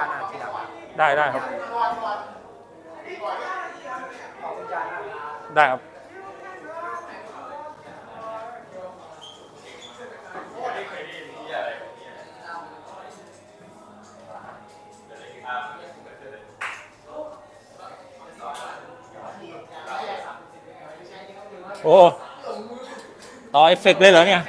การอ่านทีหลังได้ครับได้ครับโอ้ต่อเอฟเฟกต์เลยเหรอเนี่ย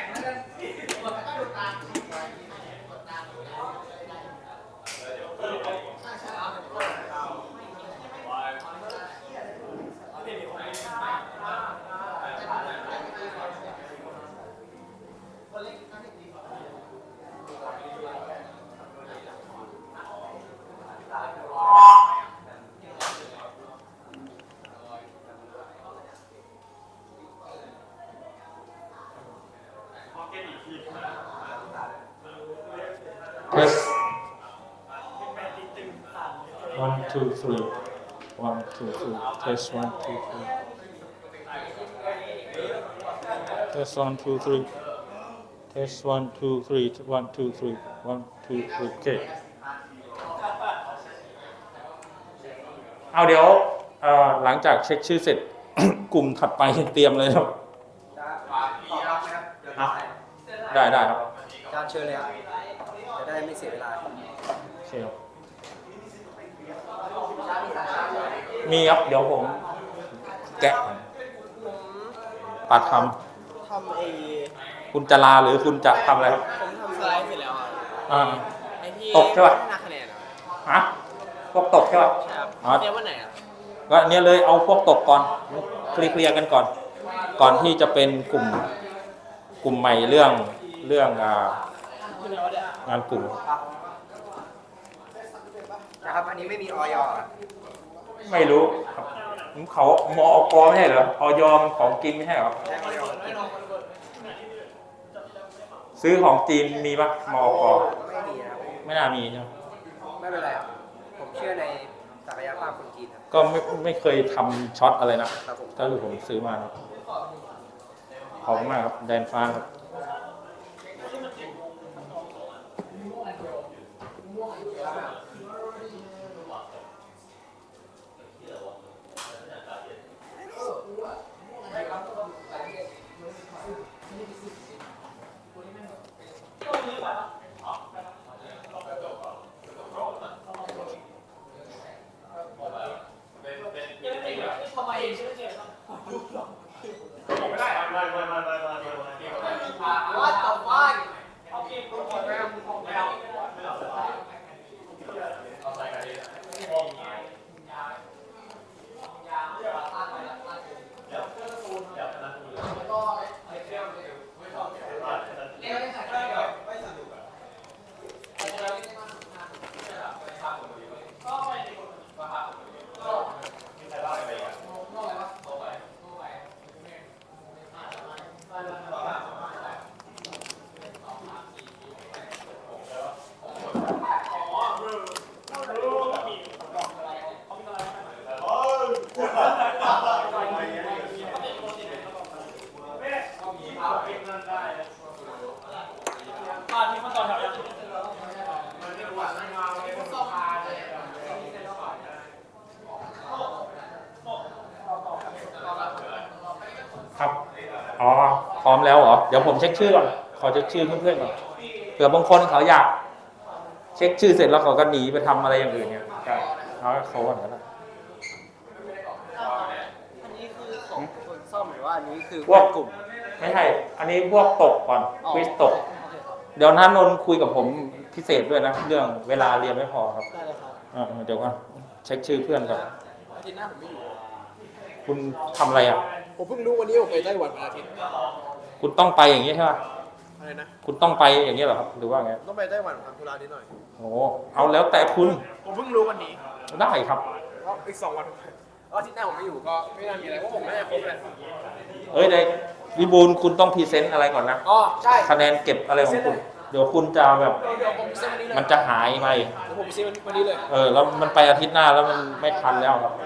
Test 1 2 3 1 2 3 Test 1 2 3 Test 1 2 3 Test 1 2 3 1 2 3 1 2 3โอเคเอาเดี๋ยวหลังจากเช็คชื่อเสร็จ กลุ่มถัดไปเตรียมเลยครับได้ครับอาจารย์เชิญเลยครับจะได้ไม่เสียเวลาโอเคครับมีครับเดี๋ยวผมแกะปัดทำคุณจะลาหรือคุณจะทำอะไรครับผมทำสไลด์เสร็จแล้วไอ้ที่ตกใช่ป่ะไม่น่าคะแนนฮะพวกตกใช่ป่ะใช่ครับเรียกว่าไหนอ่ะก็เนี่ยเลยเอาพวกตกก่อนเคลียร์กันก่อนที่จะเป็นกลุ่มใหม่เรื่องงานกลุ่มนะครับอันนี้ไม่มีออย ไม่รู้ครับเขามอกไม่ใช่เหรอออยมันของกินไม่ใช่เหรอซื้อของจีนมีปะมอกไม่มีนะครับไม่น่ามีใช่ไหมไม่เป็นไรครับผมเชื่อในศักยภาพคนจีนครับก็ไม่เคยทำช็อตอะไรนะก็คือผมซื้อมาครับขอบคุณมากครับแดนฟ้าครับครับอ๋อพร้อมแล้วเหรอเดี๋ยวผมเช็คชื่อก่อนขอเช็คชื่อเพื่อนๆก่อนเผื่อบางคนเขาอยากเช็คชื่อเสร็จแล้วเขาก็หนีไปทำอะไรอย่างอื่นเนี่ยเอาเขาก่อนก็ได้อันนี้คือของคนซ่อมหรือว่าอันนี้คือพวกกลุ่มไม่ใช่อันนี้พวกตกก่อนควิสตกเดี๋ยวท่านนนท์คุยกับผมพิเศษด้วยนะเรื่องเวลาเรียนไม่พอครับได้เลยครับเดี๋ยวก่อนเช็คชื่อเพื่อนก่อนอาทิตย์หน้าผมไม่อยู่คุณทำอะไรอ่ะผมเพิ่งรู้วันนี้ผมไปไต้หวันวันอาทิตย์คุณต้องไปอย่างนี้ใช่ไหมอะไรนะคุณต้องไปอย่างนี้เหรอครับหรือว่าไงต้องไปไต้หวันทำธุระนิดหน่อยโอ้เอาแล้วแต่คุณผมเพิ่งรู้วันนี้ได้ครับอีก2 วันอาทิตย์หน้าผมไม่อยู่ก็ไม่น่ามีอะไรเพราะผมไม่ได้ครบเลยได้วิบูลคุณต้องพรีเซนต์อะไรก่อนนะอ๋อใช่คะแนนเก็บอะไรของคุณเดี๋ยวคุณจะแบบมันจะหายไปเดี๋ยวผมซื้อวันนี้เลยแล้วมันไปอาทิตย์หน้าแล้วมันไม่ทันแล้วครับ ผ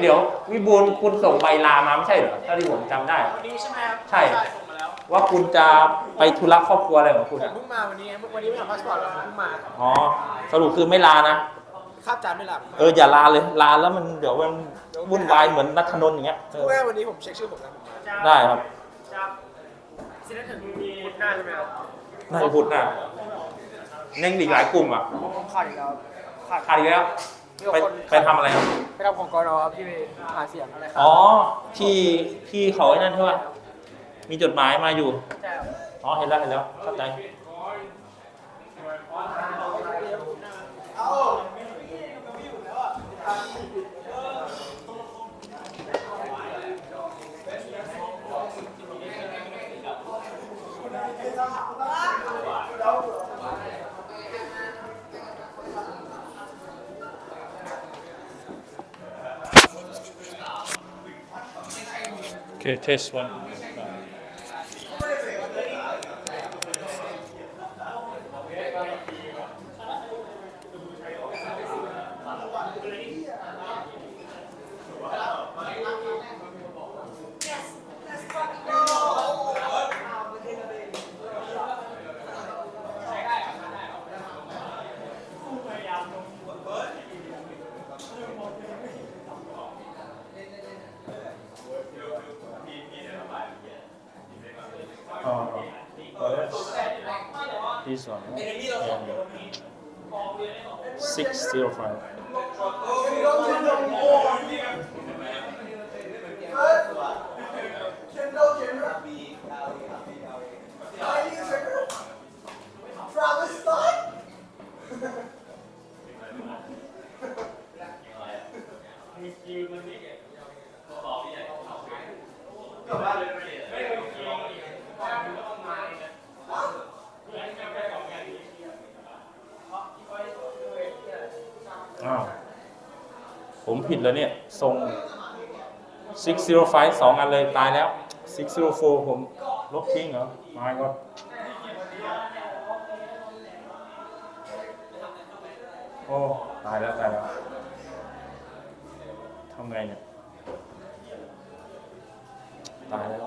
เดี๋ยววิบูลย์คุณส่งใบลามาไม่ใช่เหรอถ้าที่ผมจำได้วันนี้ใช่ไหมครับใช่ส่งมาแล้วว่าคุณจะไปธุระครอบครัวอะไรของคุณ ผมเพิ่งมาวันนี้ไม่ทำพาสปอร์ตแล้วผมเพิ่งมา อ๋อสรุปคือไม่ลานะคาบจานไม่หลับ อย่าลาเลยลาแล้วมันเดี๋ยวมันวุ่นวายเหมือนนัทธนนท์อย่างเงี้ยแม่วันนี้ผมเช็คชื่อผมแล้วได้ครับเซ็นถึงพุธหน้าใช่ไหมครับน่าจะพุธหน้าเน่งอีกหลายกลุ่มอ่ะขาดอีกแล้วขาดอีกแล้วไปทำอะไรครับไปทำของกรครับที่หาเสียงอะไรอ๋อที่เขาไอ้นั่นใช่ป่ะมีจดหมายมาอยู่ใช่ครับอ๋อเห็นแล้วเข้าใจOkay, test one. This one, 605.ผมผิดแล้วเนี่ยส่ง605 2 อันเลยตายแล้ว604ผมลบทิ้งเหรอมาก็โอ้ตายแล้วทำไงเนี่ยตายแล้ว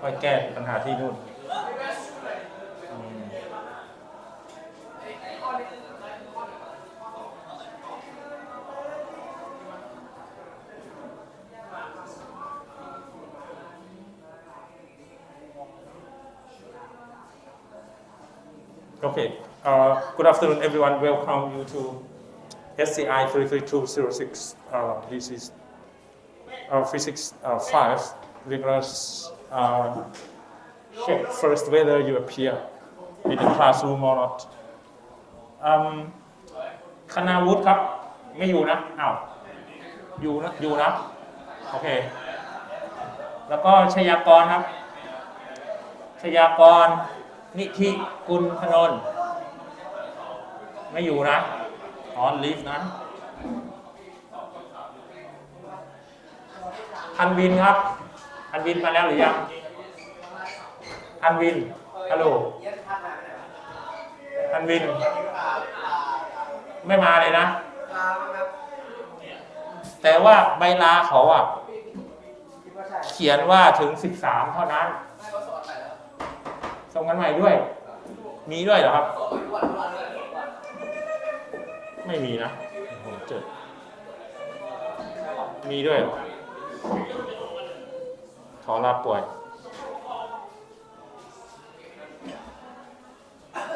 ค่อยแก้ปัญหาที่นู่นOkay. Good afternoon, everyone. Welcome you to SCI33206. This is physics 5. We're going to check first whether you appear in the classroom or not. คณาวุฒิครับไม่อยู่นะอ้าวอยู่นะโอเคแล้วก็ชยากรครับชยากรนิธิกุลพนนท์ไม่อยู่นะลีฟนะอันวินครับอันวินมาแล้วหรือยังอันวินฮัลโหลอันวินไม่มาเลยนะแต่ว่าใบลาเขาเขียนว่าถึง13เท่านั้นส่งกันใหม่ด้วยมีด้วยเหรอครับไม่มีนะผมเจอมีด้วยเหรอขอลาป่วย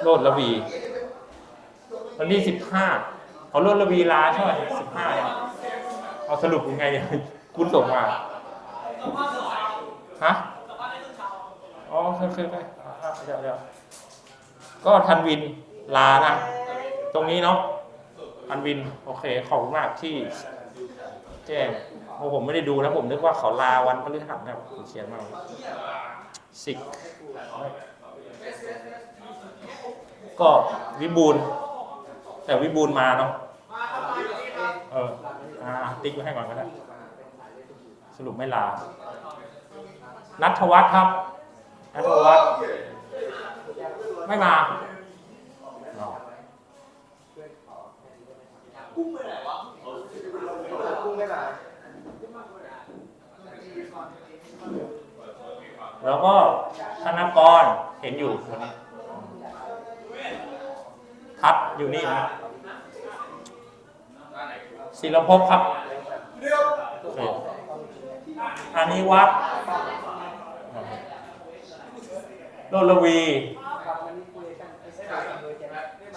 โลดระวีวันนี้15เอาโลดระวีลาใช่ไหม15เอาสรุปยังไงคุณส่งมาฮะอ๋อเคยเดี๋ยวก็ทันวินลานะตรงนี้เนาะทันวินโอเคขอบคุณมากที่แจ้งผมไม่ได้ดูนะผมนึกว่าเขาลาวันพฤหัสนะผมเขียนมาสิกก็วิบูลย์แต่วิบูลย์มาเนาะติ๊กไว้ให้ก่อนก็ได้สรุปไม่ลาณัฐวัฒน์ครับณัฐวัฒน์ไม่มา ไม่มา แล้วก็ธนกรเห็นอยู่วันนี้ทัดอยู่นี่นะศิลภพครับอานิวัฒน์โลลวี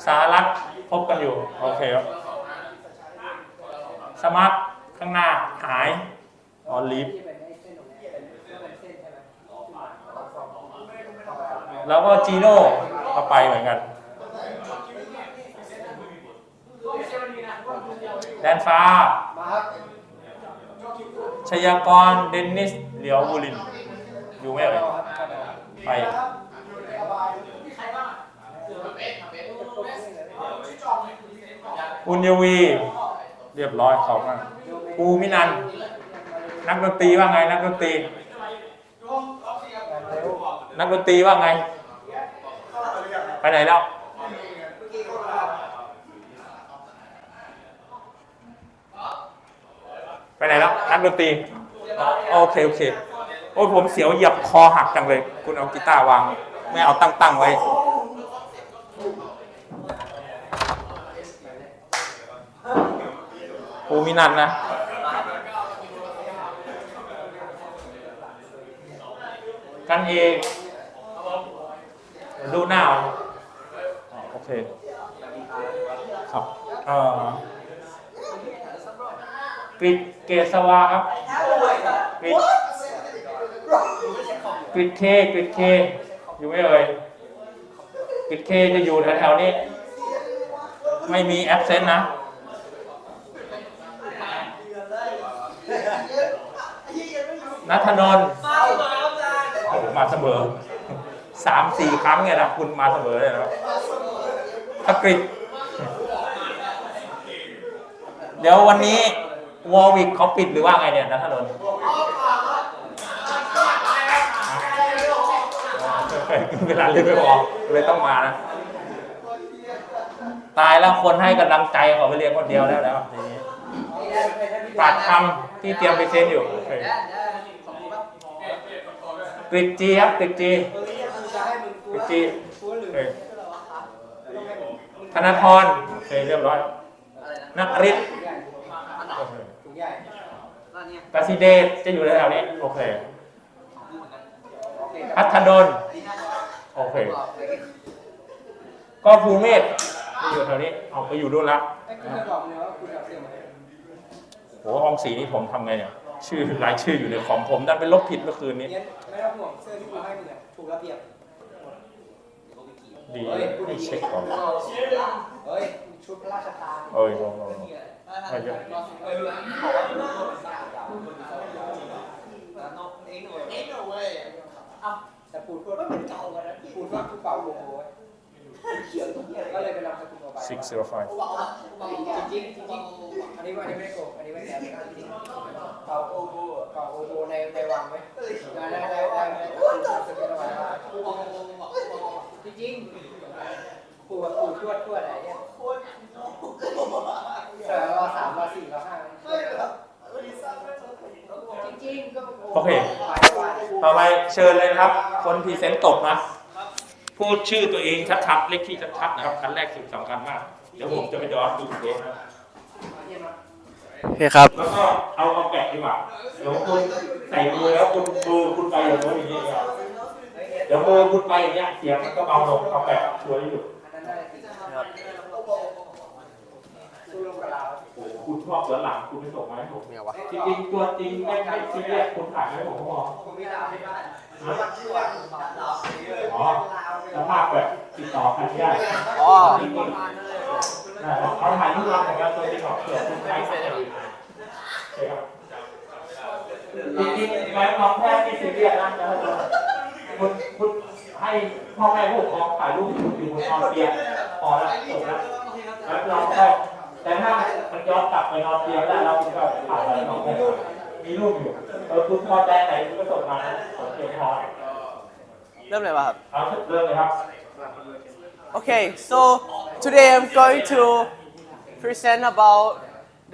สารัตพบกันอยู่โอเคครับสมัครข้างหน้าหายออนลิฟแล้วก็จีโน่ก็ไปเหมือนกันแดนฟ้าชยากรเดนนิสเหลียวบุรินอยู่ไหมเอ่ยไปอุญวีเรียบร้อยเขามาภูมินันท์นักดนตรีว่าไงนักดนตรีว่าไงไปไหนแล้วไปไหนแล้วนักดนตรีโอเคโอ้ยผมเสียวเหยียบคอหักจังเลยคุณเอากีตาร์วางไม่เอาตั้งไว้ภูมินันท์นะกันเองดูหน้าโอเคครับกริดเกษวาครับกริดเคอยู่ไม่เอ่ยกริดเคจะอยู่แถวๆนี้ไม่มีแอปเซนต์นะณัฐนนท์โอ้โหมาเสมอ 3-4 ครั้งเนี่ยนะคุณมาเสมอเลยนะธกฤษเดี๋ยววันนี้วอลวิกเขาปิดหรือว่าไงเนี่ยณัฐนนท์เวลาเล่นไม่พอเลยต้องมานะตายแล้วคนให้กำลังใจเขาไปเรียนคนเดียวแล้วทีนี้ปราดคำที่เตรียมไปเซ็นอยู่กริดจีครับกริดจีธนทรโอเคเรียบร้อยนักฤทธิ์กสิเดชจะอยู่แถวนี้โอเคพัฒดลโอเคก็ภูเมศอยู่แถวนี้เอาไปอยู่ด้วยละโหห้องสีนี่ผมทำไงเนี่ยชื่อรายชื่ออยู่ในของผมดันเป็นลบผิดเมื่อคืนนี้ไม่ต้องห่วงเสื้อที่กูให้มึงถูกระเบียบดีให้เช็คก่อนเฮ้ยชุดราชทานลองไม่เยอะแต่ปูดพูดว่าเป็นเก่ากันนะปูดว่ากูเป่าโอ้โหก็เลยไปนำสกุลออกไปจริงอันนี้ไม่โกงอันนี้ไม่แก้จริงเป่าโอโบในวังไหมได้สกุลออกไปจริงปูทวดอะไรเนี่ยรอ3รอ4รอ5จริงก็โอเคต่อไปเชิญเลยครับคนพรีเซนต์ตกนะพูดชื่อตัวเองชัดๆเลขที่ชัดๆนะครับอันแรกสิ่งสำคัญมากเดี๋ยวผมจะไปย้อนดูเองนะโอเคครับแล้วก็เอาแกะดีกว่าเดี๋ยวคุณใส่มือแล้วคุณไปอย่างโน้นอย่างนี้เดี๋ยวมือคุณไปอย่างเงี้ยเสียงมันก็เบาลงเอาแกะช่วยอยู่คุณชอบเสือหลังคุณไม่ส่งมาให้ผมจริงๆตัวจริงไม่ซีเรียสคุณถ่ายให้ผมพอสภาพแบบติดต่อกันยากเขาถ่ายรูปเราของเราตัวที่เขาเกิดคุณใช้เสร็จแล้วจริงๆแล้วน้องแพทย์ที่ซีเรียสนะคุณให้พ่อแม่ผู้ปกครองถ่ายรูปอยู่บนนอนเตียงพอแล้วจบแล้วเราก็แต่ถ้ามันย้อนกลับไปนอนเตียงได้เราก็ถ่ายอะไรน้องแพทย์มีรูปอยู่คุณพอใจไหนคุณก็ส่งมาโอเคพอเริ่มเลยป่ะครับเริ่มเลยครับ Okay, so today I'm going to present about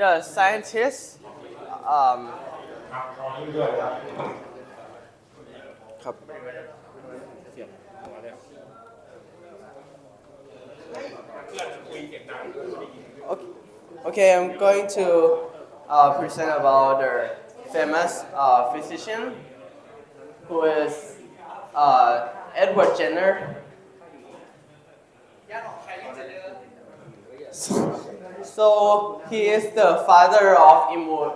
the scientists เอานี่ด้วยครับ ครับ เสียบหัวเลยเพื่อนคุยเสียงดัง Okay, okay, I'm going to present about the famous physician who is Edward Jenner. So he is the father of immune.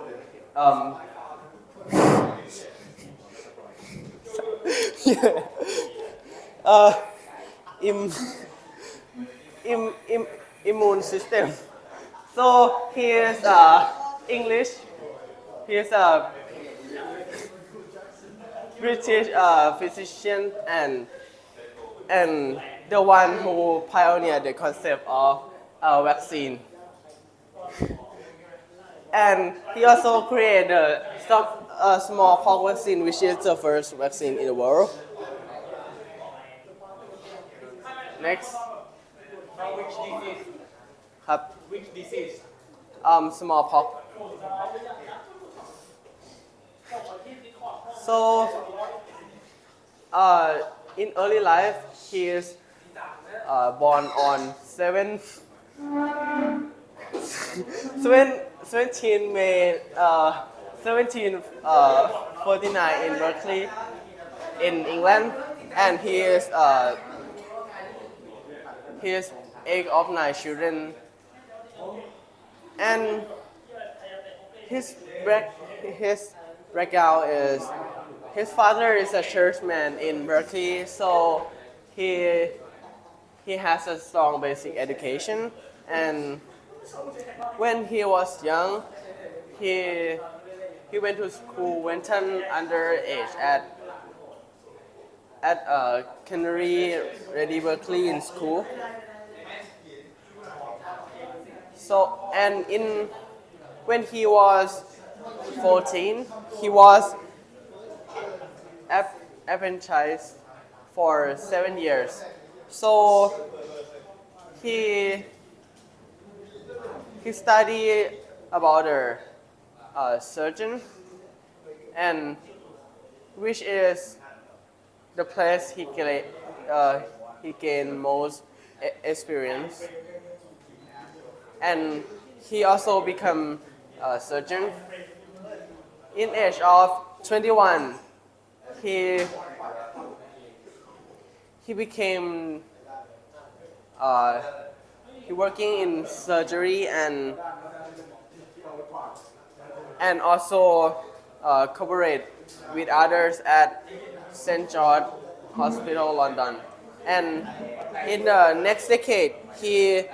Yeah. Im, immune system. So he is English. He is a British physician and the one who pioneered the concept of vaccine. And he also created a smallpox vaccine, which is the first vaccine in the world. Next. Which disease ครับ which disease smallpox. So, in early life, he is born on 17 May 1749 in Berkeley, in England, and he is eight of 9 children, and his background is his father is a churchman in Berkeley, so he has a strong basic education, and when he was young, he went to school, went underage at Canary Ready Berkeley in school. So, and when he was 14, he was apprenticed for 7 years. So he studied about a surgeon, and which is the place he gained most experience. And he also became a surgeon. In age of 21, he became he working in surgery and also cooperate with others at St. George Hospital, London. And in the next decade, he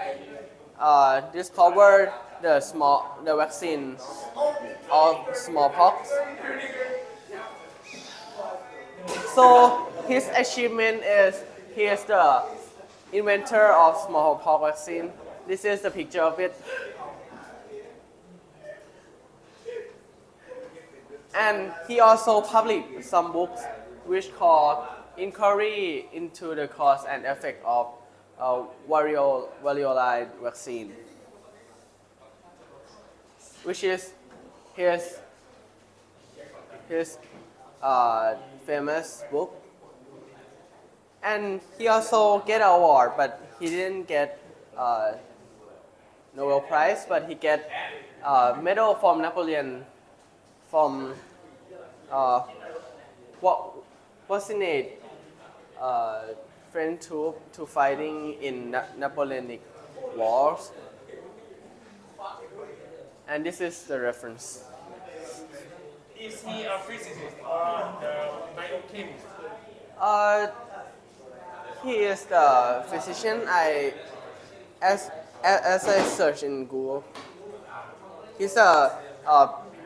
discovered the vaccine of smallpox. So his achievement is he is the inventor of smallpox vaccine. This is the picture of it. And he also published some books which called Inquiry into the Cause and Effect of variola vaccine, which is his famous book. And he also get an award, but he didn't get Nobel Prize, but he get medal from Napoleon from what's in it? French troops to fighting in Napoleonic wars. And this is the reference. Is he a physicist or a biochemist? He is the physician. As I search in Google, he's a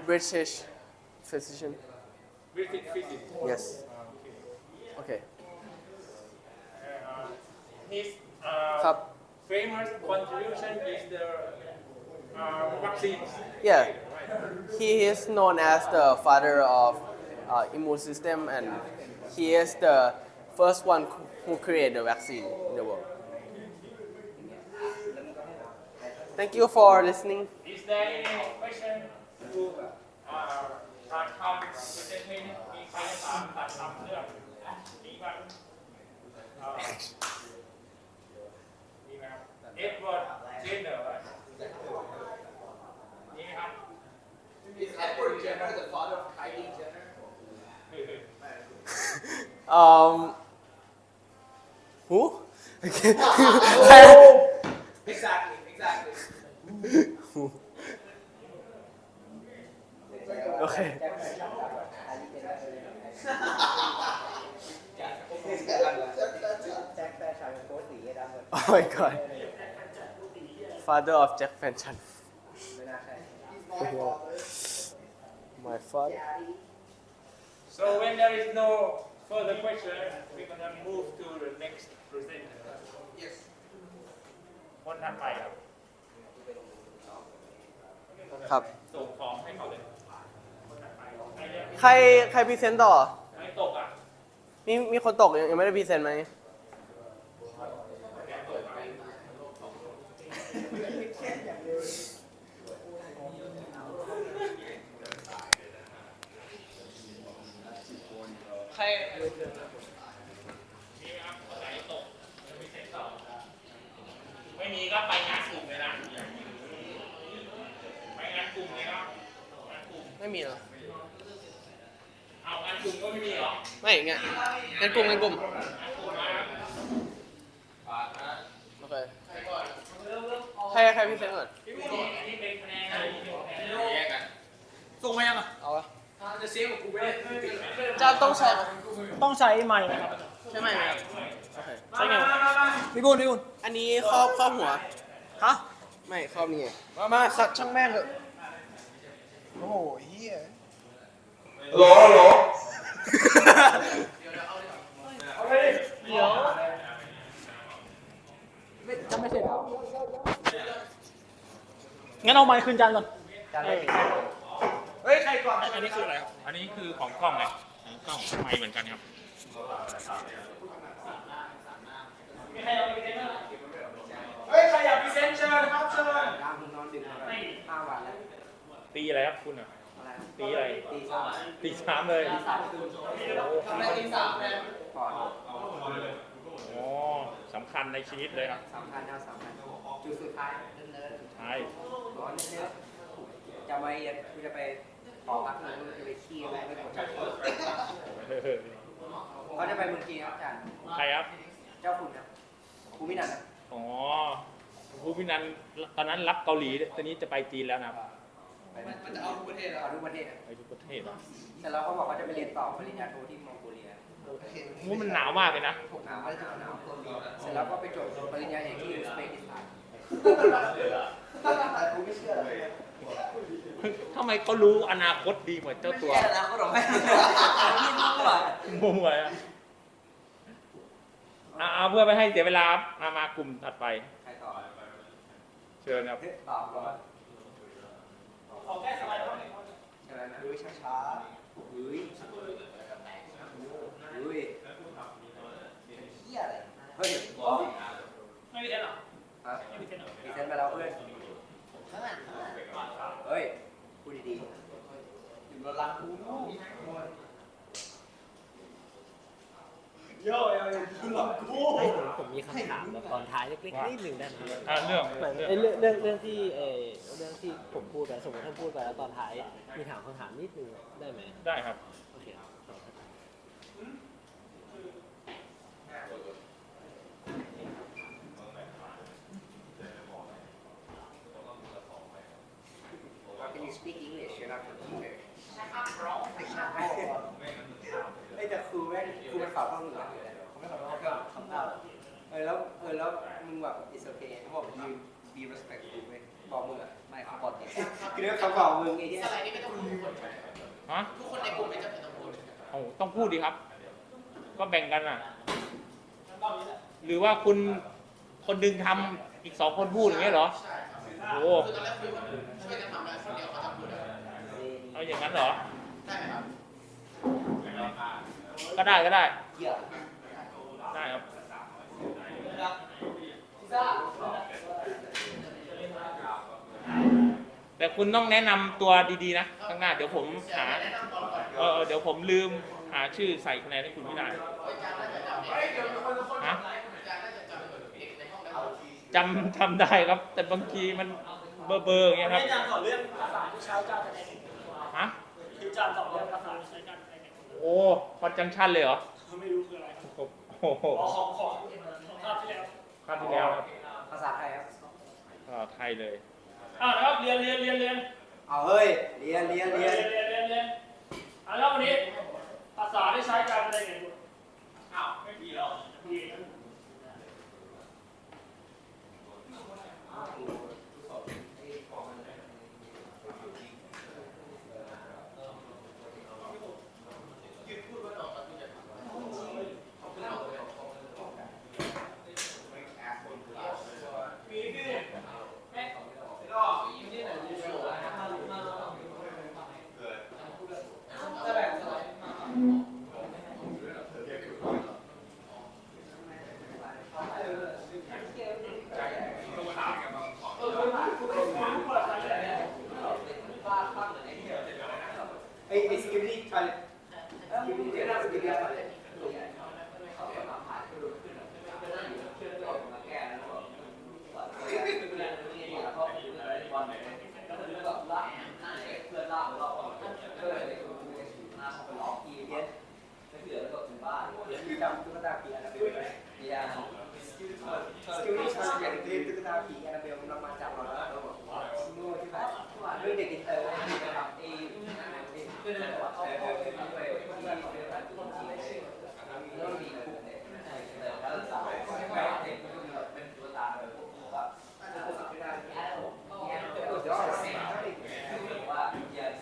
British physician. British physicist. Yes. Okay. His ครับ famous contribution is the vaccines. Yeah. He is known as the father of immune system, and he is the first one who created the vaccine in the world. Thank you for listening. Is there any question to การทำเป็นเพลงมีใครจะถามตัดทำเรื่องมีบ้างมีไหมครับเอ็ดเวิร์ดเจนเนอร์นี่ไหมครับ Is Edward Jenner the father of Kylie Jenner? Who? Exactly. Okay. แจ็คแฟนฉันโค้ชสีดำหมด Oh my god. Father of Jack Fanchen. ไม่น่าใช่ My father. So when there is no further question, we're gonna move to the next presenter. Yes. คนถัดไปครับ ครับ ส่งของให้เขาเลย ใครพรีเซนต์ต่อ ไม่ตกอ่ะ มีคนตกยังไม่ได้พรีเซนต์ไหม ใคร มีไหมครับคนไหนตกจะมีเซ็นต่อไม่มีก็ไปงานกลุ่มเลยนะไปงานกลุ่มเลยครับงานกลุ่ม ไม่มีเหรอ เอางานกลุ่มก็ไม่มีเหรอ ไม่ไงงั้นกลุ่ม งานกลุ่มมาครับ โอเคใครพรีเซนต์ก่อน อันนี้เป็นคะแนนนะแยกกัน ส่งมายังอ่ะ เอาวะ จะเซฟกับกูไม่ได้ จะต้องใช้ ต้องใช้ไมค์นะครับ ใช่ไหมครับโอเค ใช้ไง พี่กุล อันนี้ครอบหัว ฮะ ไม่ครอบนี่ไง มาสัตว์ช่างแม่งเถอะโอ้โหเฮีย เดี๋ยวจะไม่เสร็จงั้นเอาไมค์คืนจานก่อน เฮ้ยใครก่อน อันนี้คืออะไรครับ อันนี้คือของกล้องไงของกล้องไม่เหมือนกันครับ เฮ้ยใครอยากพรีเซนต์เชิญครับเชิญดาวมึงนอนดึกมา5 วันแล้ว ตีอะไรครับคุณอ่ะ อะไร ตีอะไร ตีสาม ตีสามเลย ทำอะไรตีสามเนี่ยก่อน โอ้สำคัญในชีวิตเลยครับ สำคัญจุดสุดท้ายเนิน ใช่ ๆร้อนเนื้อจะไปกูจะไปขอพักหนึ่งจะไปขี้อะไรไม่กดจับเขาจะไปเมืองจีนครับอาจารย์ ใครครับ เจ้าคุณครับภูมินันท์ อ๋อภูมินันท์ตอนนั้นรับเกาหลีตอนนี้จะไปจีนแล้วนะครับ มันจะเอาทุกประเทศเอาทุกประเทศ ไปทุกประเทศอ่ะ แต่เราเขาบอกว่าจะไปเรียนต่อปริญญาโทที่มองโกเลีย โอ้มันหนาวมากเลยนะ หนาวเสร็จแล้วก็ไปจบปริญญาเอกที่อุซเบกิสถานกูไม่เชื่อเลย ทำไมเขารู้อนาคตดีเหมือนเจ้าตัว แย่แล้วเขาบอกไม่มัวอ่ะเอาเพื่อไม่ให้เสียเวลามากลุ่มถัดไป ใครต่อ เชิญครับ ตอบก่อนขอแก้สไลด์เขาใช่ไหมนะช้าๆอุ้ยเฮียอะไรเฮ้ย ไม่มีเซ็นหรอ ฮะมีเซ็นไปแล้วเพื่อนเฮ้ยพูดดีๆอยู่บนรังกูโย่ดูหลังกู ผมมีคำถามแบบตอนท้ายเล็กๆนิดหนึ่งได้ไหม เรื่อง เหมือนไอ้เรื่องที่เรื่องที่ผมพูดไปสมมติท่านพูดไปแล้วตอนท้ายมีถามคำถามนิดนึงได้ไหม ได้ครับ โอเค Can you speak English? You're not from here. ไอ้แต่ครูแม่งครูมันสอนห้องหนึ่งอะเขาไม่สอนห้องเพื่อนคำถามแล้วมึงแบบ it's okay เขาบอก you be respectful เว้ยบอกมึงอะไม่เขาบอกเนี่ยคือเรื่องเขาบอกมึงไอ้เนี่ย ฮะ ทุกคนในกลุ่มไม่จำเป็นต้องพูดต้องพูดดีครับ ก็แบ่งกันอ่ะ หรือว่าคุณคนดึงทำอีก2 คนพูดอย่างเงี้ยเหรอ โอ้เอาอย่างนั้นเหรอ ก็ได้ ได้ครับ แ แต่คุณต้องแนะนำตัวดีๆนะข้างหน้าเดี๋ยวผมหาเดี๋ยวผมลืมหาชื่อใส่คะแนนให้คุณไม่ได้ฮะจำได้ครับแต่บางทีมันเบอร์อย่างเงี้ยครับ อาจารย์สอนเรื่องภาษาที่ใช้การแสดง ฮะ คืออาจารย์สอนเรื่องภาษาที่ใช้การแสดง โอ้คอนจังชันเลยเหรอ ไม่รู้คืออะไรครับ โอ้โห ของคาบที่แล้ว ครั้งที่แล้วครับ ภาษาไทยครับ ไทยเลย นะครับเรียน เอาเฮ้ยเรียนแล้ววันนี้ภาษาที่ใช้การแสดงไม่มีหรอกไอ้สกิลลี่ทอยสกิลลี่เดี๋ยวนะสกิลลี่ทอยจำตุ๊กตาผีแอนนาเบลไหมสกิลลี่ทอยอย่างที่ตุ๊กตาผีแอนนาเบลมันมาจากเราแล้วโง่ที่แบบเรื่องเด็กอินเตอร์นะครับ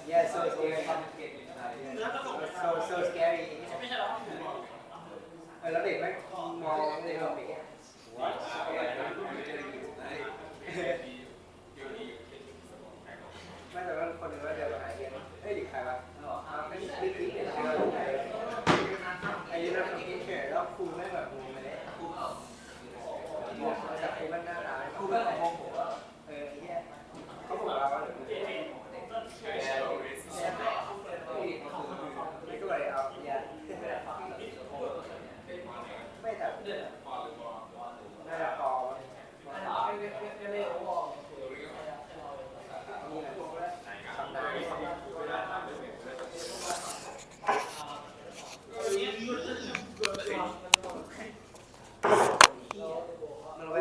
Yeah, so scary. So scary. ไม่ใช่หรอ แล้วเด็กไม่มองในเราปีไม่แต่ว่าคนหนึ่งว่าเดินมาหาเรียนเฮ้ยเด็กใครวะไม่ได้คิดเลยไอ้ยี่นั่นทำกินเฉยแล้วครูไม่แบบงงเลยครูจากครูมันหน้าตาครูแบบมองผมเนี่ยเขาบอกว่าก็เลยเอาเนี่ยไม่แต่น่าจะพอมันไว้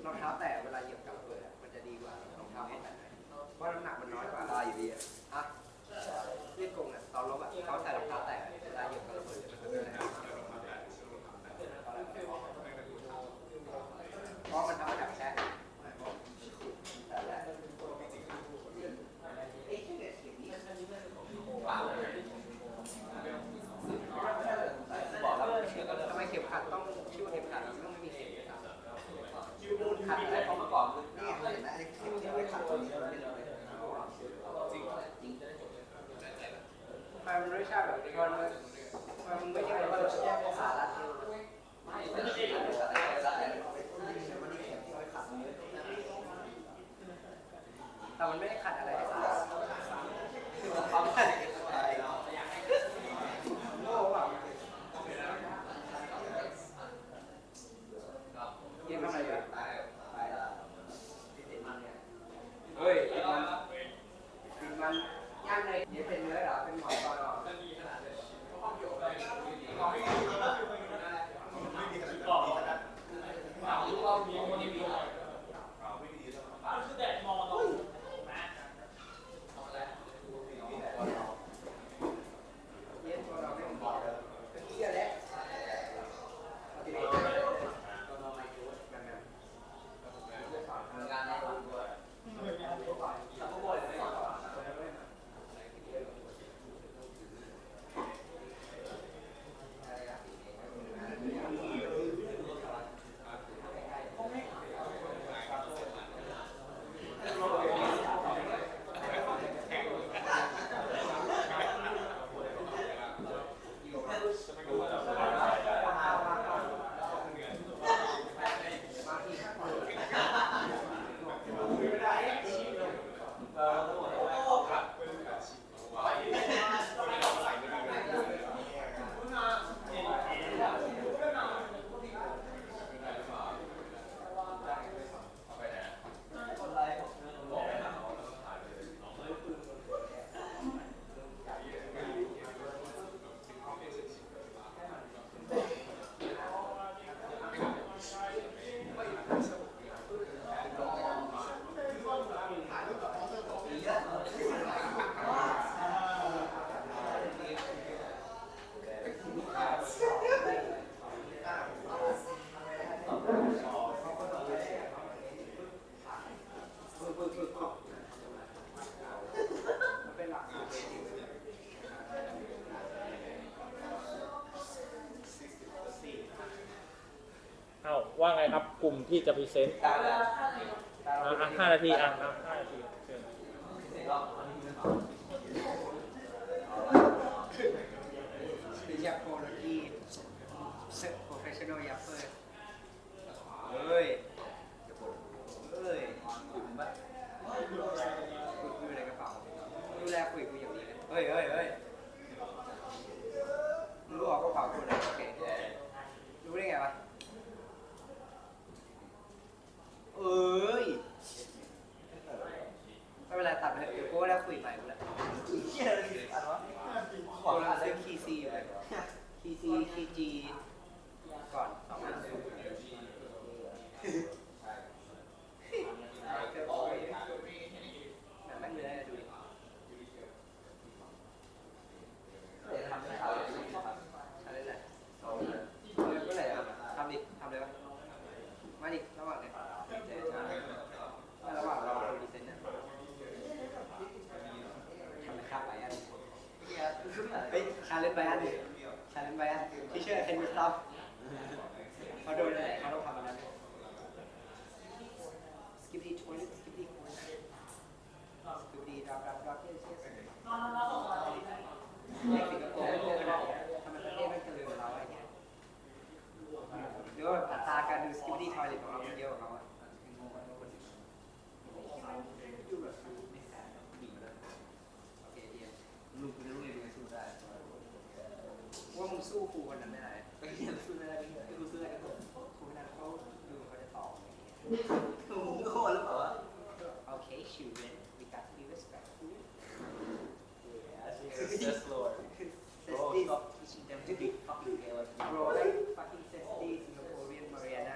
รองเท้าแตะเวลาเหยียบกับเปิดมันจะดีกว่ารองเท้าแตะเพราะน้ำหนักมันน้อยกว่าอยู่ดีอ่ะเล่นกงอ่ะตอนลบอ่ะเขาใส่รองเท้าแตะเวลาเหยียบกับเปิดมันจะเป็นอะไรเพราะมันทำมาจากแช่ทำไมเข็มขัดต้องชื่อเข็มขัดต้องมีเข็มขัดขัดอะไรเข้ามาก่อนนี่เห็นไหมไอ้เข็มที่ไว้ขัดตัวนี้มันไม่ใช่แบบมันไม่ใช่แบบว่าแยกภาษาละแต่มันไม่ได้ขัดอะไรโง่ป่ะยิงทำไมอยู่เฮ้ยมันย่างในนี่เป็นเนื้อหรอเป็นหมอนตอนหรอ มันเป็นหลัก เอ้าว่าไงครับกลุ่มที่จะพรีเซนต์5 นาที5 นาทีเชิญ ยับโปรตีเซ็ตโปรเฟชชั่นอลยับเฟอร์เฮ้ยคุยในกระเป๋าดูแลคุยกูอย่างนี้เลยเฮ้ยรู้ออกกระเป๋ากูเลยโอเครู้ได้ไงวะไม่เป็นไรตัดไปเดี๋ยวกูได้คุยใหม่กูแล้วเชี่ยอะไรอันวะขอซื้อคีซีไปคีจีก่อน2 อันแบบแม่งเลยดูดิทำได้อะไรเลยเมื่อไหร่ทำดิทำเลยวะมาดิระหว่างเนี่ยระหว่างเราดูดิเซนเนี่ยทำไปข้ามไปอันเฮ้ยชาเลนจ์ไปอันที่เชื่อเทนนิสท็อปเขาโดนอะไรเขาต้องทำอะไรสกิปปี้20สกิปปี้รับเยอะเด็กสิงคโปร์ทำไมประเทศไม่เจริญเราไอ้เนี่ยหรือว่าอัตราการดูสกิปปี้ทอยเลทของเราเยอะกว่าเขาอะโอเคเยี่ยมลูกคุณจะรู้เรียนสู้ได้ว่ามึงสู้ครูคนนั้นไม่ได้ไปเรียนสู้ไม่ได้ไม่รู้สู้อะไรก็ครูคนนั้นเขาดูเขาจะตอบมึงโคตรแล้วเปล่าวะโอเค children we got to be respectful Yes, Lord. Bro, stop teaching them to be fucking gay like bro, like fucking Sesty, Singaporean, Mariana,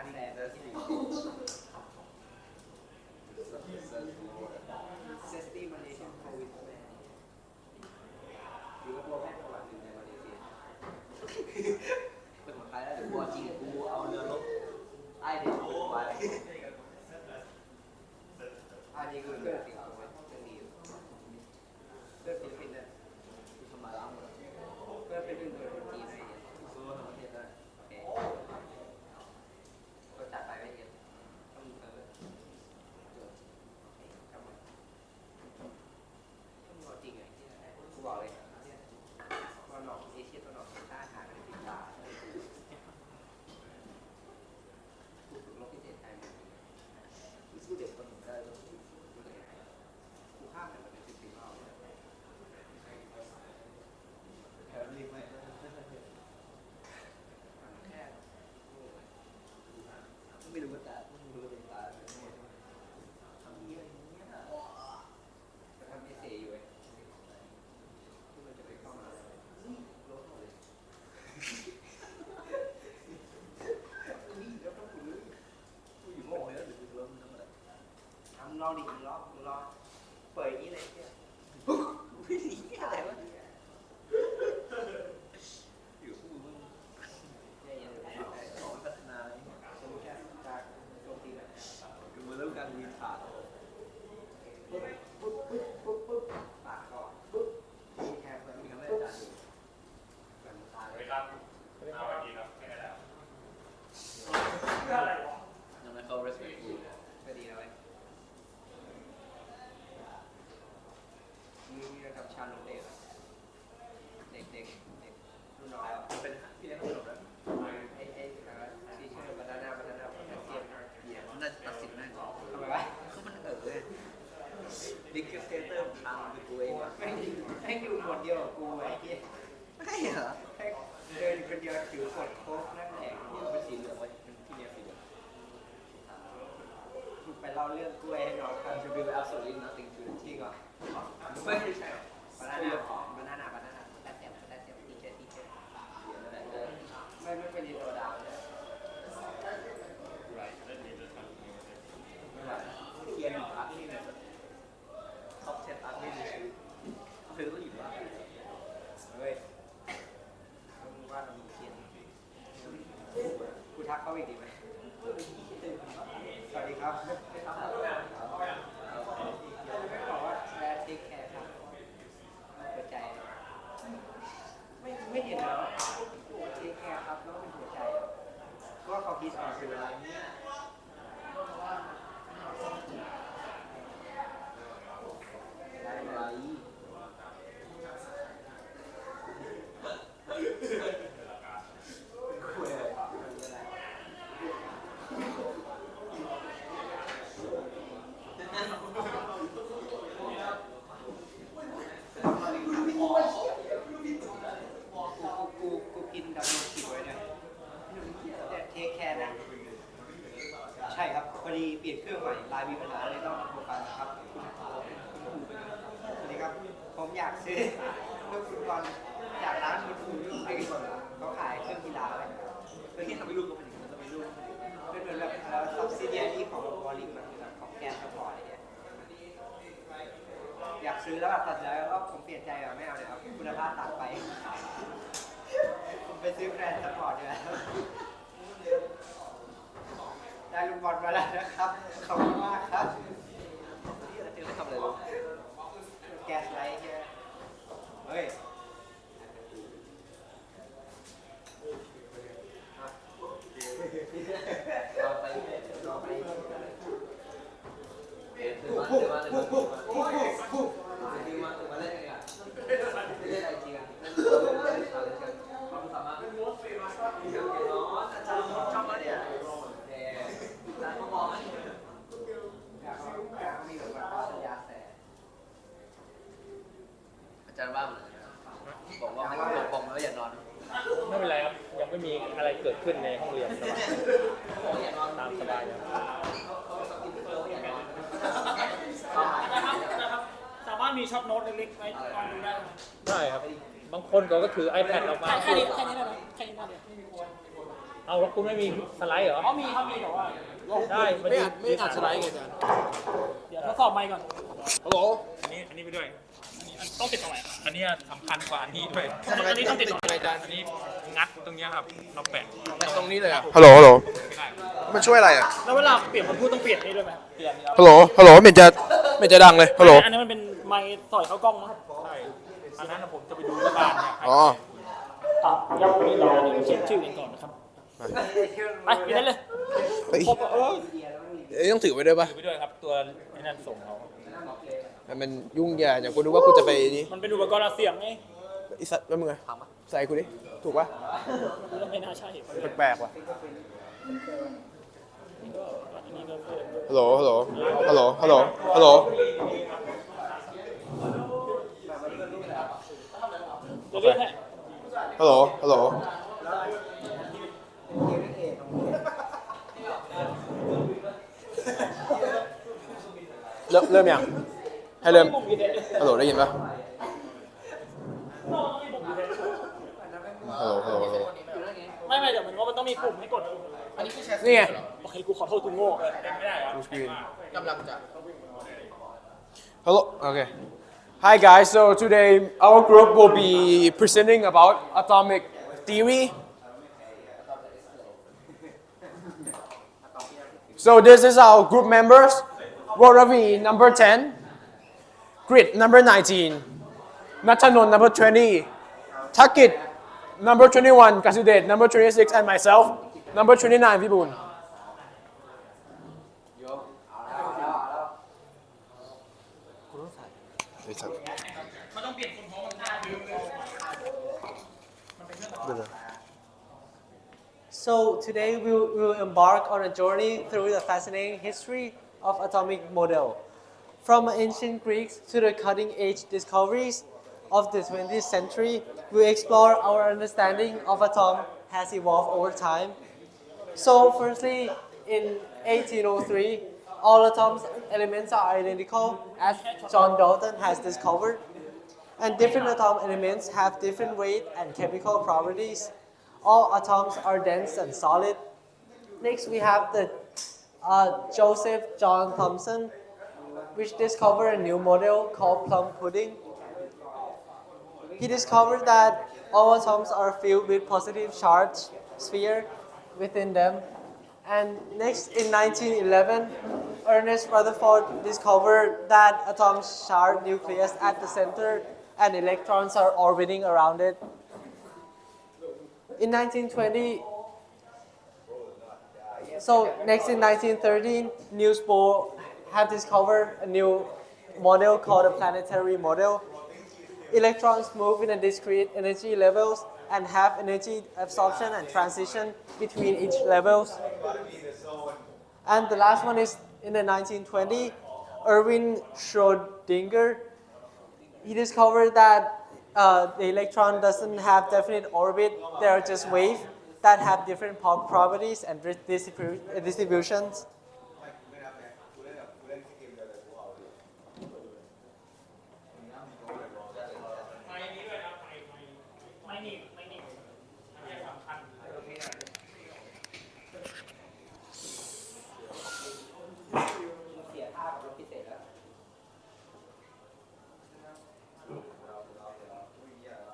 Sesty, Malaysian, Covid man. อยู่กับพวกแม่ประวัติอยู่ในมาเลเซียเป็นของใครแล้วเดี๋ยวกูจริงกูเอาเรือรบไอ้เด็กกูไปอันนี้คือเพื่อนสิงคโปร์จะดีเพื่อนฟิลิปปินส์เนี่ยทำมาล้างหมดเพื่อนเป็นหนึ่งเดียวคนจีนอะไรเนี่ยซื้อมาทั้งประเทศได้โอเคก็จัดไปไม่เยอะต้องมีกลับมาต้องรอจริงไงกูบอกเลยตอนออกเอเชียตอนออกใต้หากันติดตากูฝึกลบพิเศษไทยกูสู้เด็กคนหนึ่งได้กูข้ามไปมันเป็น10 รอบแถวรีบไหมแค่ไม่รู้ว่าตาไม่รู้ว่าเป็นตาทำเยอะอย่างเงี้ยจะทำเอเซ่อยู่ไอ้ที่มันจะไปเข้ามาลบหมดเลยนี่แล้วต้องกูเลยกูอยู่หมดเนื้อหรือกูลบมันทั้งหมดทำลองดิมึงลองเปิดอย่างนี้เลยเนี่ยวิ่งหนีอะไรวะอยู่คู่มึงของพัฒนาสมมติแค่จากโจมตีแบบคือมันเริ่มการวีนขาดปุ๊บปากคอมีแค่เพื่อนมีคำว่าอาจารย์อยู่เหมือนตาเลยครับสวัสดีครับแค่แล้วเพื่ออะไรวะยังไม่เข้า respect กูก็ดีนะเว้ยมีระดับชั้นเด็กรุ่นน้อยอ่ะเป็นพี่เลี้ยงขนมแล้วไอ้ที่ชื่อบานาน่าโพแทสเซียมน่าจะตัดสินแน่ทำไมวะเขามันเลยดิกเตเตอร์พังคือกูเองให้อยู่คนเดียวกับกูไอ้เหี้ยไม่เหรอให้เดินคนเดียวถือกดโค้กนั่งแหลกนี่มันเป็นสีเหลืองไว้เป็นที่เนี้ยสีเหลืองไปเล่าเรื่องกล้วยให้น้องฟังจะดู absolutely nothing to the จริงเหรอไม่ใช่บานาน่าแต่เสียบทีเจไม่เป็นดีโตดาวเลยเขียนอาร์ตนี่เนี่ยท็อป10อาร์ตนี่ในชีวิตเธอต้องอยู่ว่าเฮ้ยมึงว่าเรามีเขียนกูทักเขาอีกดีไหมสวัสดีครับ กูกินดับเบิลคิวไว้เนี่ยเทคแคร์นะใช่ครับพอดีเปลี่ยนเครื่องใหม่ไลน์มีปัญหาเลยต้องโทรไปนะครับสวัสดีครับผมอยากซื้อลูกฟุตบอลจากร้านคุณไอ้คนเขาขายเครื่องกีฬาอะไรเพื่อที่ทำให้ลูกเขาเป็นอย่างนี้ทำให้ลูกเป็นเหมือนแบบซับซิเดียรี่ของบอลลิงมันแบบของแกนสปอร์ตอะไรเงี้ยอยากซื้อแล้วแบบตัดใจว่าผมเปลี่ยนใจแบบไม่เอาเลยครับคุณภาพต่ำไปผมไปซื้อแบรนด์สปอร์ตดีกว่าได้ลูกบอลมาแล้วนะครับขอบคุณมากครับที่อะไรทำอะไรลูกแกสไลท์ใช่ไหมเฮ้ยอาจารย์ว่าบอกว่าไม่ต้องบอกแล้วอย่านอน ไม่เป็นไรครับยังไม่มีอะไรเกิดขึ้นในห้องเรียนตามสบายครับ นะครับสามารถมีช็อตโน้ตเล็กๆไว้ตอนดูได้ ได้ครับบางคนก็ถือ iPad ออกมา แค่นี้ได้ไหมแค่นี้ได้เลย เอาแล้วคุณไม่มีสไลด์เหรอ อ๋อมีครับมีแต่ว่า ได้ไม่อัดสไลด์ไงอาจารย์ เดี๋ยวทดสอบไมค์ก่อน ฮัลโหล อันนี้ไปด้วย ต้องติดตรงไหน อันนี้สำคัญกว่าอันนี้ด้วย อันนี้ต้องติดตรงไหน อันนี้งัดตรงเนี้ยครับเราแปะ ตรงนี้เลยอ่ะ ฮัลโหลฮัลโหล ไม่ได้ มันช่วยอะไรอ่ะ แล้วเวลาเปลี่ยนคนพูดต้องเปลี่ยนนี่ด้วยไหม เปลี่ยนครับ ฮัลโหลฮัลโหลไม่จะดังเลยฮัลโหล อันนี้มันเป็นไมค์สอยเข้ากล้องนะครับ ใช่อันนั้นผมจะไปดูที่บ้านเนี่ย อ๋อ ยับวันนี้เราเขียนชื่อกันก่อนนะครับไปไปได้เลย เฮ้ยต้องถือไว้ด้วยป่ะ ดูไปด้วยครับตัวไอ้นั่นส่งเขา มันยุ่งยากอย่างกูดูว่ากูจะไปนี่ มันเป็นอุปกรณ์อัดเสียงไง ไอสัตว์แล้วมึงไงใส่กูดิถูกป่ะ ไม่น่าใช่ แปลกๆว่ะ อันนี้ก็เพิ่ม ฮัลโหลฮัลโหลฮัลโหลฮัลโหลฮัลโหล เดี๋ยวเลื่อนให้ ฮัลโหลฮัลโหลเริ่มยังให้เริ่มฮัลโหลได้ยินป่ะฮัลโหลฮัลโหลฮัลโหล ไม่เดี๋ยวมันว่ามันต้องมีปุ่มให้กด นี่ไง โอเคกูขอโทษกูโง่ ฟูลสกรีนกำลังจะ Hello okay Hi guys so today our group will be presenting about atomic theory So this is our group members Ravi number 10 Grit number 19 Nathanon number 20 Takit number 21 Kasudet number 26 and myself number 29 Vibunมันต้องเปลี่ยนคนท้องมันท่าดื้อ So today we will embark on a journey through the fascinating history of atomic model. From ancient Greeks to the cutting-edge discoveries of the 20th century, we explore our understanding of atom has evolved over time. So firstly, in 1803, all atoms elements are identical as John Dalton has discovered. And different atom elements have different weight and chemical properties. All atoms are dense and solid. Next, we have the Joseph John Thomson, which discovered a new model called plum pudding. He discovered that all atoms are filled with positive charge sphere within them. And next, in 1911, Ernest Rutherford discovered that atoms share nucleus at the center and electrons are orbiting around it. In 1920, So next in 1913, Niels Bohr have discovered a new model called the planetary model. Electrons move in a discrete energy levels and have energy absorption and transition between each levels. And the last one is in the 1920s, Erwin Schrödinger. He discovered that the electron doesn't have definite orbit. They are just waves that have different properties and distributions.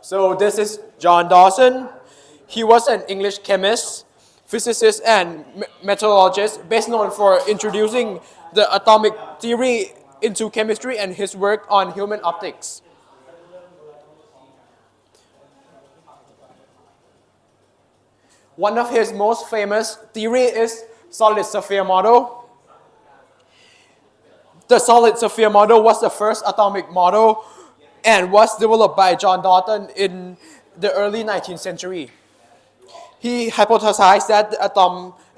So this is John Dawson. He was an English chemist, physicist, and metallurgist, best known for introducing the atomic theory into chemistry and his work on human optics. One of his most famous theory is solid sphere model. The solid sphere model was the first atomic model and was developed by John Dalton in the early 19th century. He hypothesized that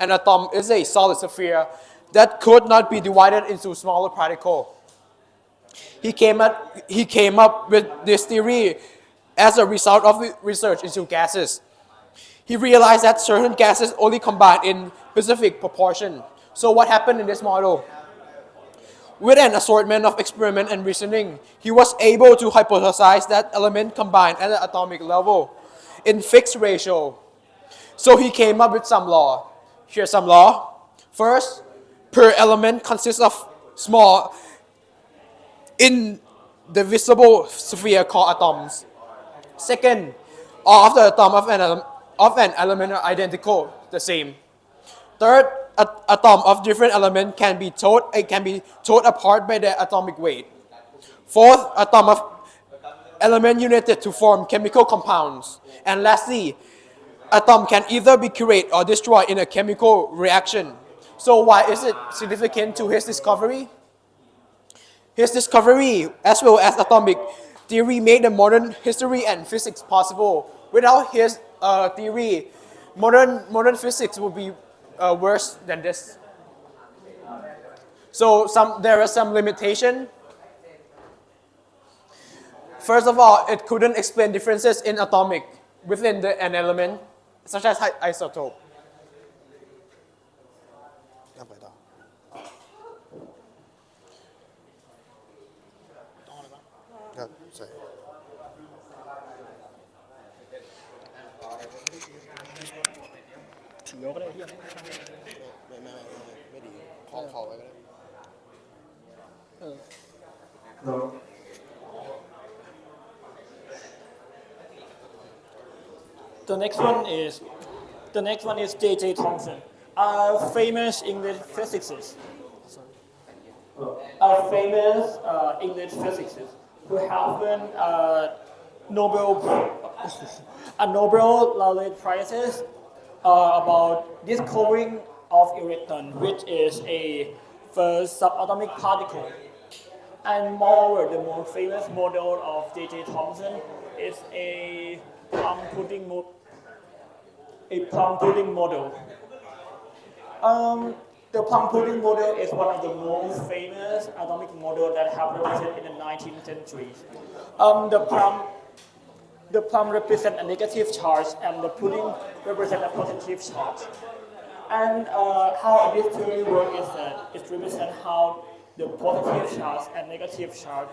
an atom is a solid sphere that could not be divided into smaller particles. He came up with this theory as a result of research into gases. He realized that certain gases only combine in specific proportion. So what happened in this model? With an assortment of experiment and reasoning, he was able to hypothesize that elements combine at the atomic level in fixed ratio. So he came up with some law. Here's some law. First, per element consists of small, indivisible sphere called atoms. Second, all of the atoms of an element are identical, the same. Third, atom of different element can be towed apart by their atomic weight. Fourth, atom of element united to form chemical compounds. And lastly, atom can either be created or destroyed in a chemical reaction. So why is it significant to his discovery? His discovery, as well as atomic theory, made the modern history and physics possible. Without his theory, modern physics would be worse than this. So there are some limitation. First of all, it couldn't explain differences in atomic within an element, such as isotope. The next one is J.J. Thomson, a famous English physicist. Who have won Nobel laureate prizes about discovering of electron, which is a first subatomic particle. And moreover, the most famous model of J.J. Thomson is a plum pudding model. The plum pudding model is one of the most famous atomic models that have represented in the 19th century. The plum represents a negative charge and the pudding represents a positive charge. And how this theory works is that it represents how the positive charge and negative charge,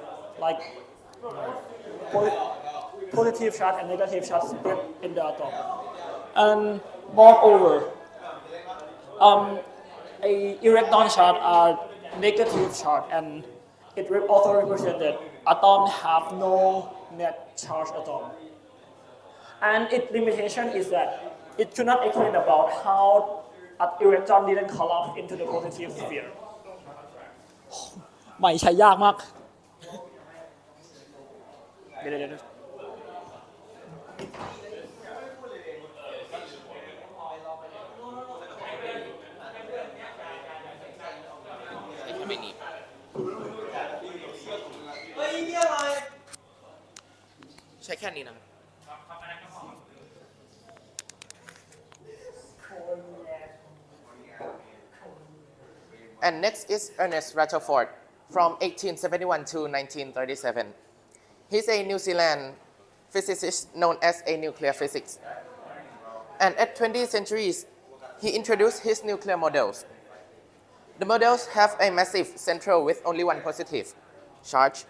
positive charge and negative charge split in the atom. And moreover, a electron charge are negative charge, and it also represents that atoms have no net charge at all. And its limitation is that it should not explain about how an electron didn't collapse into the positive sphere. ไม่ใช่ยากมาก เ ช้แค่นี้นะ And next is Ernest Rutherford from 1871 to 1937. He's a New Zealand physicist known as a nuclear physics. And at 20th centuries, he introduced his nuclear models. The models have a massive central with only one positive charge.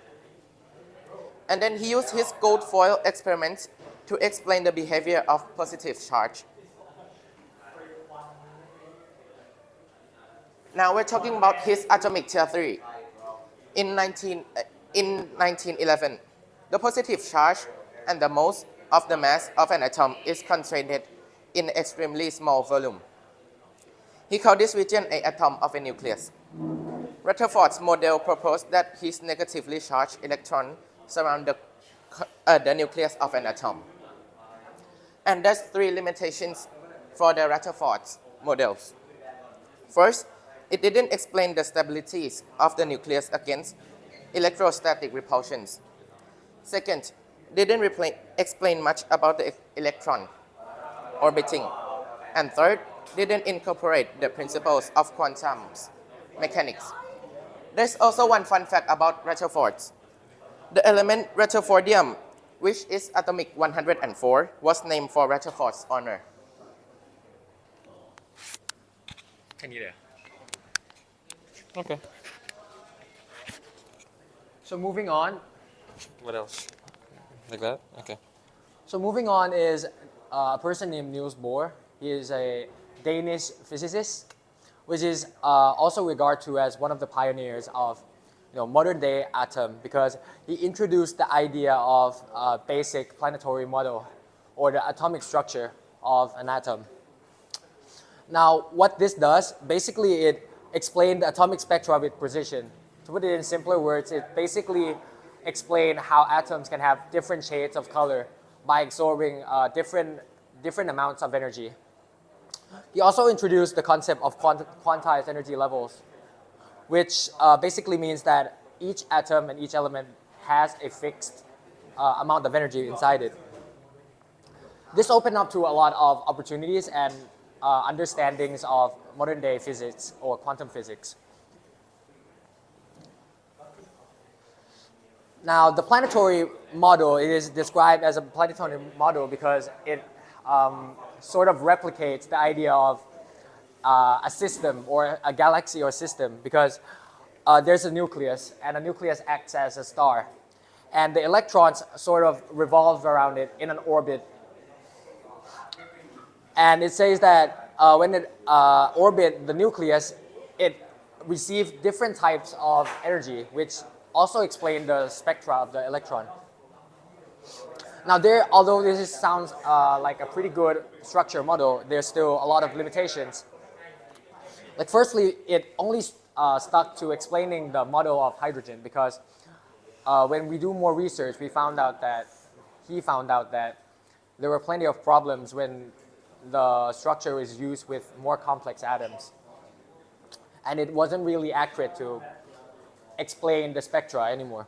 And then he used his gold foil experiments to explain the behavior of positive charge. Now we're talking about his atomic theory. In 1911, the positive charge and the most of the mass of an atom is concentrated in extremely small volume. He called this region an atom of a nucleus. Rutherford's model proposed that his negatively charged electron surround the nucleus of an atom. And there's three limitations for the Rutherford's models. First, it didn't explain the stabilities of the nucleus against electrostatic repulsions. Second, didn't explain much about the electron orbiting. And third, didn't incorporate the principles of quantum mechanics. There's also one fun fact about Rutherford's. The element Rutherfordium, which is atomic 104, was named for Rutherford's honor. Okay. So moving on. What else? Like that? Okay. So moving on is a person named Niels Bohr. He is a Danish physicist, which is also regarded to as one of the pioneers of modern day atom, because he introduced the idea of a basic planetary model or the atomic structure of an atom. Now, what this does, basically it explained the atomic spectra with precision. To put it in simpler words, it basically explained how atoms can have different shades of color by absorbing different amounts of energy. He also introduced the concept of quantized energy levels, which basically means that each atom and each element has a fixed amount of energy inside it. This opened up to a lot of opportunities and understandings of modern day physics or quantum physics. Now, the planetary model is described as a planetary model because it sort of replicates the idea of a system or a galaxy or system, because there's a nucleus, and a nucleus acts as a star. And the electrons sort of revolve around it in an orbit. And it says that when it orbits the nucleus, it receives different types of energy, which also explain the spectra of the electron. Now, although this sounds like a pretty good structure model, there's still a lot of limitations. Like, firstly, it only stuck to explaining the model of hydrogen, because when we do more research, he found out that there were plenty of problems when the structure is used with more complex atoms. And it wasn't really accurate to explain the spectra anymore.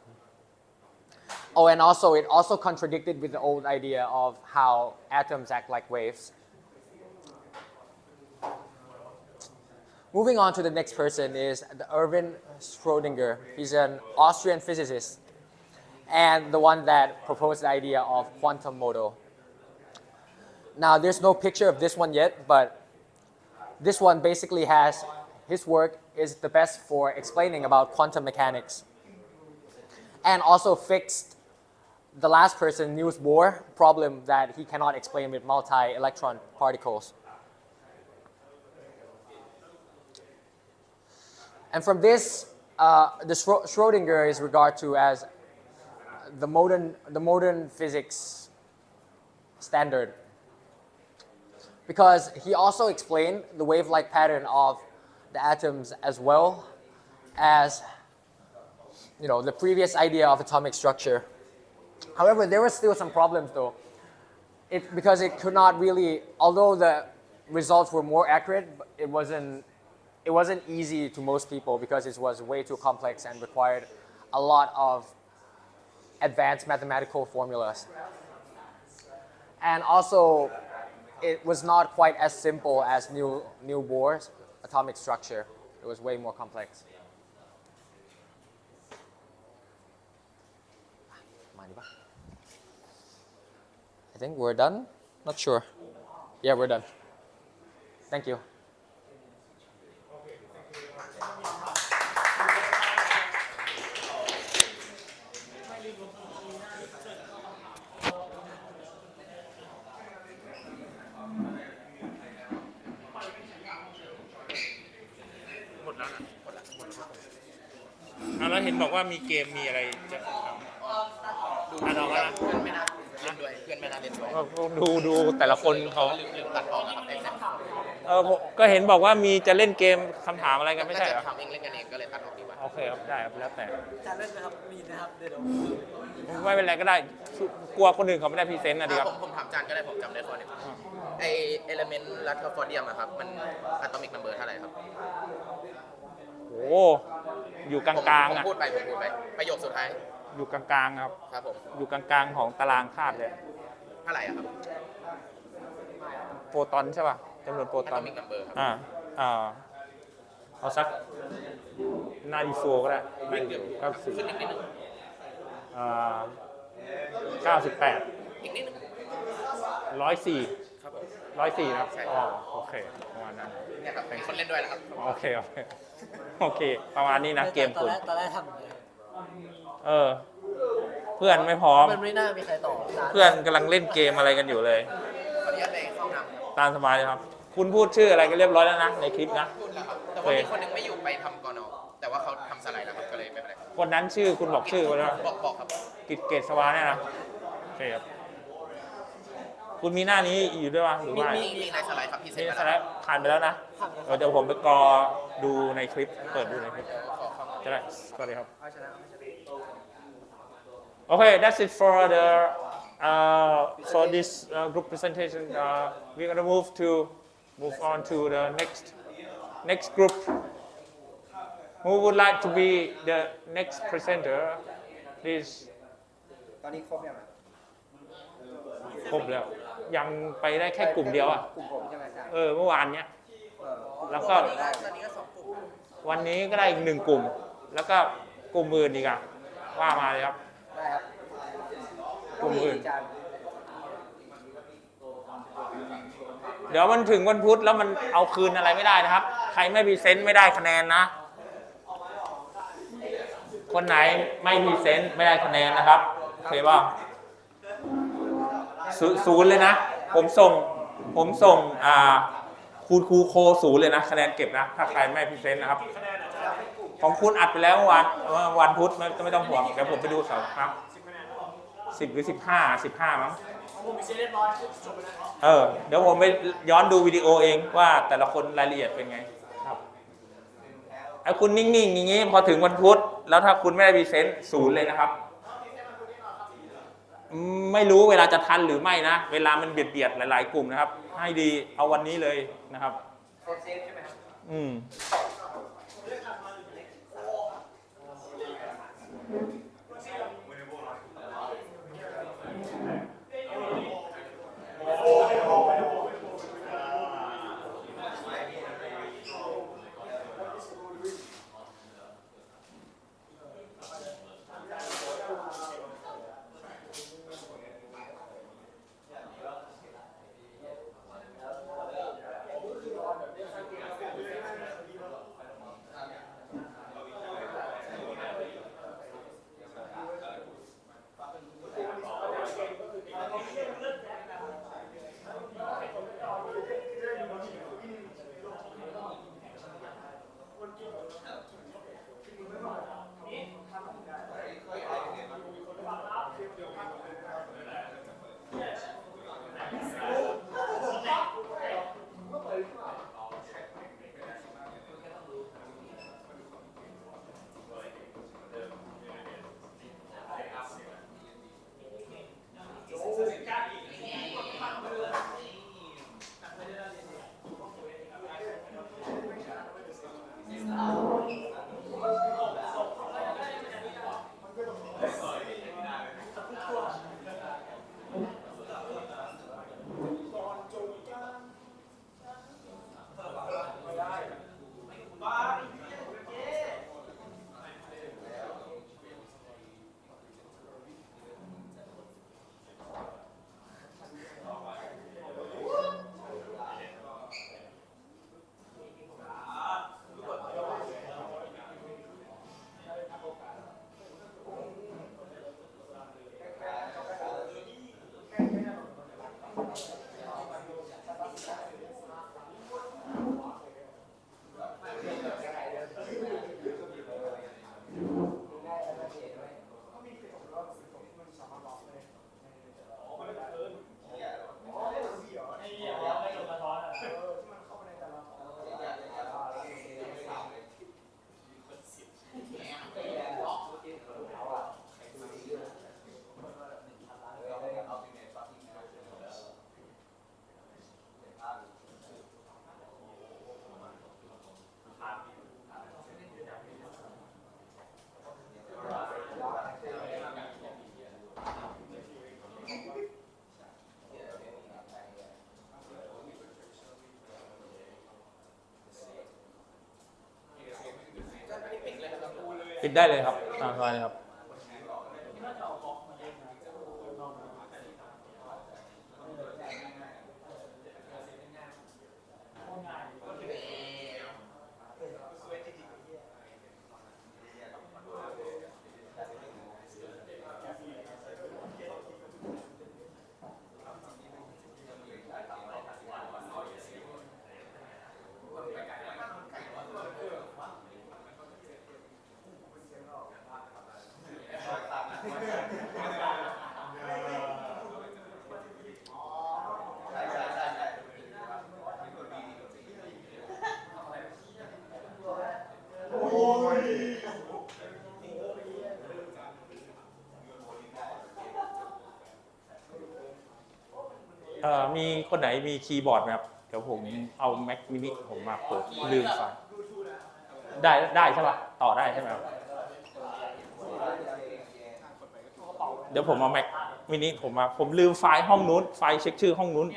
Oh, and also it also contradicted with the old idea of how atoms act like waves. Moving on to the next person is Erwin Schrödinger. He's an Austrian physicist and the one that proposed the idea of quantum model. Now, there's no picture of this one yet, but this one basically has, his work is the best for explaining about quantum mechanics, and also fixed the last person, Niels Bohr, problem that he cannot explain with multi-electron particles. And from this, the Schrödinger is regarded to as the modern physics standard, because he also explained the wave-like pattern of the atoms as well as the previous idea of atomic structure. However, there were still some problems though, because it could not really, although the results were more accurate, it wasn't easy to most people because it was way too complex and required a lot of advanced mathematical formulas. and also it was not quite as simple as new Bohr's atomic structure. It was way more complex. I think we're done. Not sure. Yeah, we're done. Thank you. แล้วเห็นบอกว่ามีเกมมีอะไรจะอ่านออกแล้วนะ เพื่อนไม่น่าเล่นด้วยเพื่อนไม่น่าเล่นด้วย ดูแต่ละคนเขา ลืมตัดออกนะครับผมก็เห็นบอกว่ามีจะเล่นเกมคำถามอะไรกันไม่ใช่เหรอ ทำเองเล่นกันเองก็เลยตัดออกดีกว่า โอเคครับได้ครับแล้วแต่ จะเล่นนะครับ มีนะครับ เดี๋ยว ไม่เป็นไรก็ได้กลัวคนอื่นเขาไม่ได้พรีเซนต์นะดีครับ ผมถามจานก็ได้ผมจำได้ข้อนึงไอเอลเมนต์รัตเทอร์ฟอร์เดียมครับมันอะตอมิกนัมเบอร์เท่าไหร่ครับ โอ้อยู่กลางๆ ผม อ่ะ พูดไปประโยคสุดท้าย อยู่กลางๆครับ ครับผม อยู่กลางๆของตารางธาตุเลย เท่าไหร่ครับ โปรตอนใช่ป่ะจำนวนโปร อะ ต ต อ อน มิกนัมเบอร์ครับ เอาสัก94ก็ได้94 ขึ้นอีกนิดนึง 98 อีกนิดนึง 104 ครับผม 104ครับ ใช่ อ๋อโอเคประมาณนั้น เนี่ยครับมีคนเล่นด้วยแล้วครับ โอเคโอเคประมาณนี้นะเกม ตอน คุณ แรกทำเลย เพื่อนไม่พร้อม มันไม่น่ามีใครต่อ เพื่อนกำลังเล่นเกมอะไรกันอยู่เลย ขออนุญาตไปเข้าห้องน้ำ ตามสบายเลยครับ คุณพูดชื่ออะไรกันเรียบร้อยแล้วนะในคลิปนะ พูดแล้วครับแต่ว่ามีคนนึงไม่อยู่ไปทำกนแต่ว่าเขาทำสไลด์แล้วครับก็เลยไม่เป็นไร คนนั้นชื่อคุณบอกชื่อไว้แล้ว บอกครับ กิจเกตสวาเนี่ยนะโอเคครับคุณมีหน้านี้อยู่ด้วยวะหรือว่า มีในสไลด์ครับพี่เซ็น นี่ มา แสด แล้ว งผ่านไปแล้วนะเดี๋ยวผมไปกอดูในคลิปเปิดดูในคลิป ขอความ จะได้สวัสดีครับ Okay, that's it for the for this group presentation. We're gonna move on to the next group. Who would like to be the next presenter? Please. ตอนนี้ครบยัง ครบแล้ว ยังไปได้แค่กลุ่มเดียวอ่ะ กลุ่มผมใช่ไหมครับ เมื่อวานเนี้ย แล้วก็ ตอนนี้ก็2 กลุ่ม วันนี้ก็ได้อีก1 กลุ่ม แล้วก็กลุ่มอื่นอีกอ่ะว่ามาเลยครับ ได้ครับ กลุ่มอื่น อาจารย์ เดี๋ยวมันถึงวันพุธแล้วมันเอาคืนอะไรไม่ได้นะครับ ใครไม่พรีเซนต์ไม่ได้คะแนนนะ คนไหนไม่พรีเซนต์ไม่ได้คะแนนนะครับโอเคป่ะศูนย์เลยนะ ผมส่งคูณครูโค0เลยนะคะแนนเก็บนะถ้าใครไม่พรีเซนต์นะครับ ของคุณอัดไปแล้ววันพุธไม่ต้องห่วงเดี๋ยวผมไปดูเขาครับ10 หรือ 15 มั้งเดี๋ยวผมไปย้อนดูวิดีโอเองว่าแต่ละคนรายละเอียดเป็นไงครับไอ้คุณนิ่งๆอย่างนี้พอถึงวันพุธแล้วถ้าคุณไม่ได้พรีเซนต์0เลยนะครับไม่รู้เวลาจะทันหรือไม่นะเวลามันเบียดหลายๆกลุ่มนะครับให้ดีเอาวันนี้เลยนะครับเซฟใช่ไหมครับ ปิดได้เลยครับตามสบายเลยครับ มีคนไหนมีคีย์บอร์ดไหมครับเดี๋ยวผมเอา Mac mini ผมมาเปิดลืมไฟล์ได้ใช่ปะต่อได้ใช่ไหมครับเดี๋ยวผมเอา Mac mini ผมลืมไฟล์ห้องนู้นไฟล์เช็คชื่อห้องนู้น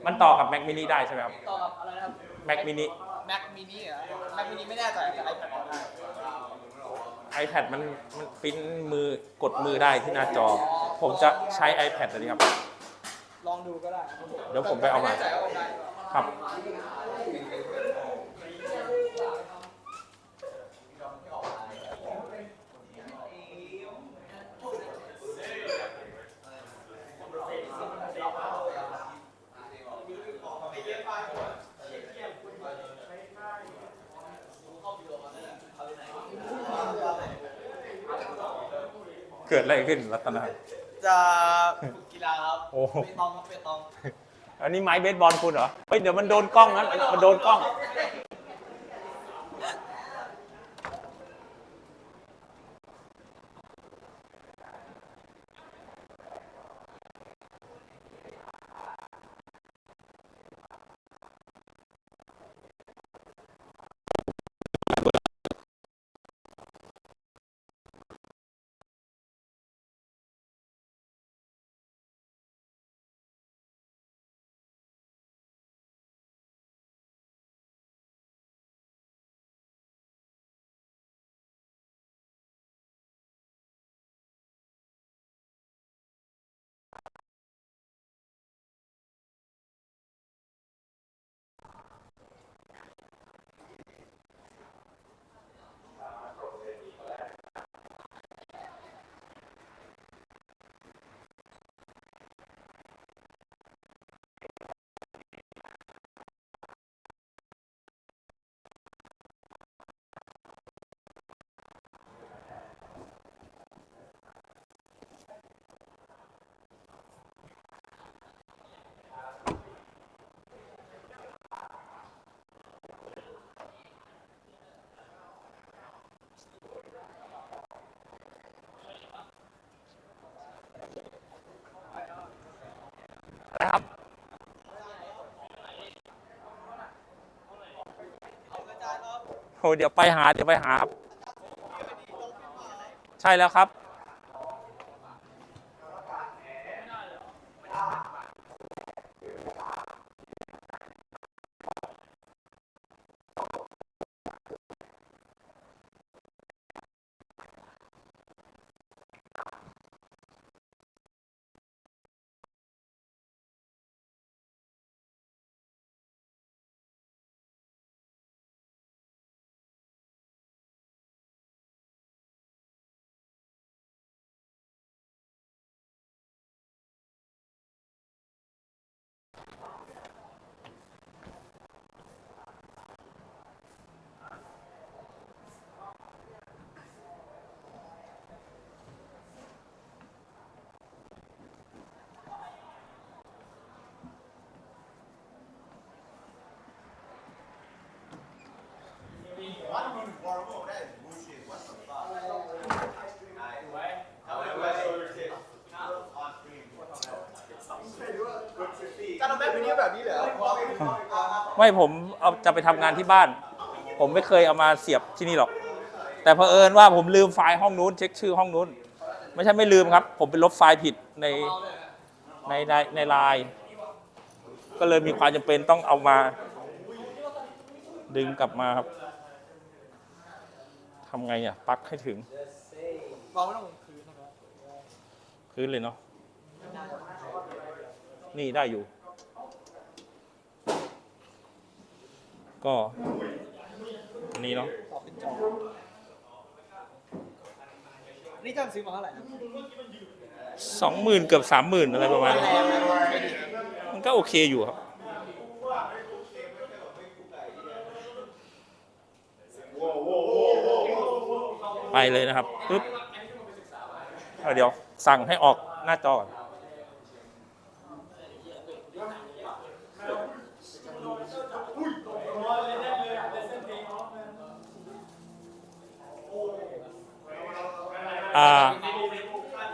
มันต่อกับ Mac mini ได้ใช่ไหมครับต่อกับอะไรนะครับ Mac mini Mac mini เหรอ Mac mini ไม่แน่ใจแต่ iPad เอาได้ iPad มันปริ้นมือกดมือได้ที่หน้าจอ ผมจะใช้ iPad อันนี้ครับ ลองดูก็ได้ เดี๋ยวผมไปเอามา แน่ใจว่าได้ ครับเกิดอะไรขึ้นรัตนา จะกีฬาครับ โอ้ เปตองครับเปตอง อันนี้ไม้เบสบอลคุณเหรอ เฮ้ย เดี๋ยวมันโดนกล้องนะมันโดนกล้อง นะครับโหเดี๋ยวไปหาครับใช่แล้วครับไม่ผมเอาจะไปทำงานที่บ้าน ผมไม่เคยเอามาเสียบที่นี่หรอก แต่เผอิญว่าผมลืมไฟล์ห้องนู้นเช็คชื่อห้องนู้นไม่ใช่ไม่ลืมครับ ผมไปลบไฟล์ผิดในไลน์ก็เลยมีความจำเป็นต้องเอามาดึงกลับมาครับท ทำไงอ่ะปลั๊กให้ถึง วางไม่ต้องพื้นนะครับ พื้นเลยเนาะนี่ได้อยู่ ก็อันนี้เนาะ ต่อขึ้นจอนี่จำซื้อมาเท่าไหร่นะ 20,000เกือบ30,000อะไรประมาณนี้ แรงนะไม่ดี มันก็โอเคอยู่ครับไปเลยนะครับปึ๊บเดี๋ยวสั่งให้ออกหน้าจอก่อน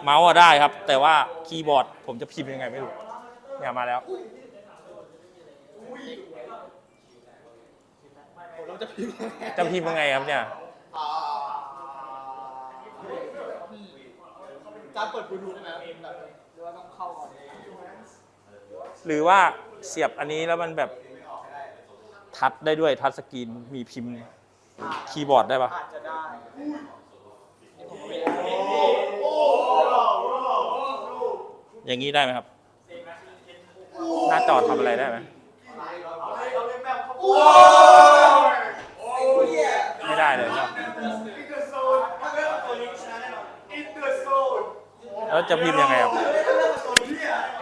เมาส์ได้ครับ แต่ว่าคีย์บอร์ดผมจะพิมพ์ยังไงไม่รู้เนี่ยมาแล้ว เราจะพิมพ์ จะพิมพ์ยังไงครับเนี่ย จานเปิดบลูทูธได้ไหมแบบหรือว่าต้องเข้าก่อน หรือว่าเสียบอันนี้แล้วมันแบบทัชได้ด้วยทัชสกรีนมีพิมพ์คีย์บอร์ดได้ปะ อาจจะได้ อย่างนี้ได้ไหมครับ หน้าจอทำอะไรได้ไหมไม่ได้เลยครับแล้วจะพิมพ์ยังไงครับ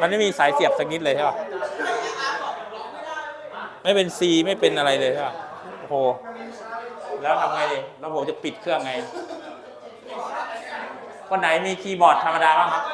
มันไม่มีสายเสียบสักนิดเลยใช่ปะไม่เป็น C ไม่เป็นอะไรเลยใช่ปะโอ้โหแล้วทำไงดีแล้วผมจะปิดเครื่องไงคนไหนมีคีย์บอร์ดธรรมดาบ้างครับ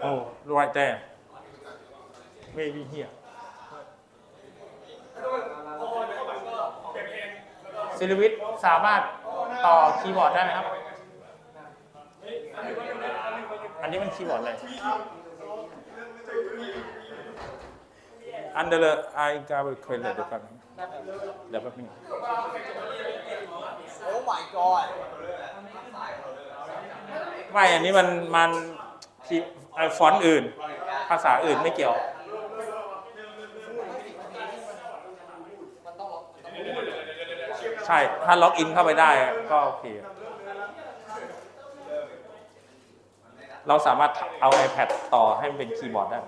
โอ้ right there maybe here ศิลวิทย์สามารถต่อคีย์บอร์ดได้ไหมครับ อันนี้มันคีย์บอร์ดอะไร Under the I got a credit เดี๋ยวกันเดี๋ยวแป๊บนึง โอ้ my god ไม่ อันนี้มันฟอนต์อื่น ภาษาอื่นไม่เกี่ยว ใช่ ถ้าล็อกอินเข้าไปได้ก็โอเค เราสามารถเอา iPad ต่อให้มันเป็นคีย์บอร์ดได้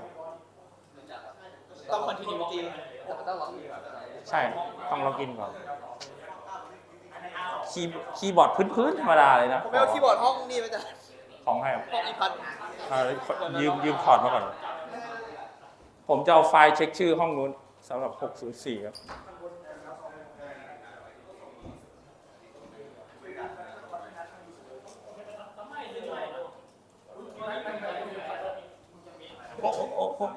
ต้อง continuity ต้องล็อกอิน ใช่ ต้องล็อกอินก่อน คีย์บอร์ดพื้นๆธรรมดาเลยนะ ผมไม่เอาคีย์บอร์ดห้องนี่ไปจ้ะ ของใครครับ ห้องอีพัด ยืมถอดมาก่อน ผมจะเอาไฟล์เช็คชื่อห้องนู้นสำหรับ 604 ครับ โอ้โอ้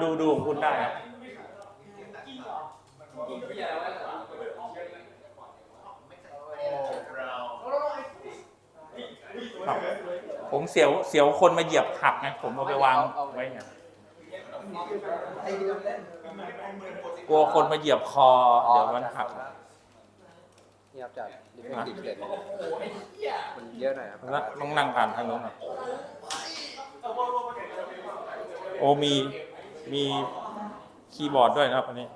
ดูของคุณได้ครับครับผมเสียวคนมาเหยียบหักไงผมเอาไปวางไว้ไงกลัวคนมาเหยียบคอเดี๋ยวมันหัก นี่ครับจากดิฟเฟกติฟเสร็จมันเยอะหน่อยครับ แล้วต้องนั่งอ่านทางโน้นอ่ะโอ้มีคีย์บอร์ดด้วยนะครับอันนี้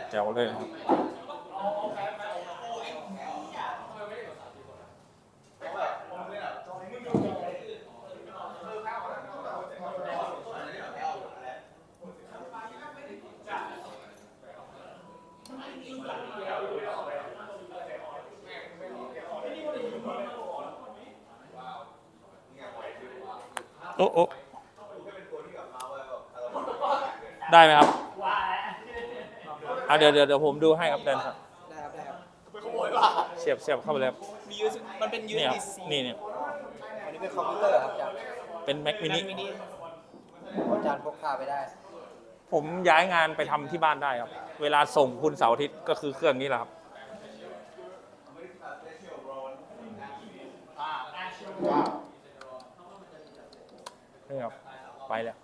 แจ๋วเลยครับโอ้ได้ไหมครับเดี๋ยวผมดูให้ครับเดินครับ ได้ครับได้ครับ เสียบเข้าไปเลยครับ มันเป็น นี่ครับ USB-C นี่ อันนี้เป็นคอมพิวเตอร์ครับอาจารย์ เป็น Mac mini อาจารย์พกพาไปได้ ผมย้ายงานไปทำที่บ้านได้ครับ เวลาส่งคุณเสาร์อาทิตย์ก็คือเครื่องนี้แหละครับนี่ครับไปแล้ว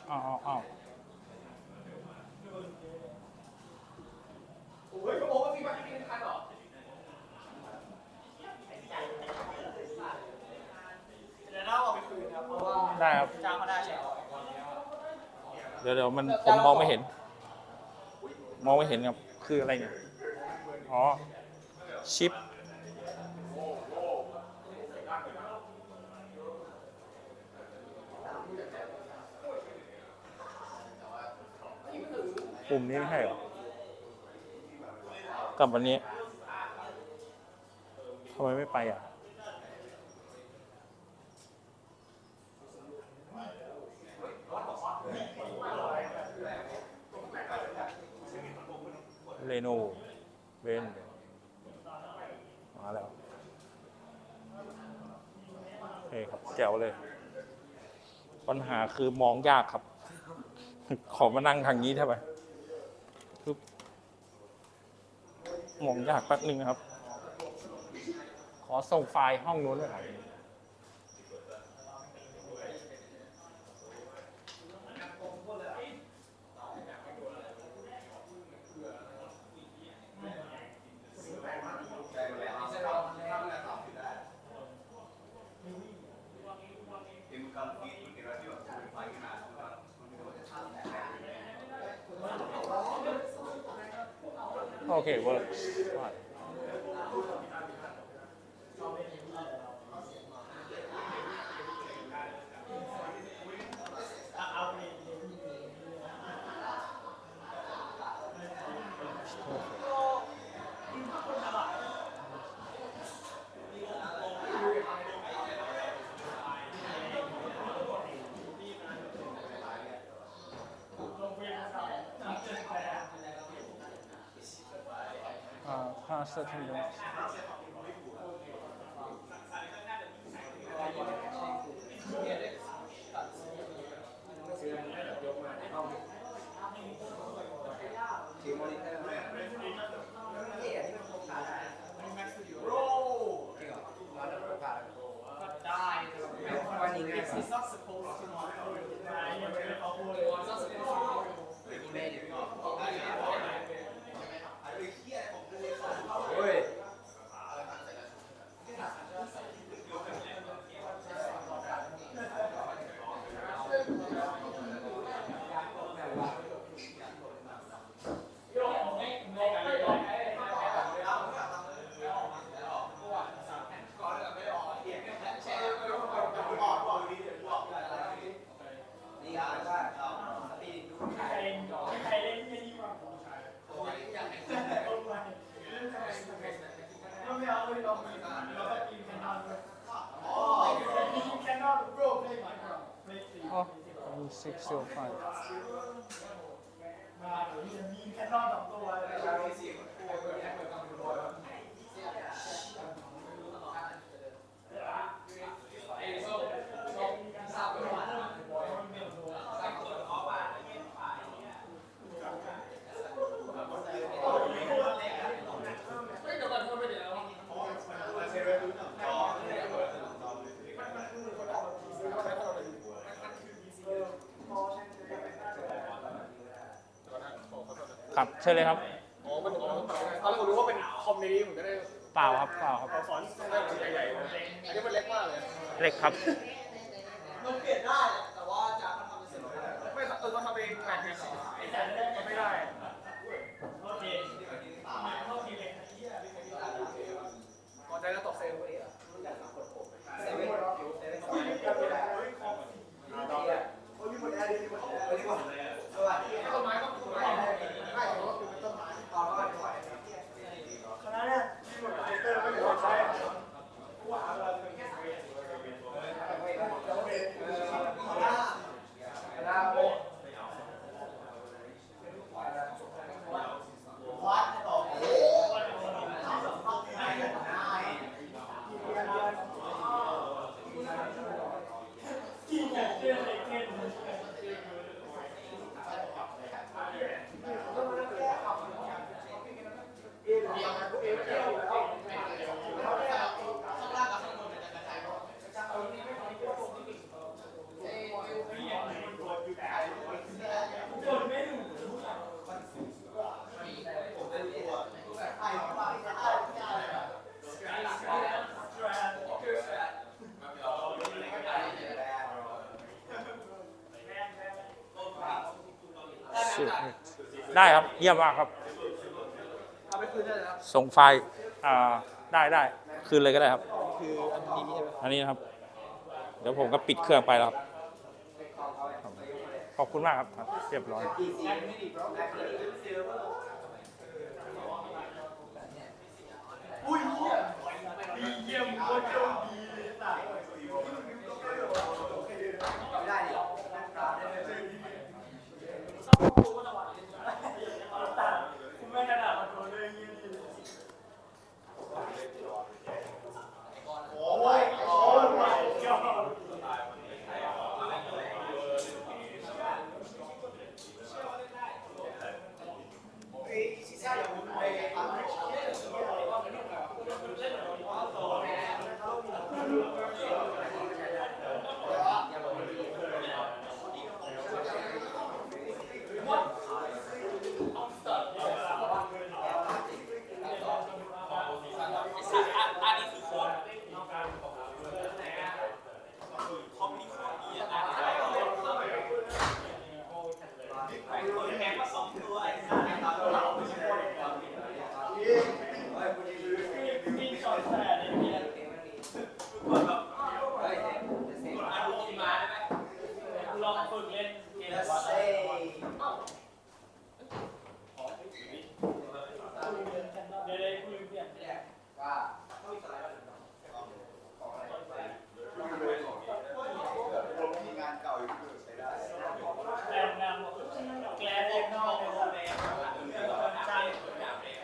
อ้าวได้ครับ จ้างมาได้ใช่ไหม เดี๋ยวผมมองไม่เห็นครับคืออะไรเนี่ยอ๋อชิปปุ่มนี้ไม่ใช่เหรอกับวันนี้ทำไมไม่ไปอ่ะเรโนเบนมาแล้วโอเคครับแจ๋วเลยปัญหาคือมองยากครับ ขอมานั่งทางนี้ใช่ไหมมองยากแป๊บนึงนะครับขอส่งไฟล์ห้องนู้นด้วยครับโอเคเวิร์กPastor tendons. Oh, M605. ครับเชิญเลยครับ อ๋อมันตอนแรกผมรู้ว่าเป็นคอมในนี้ผมจะได้ เปล่าครับเปล่าครับ สอนได้ใหญ่ๆเลยอันนี้มันเล็กมากเลย เล็กครับ มันเปลี่ยนได้แต่ว่าจะทำเป็นเสร็จแล้ว ไม่ต้องทำเองแบบนี้ไม่ได้พอใจแล้วตกเซลล์พอดีอ่ะต้นไม้ต้องต้นไม้ไม่ก็คือเป็นต้นไม้ตอนก็ถอยคณะเนี่ยที่หมดเตอร์ไม่ได้ใช้ได้ครับเยี่ยมมากครับ เอาไปคืนได้แล้ว ส่งไฟล์ได้คืนเลยก็ได้ครับ คืออันนี้ใช่ไหม อันนี้นะครับ เดี๋ยวผมก็ปิดเครื่องไปแล้วครับขอบคุณมากครับเรียบร้อย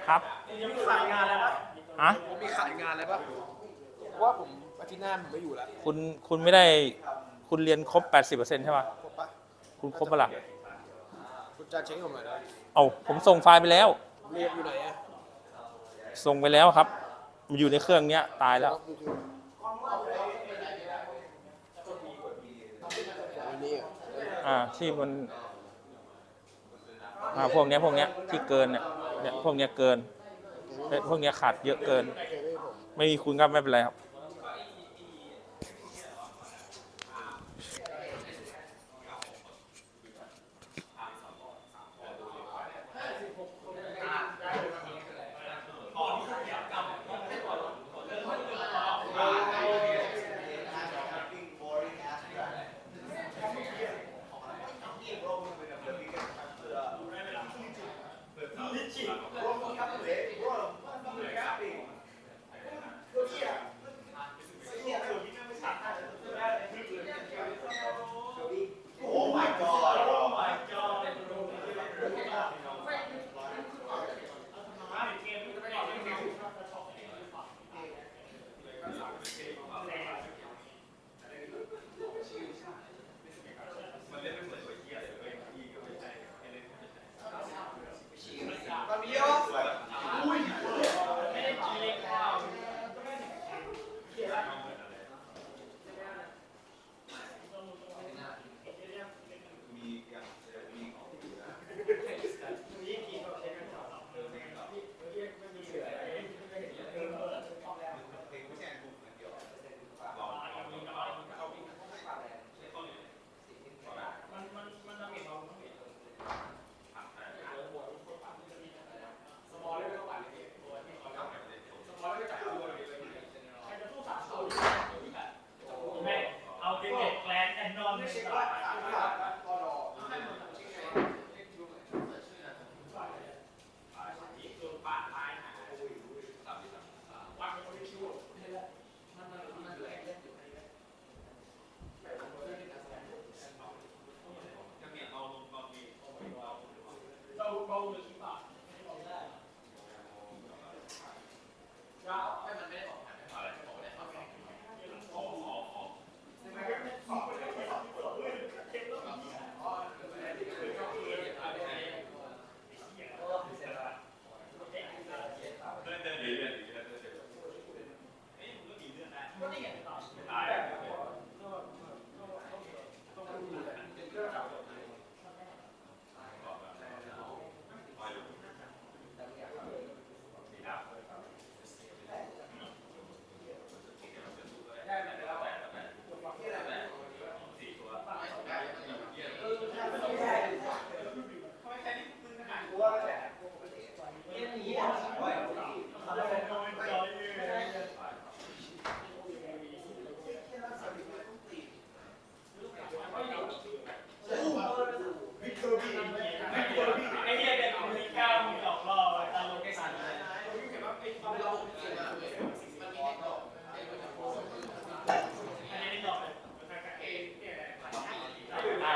ครับ มีขายงานอะไรปะ อะ มีขายงานอะไรปะว่าผมอาทิตย์หน้าผมไม่อยู่แล้ว คุณไม่ได้คุณเรียนครบ 80%ใช่ไหม ครบปะ คุณครบปะล่ะ คุณจะเช็คให้ผมหน่อยนะ เอาผมส่งไฟล์ไปแล้ว เรียนอยู่ไหนอะ ส่งไปแล้วครับมันอยู่ในเครื่องเนี้ยตายแล้ว อันนี้อะ ที่มันพวกเนี้ยที่เกินเนี่ยพวกเนี้ยเกินพวกเนี้ยขาดเยอะเกิน ไม่มีคุณก็ไม่เป็นไรครับ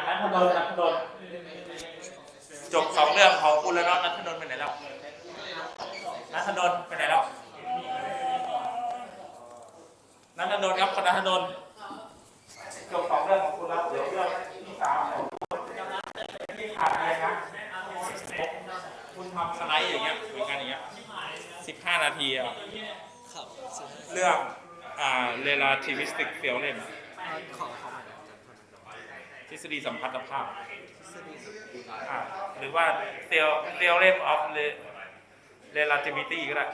นัทนนท์จบ2 เรื่องของคุณแล้วเนาะนัทนนท์ไปไหนแล้วนัทนนท์ไปไหนแล้วนัทนนท์ครับคุณนัทนนท์จบ2 เรื่องของคุณแล้วเดี๋ยวเรื่องที่3ของที่ขาดอะไรนะคุณทำสไลด์อย่างเงี้ยเหมือนกันอย่างเงี้ย15 นาทีอ่ะเรื่องrelativistic theorem ทฤษฎีสัมพัทธภาพหรือว่า theorem of relativity ก็ได้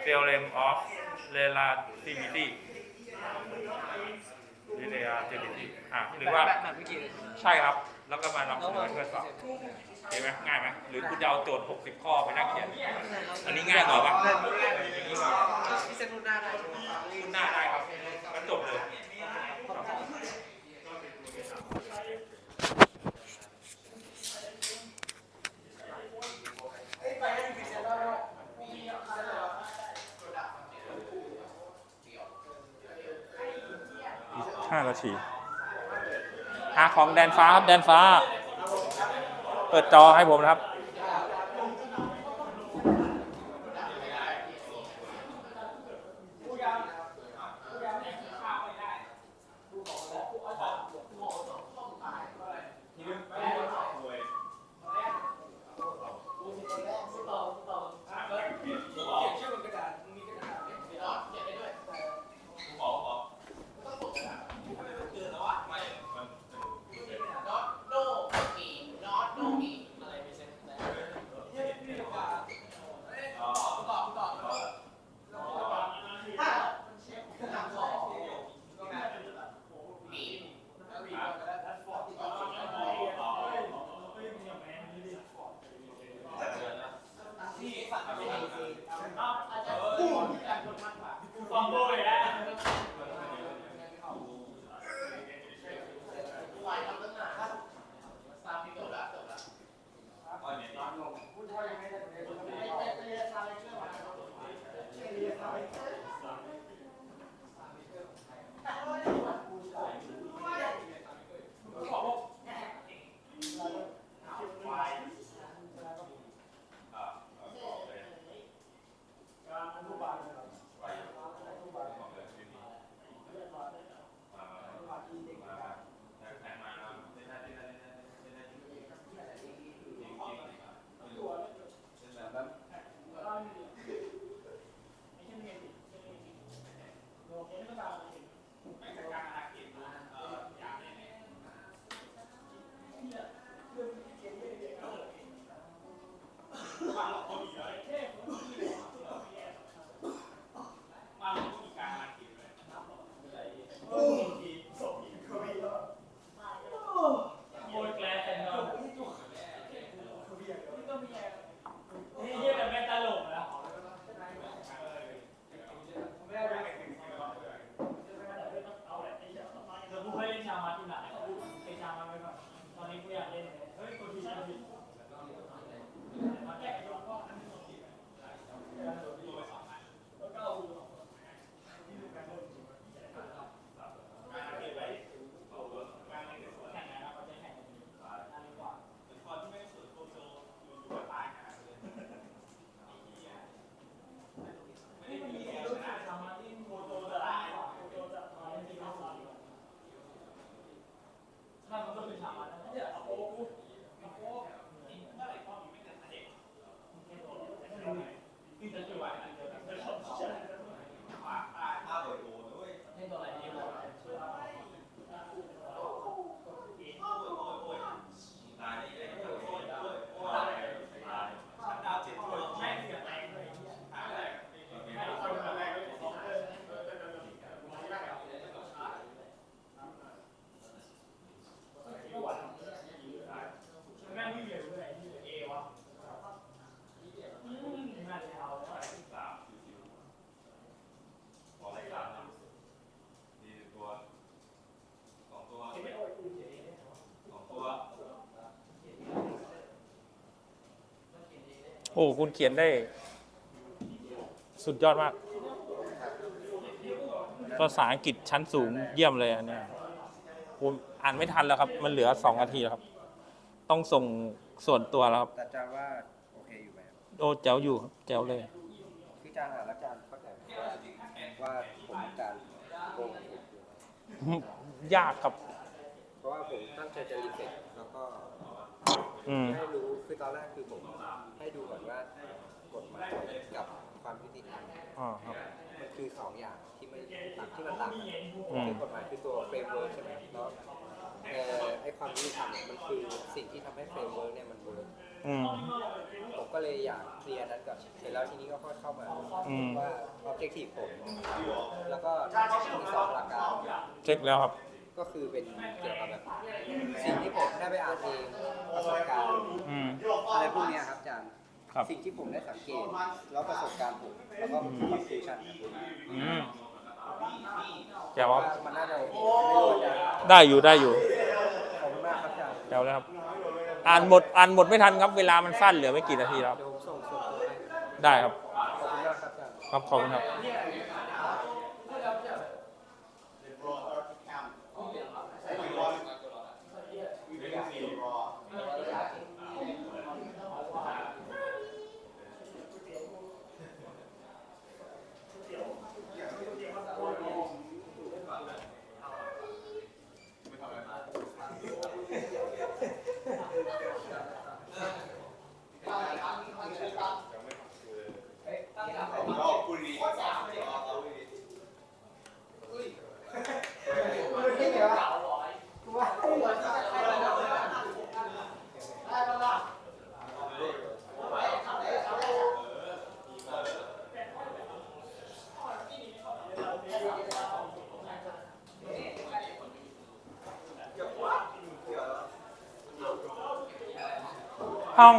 theorem of relativity หรือว่าใช่ครับแล้วก็มานำเสนอเพื่อสอบเห็นไหมง่ายไหมหรือคุณจะเอาโจทย์60 ข้อไปนั่งเขียนอันนี้ง่ายกว่าป่ะพี่เซนพูดหน้าได้ คุณหน้าได้ครับก็จบเลย5 นาทีของแดนฟ้าครับแดนฟ้าเปิดจอให้ผมนะครับ โอ้คุณเขียนได้สุดยอดมากภาษาอังกฤษชั้นสูงเยี่ยมเลยอันเนี้ยผมอ่านไม่ทันแล้วครับ มันเหลือ2 นาทีแล้วครับ ต้องส่งส่วนตัวแล้วครับ แต่อาจารย์ว่าโอเคอยู่ไหม โอ้แจ๋วอยู่ครับแจ๋วเลย คืออาจารย์อ่านแล้วอาจารย์เข้าใจว่าผมต้องการโกงผม ยากครับ เพราะว่าผมตั้งใจจะรีเฟกแล้วก็ อืม ให้รู้คือตอนแรกคือผมให้ดูก่อนว่ากฎหมายกับความยุติธรรม ครับ มันคือ2 อย่างที่มันต่างกัน อืม คือกฎหมายคือตัวเฟรมเวิร์กใช่ไหมแล้วไอ้ความยุติธรรมเนี่ยมันคือสิ่งที่ทำให้เฟรมเวิร์กเนี่ยมันเวิร์ก อืม ผมก็เลยอยากเคลียร์นั้นก่อนเสร็จแล้วทีนี้ก็ค่อยเข้ามา อืม ว่า objective ผมแล้วก็มี2 หลักการ เช็คแล้วครับ ก็คือเป็นเกี่ยวกับแบบสิ่งที่ผมได้ไปอ่านเองประสบการณ์ อืม อะไรพวกเนี้ยครับอาจารย์ ครับ สิ่งที่ผมได้สังเกตแล้วประสบการณ์ผมแล้วก็ conclusion อืมแจ๋วครับ มันน่าจะโอเคไม่รู้อาจารย์ ได้อยู่ได้อยู่ ขอบคุณมากครับอาจารย์ แจ๋วแล้วครับ อ่านหมดไม่ทันครับ เวลามันสั้นเหลือไม่กี่นาทีแล้ว เดี๋ยวผมส่งส่วนตัวให้ ได้ครับ ขอบคุณมากครับอาจารย์ ครับขอบคุณครับ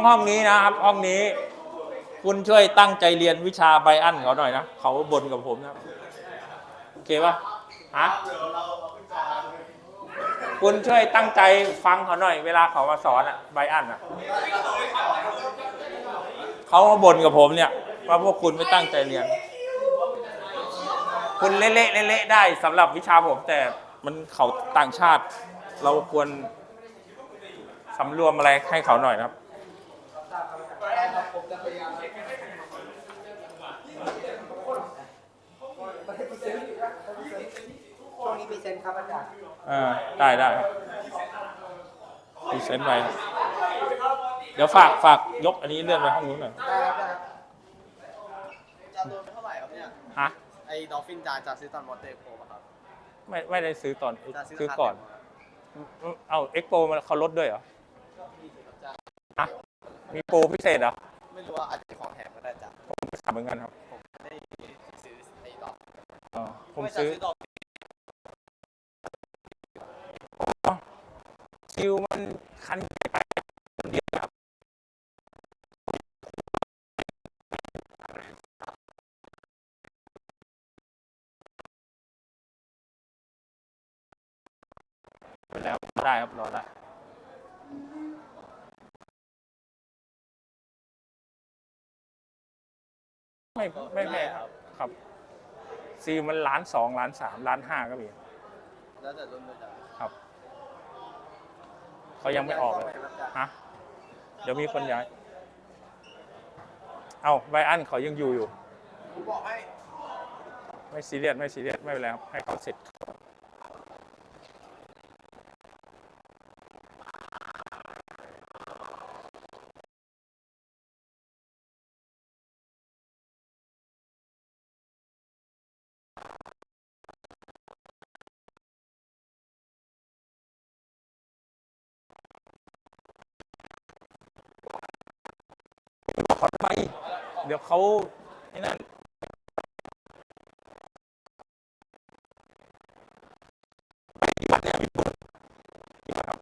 ห้องนี้นะครับ ห้องนี้ คุณช่วยตั้งใจเรียนวิชาไบอันเขาหน่อยนะเขาบ่นกับผมนะโอเคปะฮะคุณช่วยตั้งใจฟังเขาหน่อย เวลาเขามาสอนอะไบอันอะเขามาบ่นกับผมเนี่ยว่าพวกคุณไม่ตั้งใจเรียน คุณเละได้สำหรับวิชาผม แต่มันเขาต่างชาติ เราควรสำรวมอะไรให้เขาหน่อยนะครับ ช่วงนี้มีเซนครับอาจารย์ ได้ครับพรีเซนต์ไปครับเดี๋ยวฝากยกอันนี้เลื่อนไปห้องนู้นหน่อย ได้ครับได้ครับ จานโดนไปเท่าไหร่ครับเนี่ย ฮะ ไอ้ดอฟฟินจานซื้อตอนมอเตอร์โปรป่ะครับ ไม่ได้ซื้อตอน จาน ซื้อก่อน เอาเอ็กโปมันเขาลดด้วยเหรอฮะมีโปรพิเศษเหรอ ไม่รู้ว่าอาจจะเป็นของแถมก็ได้จ้ะ ผมถามเหมือนกันครับ ผมได้ซื้อไอ้ดอก ผมซื้อ ดอก ซิลมันคันไปเดียวครับแล้วได้ครับรอได้ไม่แพงครับซิลมัน1.2 ล้าน3 ล้าน5ก็มี แล้วแต่รุ่นด้วยจ้ะ ครับเขายังไม่ออกเลยฮะเดี๋ยวมีคนย้ายเอาไบอันเขายังอยู่ ผมบอกให้ ไม่ซีเรียสไม่เป็นไรครับให้เขาเสร็จขอไปเดี๋ยวเขาไอ้นั่นวันนี้มีผลครับ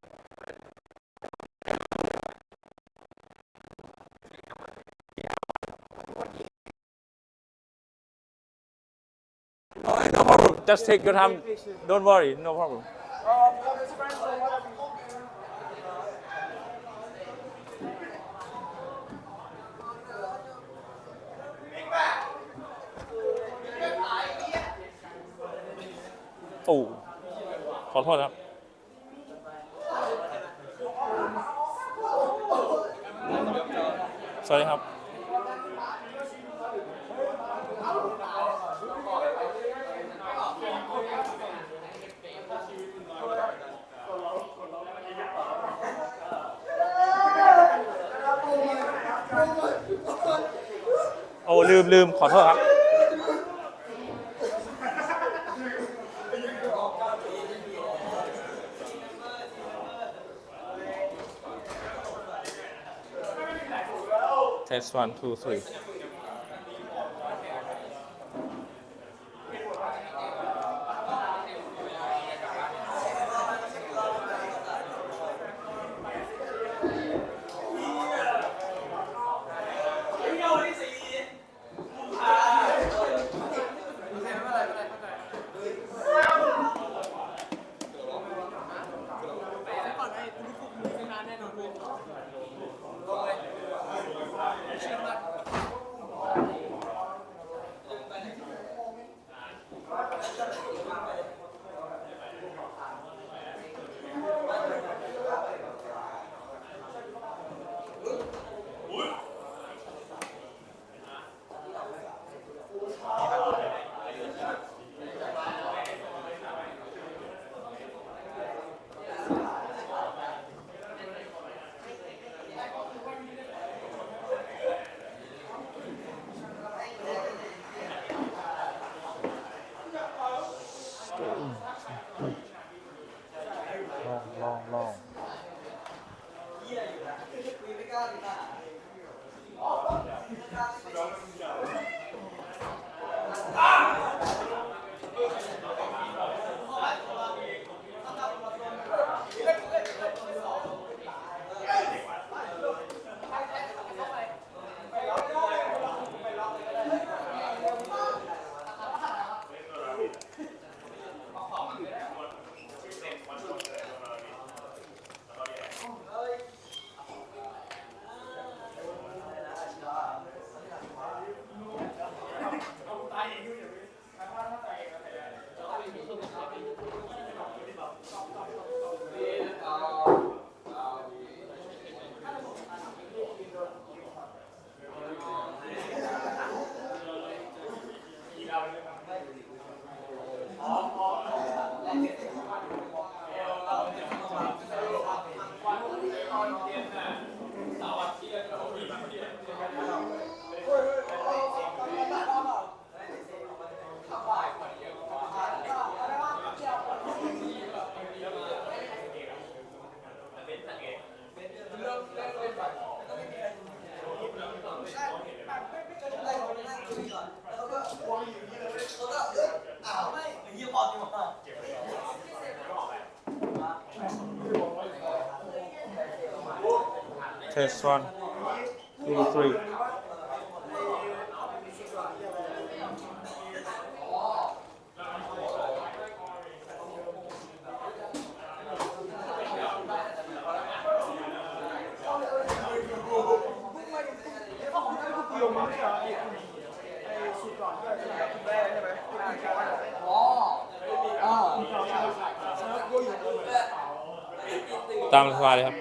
No problem. Just take your time. Don't worry. No problem. โอ้ขอโทษครับสวัสดีครับโอ้ลืมขอโทษครับTest 1 2 3 ลองTest 1 2 3 ตามสบายเลยครับ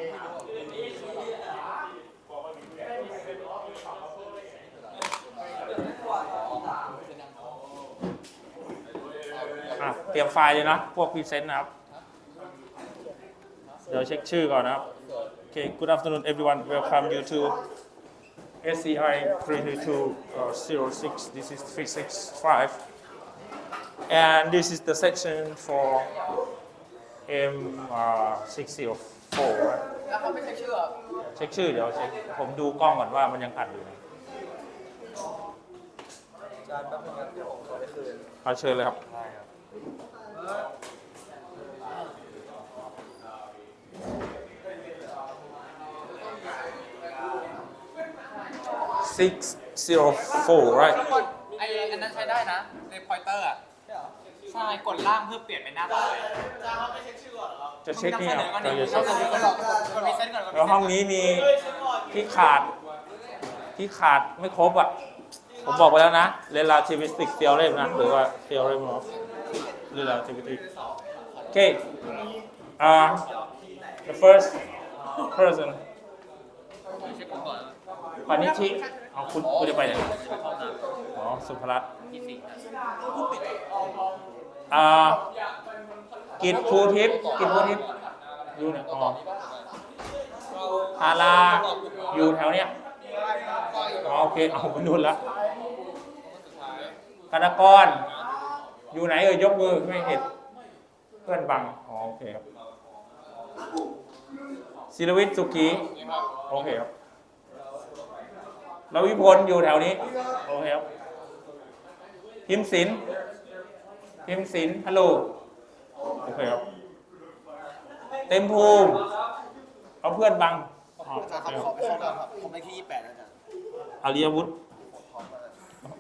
เตรียมไฟล์เลยนะพวกพรีเซนต์นะครับเดี๋ยวเช็คชื่อก่อนนะครับ Okay, good afternoon everyone. Welcome you to SCI33206. This is 365. And this is the section for M604. แล้วเขาไม่ใช่ชื่อ เช็คชื่อเดี๋ยวเช็คผมดูกล้องก่อนว่ามันยังอัดอยู่ไหมเอาเชิญเลยครับ604 right ไอ้อันนั้นใช้ได้นะในพอยเตอร์อ่ะใช่กดล่างเพื่อเปลี่ยนเป็นหน้าต่อจะเขาไปเช็คชื่อก่อนเหรอจะเช็คนี่ครับเราจะเช็คแล้วห้องนี้มีที่ขาดไม่ครบอ่ะผมบอกไปแล้วนะ relativistic theorem นะหรือว่า theorem of relativity okay the first person ปณิธิเอาคุณจะไปไหนอ๋อสุภรัตน์กิจภูทิพย์อยู่เนี่ยอ๋อพาราอยู่แถวเนี้ยอ๋อโอเคเอาไปนู่นละกนกรอยู่ไหนยกมือไม่เห็นเพื่อนบังอ๋อโอเคครับศิรวิทย์สุขีโอเคครับรวิพลอยู่แถวนี้โอเคครับพิมพ์ศิลป์ฮัลโหลโอเคครับเต็มภูมิเอาเพื่อนบังผมได้ที่28แล้วจ้ะอาริยวุฒิ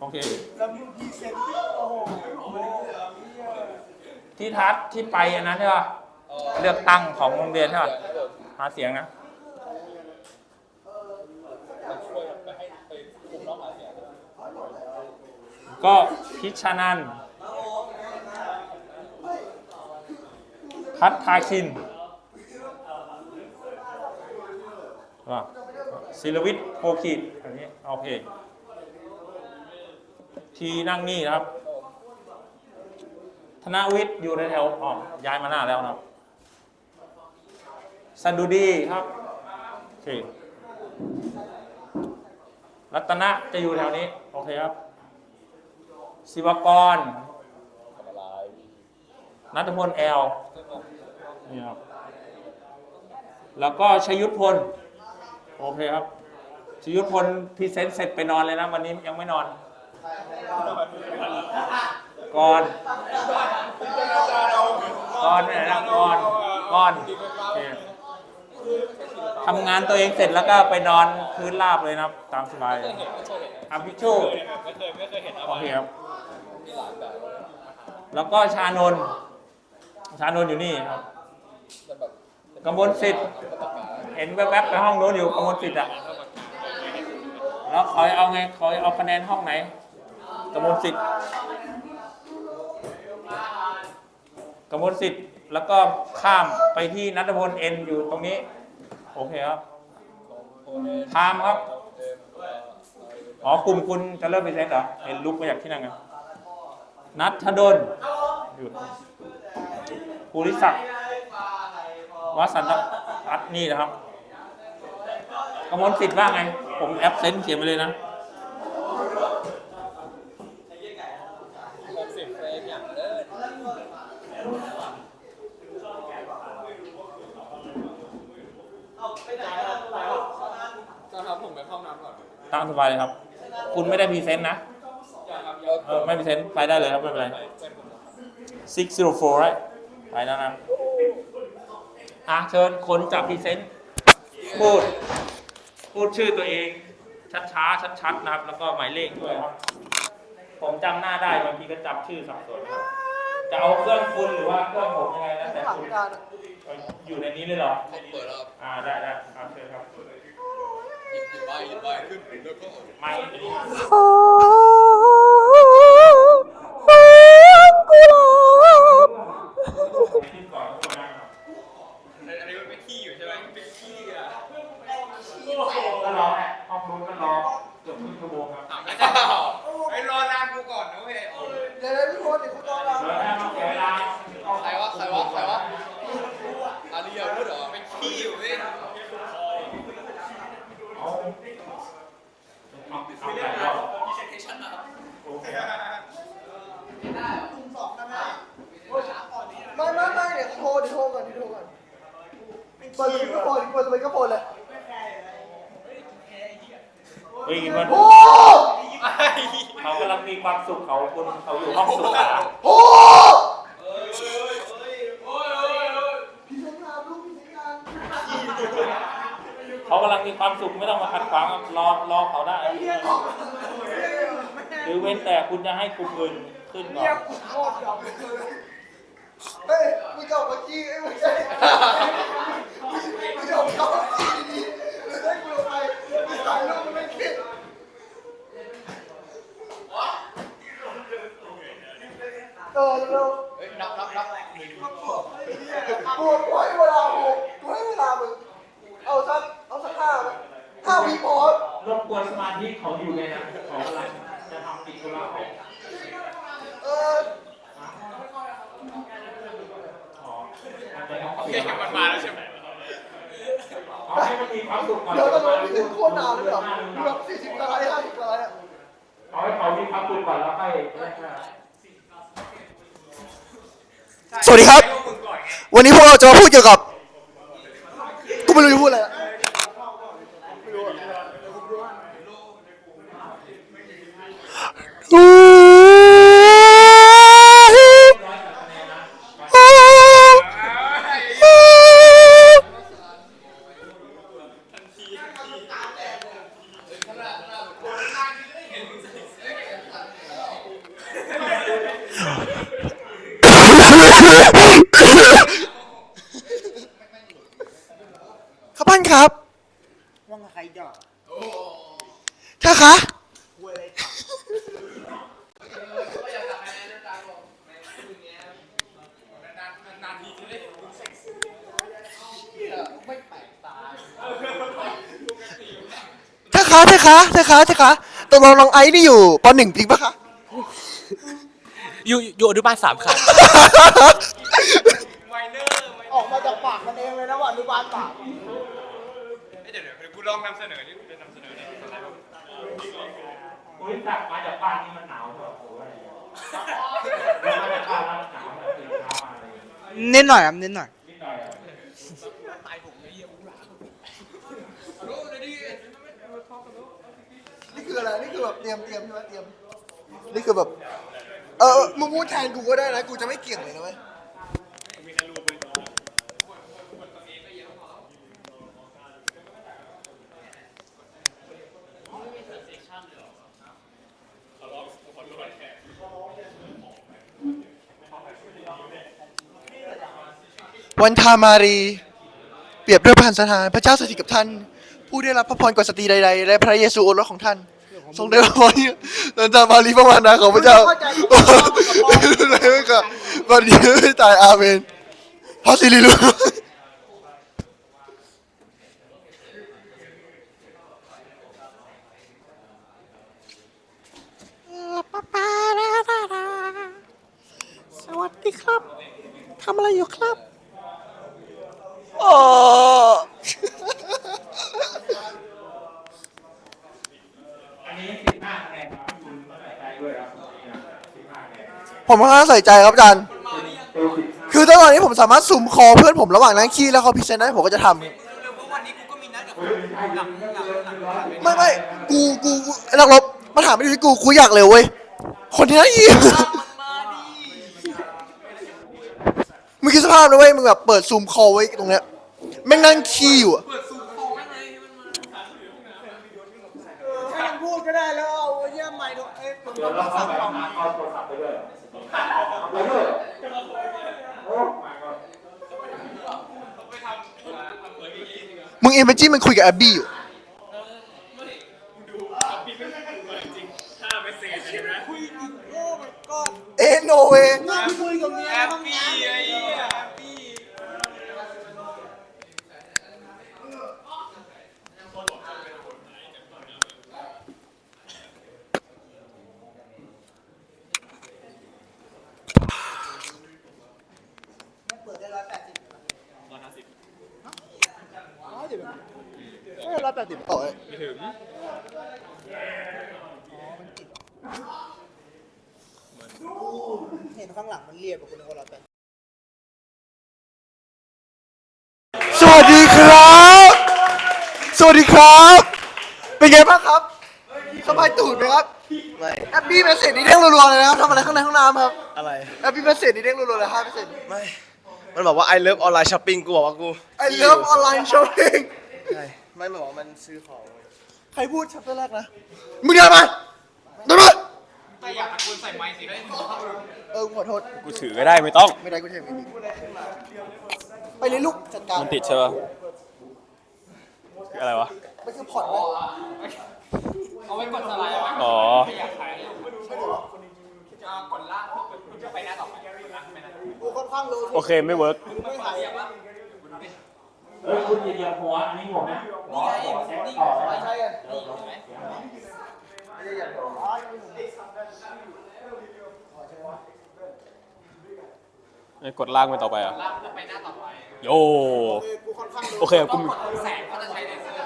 โอเคที่ทัศน์ที่ไปอันนั้นใช่ป่ะเลือกตั้งของโรงเรียนใช่ป่ะหาเสียงนะก็พิชนันท์พัฒนาคินว่าศิลวิทย์โพคิดอันนี้โอเคทีนั่งนี่นะครับธนวิทย์อยู่ในแถวย้ายมาหน้าแล้วนะครับสันดุดีครับโอเครัตนะจะอยู่แถวนี้โอเคครับศิวกรณัฐพลแอลนี่ครับแล้วก็ชยุทธพลโอเคครับชยุทธพลพรีเซนต์เสร็จไปนอนเลยนะวันนี้ยังไม่นอนก่อนเนี่ยนะก่อนทำงานตัวเองเสร็จแล้วก็ไปนอนพื้นราบเลยนะครับตามสบายพิชูโอเคครับแล้วก็ชานนท์อยู่นี่ครับกมลสิทธิ์เห็นแวบๆไปห้องโน้นอยู่กมลสิทธิ์อ่ะแล้วเขาเอาไงเขาเอาคะแนนห้องไหนกมลสิทธิ์แล้วก็ข้ามไปที่ณัฐพลเอ็นอยู่ตรงนี้โอเคครับพามครับกลุ่มคุณจะเริ่มไปเซ็ตเหรอเห็นลุกมาจากที่นั่นกันนัทดลอยู่ภูริศักดิ์วสันตอัตนี่นะครับกมลสิทธิ์ว่าไงผมแอปเซนต์เขียนไปเลยนะผมไปเข้าน้ำก่อน ตามสบายเลยครับคุณไม่ได้พรีเซนต์นะไม่พรีเซนต์ไปได้เลยครับไม่เป็นไร604 right ไปแล้วนะเชิญคนจับพรีเซนต์พูดชื่อตัวเองช้าๆชัดๆนะครับแล้วก็หมายเลขด้วยครับผมจำหน้าได้บางทีก็จำชื่อสับสนจะเอาเครื่องคุณหรือว่าเครื่องผมยังไงนะแต่คุณอยู่ในนี้เลยเหรอเปิดแล้วได้เชิญครับหยิบใบขึ้นแล้วก็ไม่อันนี้ที่ก่อนก็ได้ครับอันนี้มันเป็นขี้อยู่ใช่ไหมเป็นขี้อ่ะก็รอห้องนู้นก็รอเกือบครึ่งชั่วโมงครับไอ้รอนานกูก่อนนะเว้ยเดี๋ยวพี่โค้ดเดี๋ยวคุณรอเราใครวะอาริยาวุฒิเหรอเป็นขี้อยู่เว้ยไม่เดี๋ยวโทรก่อนเปิดไมโครโฟนเลยเฮ้ยมันเขากำลังมีความสุขเขาอยู่ห้องสุขาเขากำลังมีความสุขไม่ต้องมาขัดขวางรอเขาได้หรือเว้นแต่คุณจะให้กลุ่มอื่นขึ้นก่อนเฮ้ยมึงจบเมื่อกี้ไม่ใช่มึงจบเขาดีๆหรือให้กูลงไปมึงถ่ายรูปมันไม่คิดเร็วเฮ้ยนับ รบกวนสมาธิเขาอยู่เลยนะเขากำลังจะทำติดธุระของโอเคมันมาแล้วใช่ไหมเอาให้มันมีความสุขก่อนเดี๋ยวเราถึงโคตรนานเลยเหรอแบบ40 สไลด์ 50 สไลด์เอาให้เขามีความสุขก่อนแล้วค่อยสวัสดีครับ วันนี้พวกเราจะมาพูดเกี่ยวกับกูไม่รู้จะพูดอะไรละครับท่านครับว่าใครดอกถ้าคะตกลงน้องไอซ์นี่อยู่ป.1 จริงปะคะอยู่อนุบาล 3 ค่ะ ออกมาจากปากมันเองเลยนะว่าอนุบาลปากเดี๋ยวกูลองนำเสนอนี่กูจะนำเสนอนี่อุ้ยตักมาจากบ้านนี่มันหนาวเถอะโอ้ยมาจากบ้านแล้วหนาวแบบตื่นเช้ามาเลยนิดหน่อยครับนิดหน่อยนี่คืออะไรนี่คือแบบเตรียมใช่ไหมเตรียมนี่คือแบบมึงพูดแทนกูก็ได้นะกูจะไม่เกี่ยงเลยนะเว้ยวันธามารีเปรียบด้วยพันสถานพระเจ้าสถิตกับท่านผู้ได้รับพระพรกว่าสตรีใดๆและพระเยซูโอรสของท่านทรงได้รับพรวันธามารีพระวานาของพระเจ้าอะไรไม่กะวันนี้ไม่ตายอาเมนพระสิริลุสวัสดีครับทำอะไรอยู่ครับโอ้อันนี้15 คะแนนครับคุณใส่ใจด้วยครับ15 คะแนนผมค่อนข้างใส่ใจครับอาจารย์คือตอนนี้ผมสามารถซูมคอเพื่อนผมระหว่างนั่งขี้แล้วเขาพรีเซนต์ได้ผมก็จะทำไม่กูนักรบมาถามไม่ดูที่กูอยากเร็วเว้ยคนที่นั่งขี้มึงคิดสภาพนะเว้ยมึงแบบเปิดซูมคอไว้ตรงเนี้ยแม่งนั่งขี้อยู่อะถ้ายังพูดก็ได้แล้วเอาเยี่ยมใหม่ด้วยมึงต้องสั่งของเอาโทรศัพท์ไปด้วยมึงเอ็มเบจี้มันคุยกับแอบบี้อยู่โนเวนั่งคุยกับเมียห้องน้ำเปิดได้180 180ต่อไม่ถึงเห็นข้างหลังมันเรียบกับคุณนึกว่า180สวัสดีครับเป็นไงบ้างครับสบายตูดไหมครับไม่แอปปี้เมสเซจนี่เด้งรัวๆเลยนะครับทำอะไรข้างในห้องน้ำครับอะไรแอปปี้เมสเซจนี่เด้งรัวๆเลย5%ไม่มันบอกว่า I love online shopping กูบอกว่ากู I love online shopping ใช่ไม่บอกว่ามันซื้อของใครพูดชัปเตอร์แรกนะมึงเดินมาแต่อยากตะโกนใส่ไมค์สิได้ขอโทษกูถือก็ได้ไม่ต้องไม่ได้กูถือไม่ดีไปเลยลูกจัดการมันติดใช่ป่ะคืออะไรวะมันคือพอร์ตวะเอาไว้กดสไลด์อ๋อกดล่างจะไปหน้าต่อไปกูค่อนข้างรู้โอเคไม่เวิร์กคุณเหยียบหัวอันนี้ผมนะ นี่ไงนี่ไงนี่ไหม กดล่างไปต่อไปอ่ะ ลากไปหน้าต่อไป โยโอเคกู แสงก็จะใช้เลเซอร์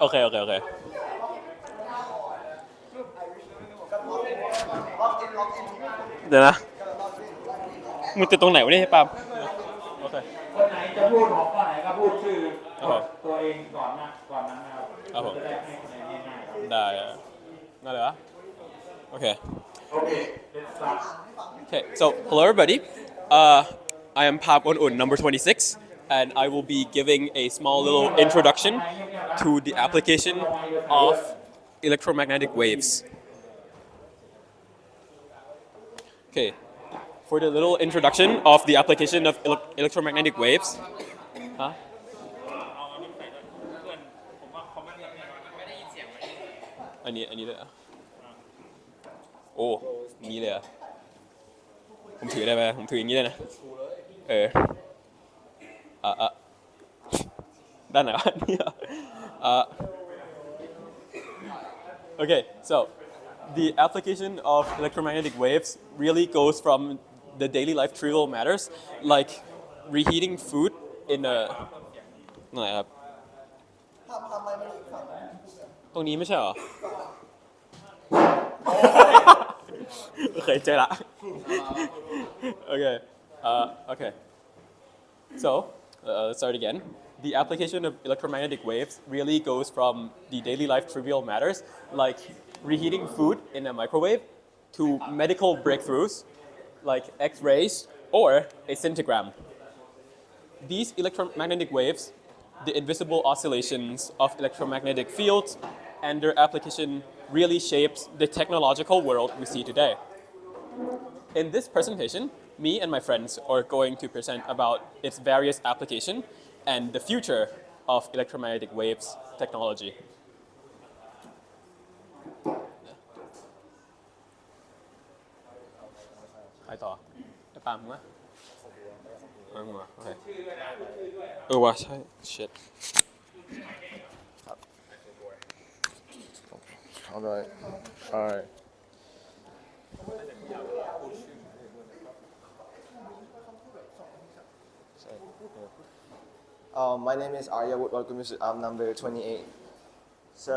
โอเคโอเคโอเคเดี๋ยวนะมึงติดตรงไหนวะเนี่ยปาล์มโอเค คนไหนจะพูดของคนไหนก็พูดชื่อตัวเองก่อนนั้นนะครับ ครับผม จะได้ให้คะแนนง่ายๆครับ ได้นั่นเลยวะโอเค โอเค let's start Okay, so hello everybody. I am Pab Un number 26, and I will be giving a small little introduction to the application of electromagnetic waves. Okay, for the little introduction of the application of electromagnetic waves. Huh? อันนี้เลยอ่ะโอ้มีเลยอ่ะผมถือได้ไหมผมถืออย่างนี้เลยนะด้านไหนวะนี่อ่ะOkay, so the application of electromagnetic waves really goes from the daily life trivial matters like reheating food in a ไหนครับตรงนี้ไม่ใช่เหรอ โอเคเจอละ Okay. So let's start again. The application of electromagnetic waves really goes from the daily life trivial matters like reheating food in a microwave to medical breakthroughs like X-rays or a scintigram. These electromagnetic waves, the invisible oscillations of electromagnetic fields, and their application really shapes the technological world we see today. In this presentation, me and my friends are going to present about its various applications and the future of electromagnetic waves technology. ใครต่อไอ้ปาล์มมึงวะมึงวะโอเคว่ะใช่ shit Alright. My name is Arya Wood. Welcome to number 28. So,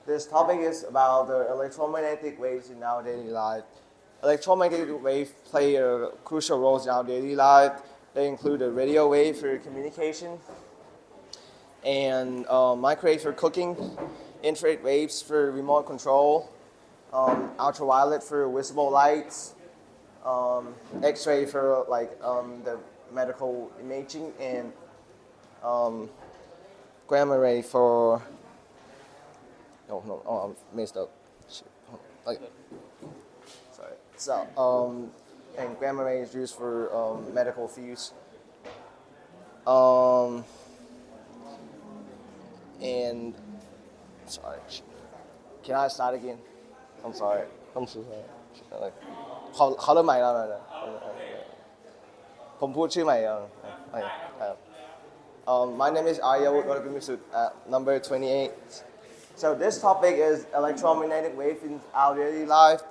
this topic is about the electromagnetic waves in our daily life. Electromagnetic waves play a crucial role in our daily life. They include the radio wave for communication, and microwave for cooking, infrared waves for remote control, ultraviolet for visible lights, X-ray for the medical imaging, and gamma ray for I messed up. Sorry. So and gamma ray is used for medical fields. And sorry. Can I start again? I'm sorry. I'm so sorry. เขาเริ่มใหม่แล้วนะผมพูดชื่อใหม่แล้วครับ My name is Arya Wood. Welcome to number 28. So this topic is electromagnetic waves in our daily life.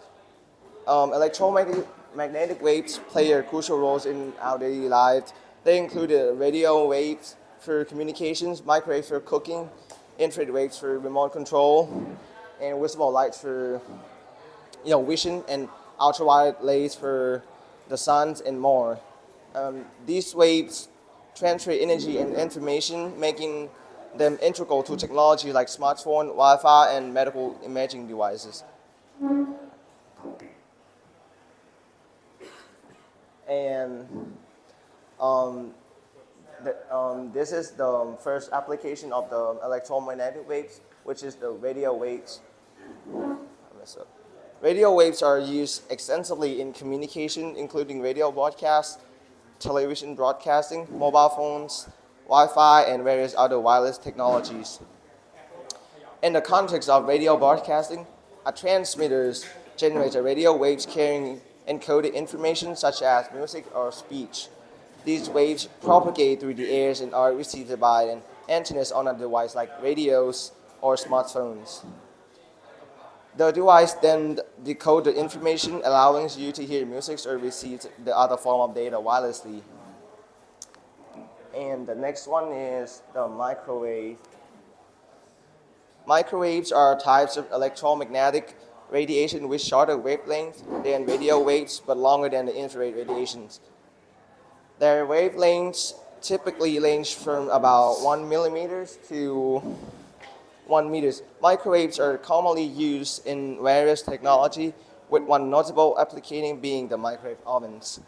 Electromagnetic waves play a crucial role in our daily life. They include radio waves for communications, microwave for cooking, infrared waves for remote control, and visible light for vision, and ultraviolet rays for the suns and more. These waves transfer energy and information, making them integral to technology like smartphone, Wi-Fi, and medical imaging devices. And this is the first application of the electromagnetic waves, which is the radio waves. Radio waves are used extensively in communication, including radio broadcasts, television broadcasting, mobile phones, Wi-Fi, and various other wireless technologies. In the context of radio broadcasting, a transmitter generates a radio waves carrying encoded information such as music or speech. These waves propagate through the air and are received by an antennas on a device like radios or smartphones. The device then decodes the information, allowing you to hear music or receive the other form of data wirelessly. And the next one is the microwave. Microwaves are types of electromagnetic radiation with shorter wavelength than radio waves but longer than the infrared radiations. Their wavelengths typically range from about 1 millimeters to 1 meters. Microwaves are commonly used in various technology, with one notable application being the microwave ovens.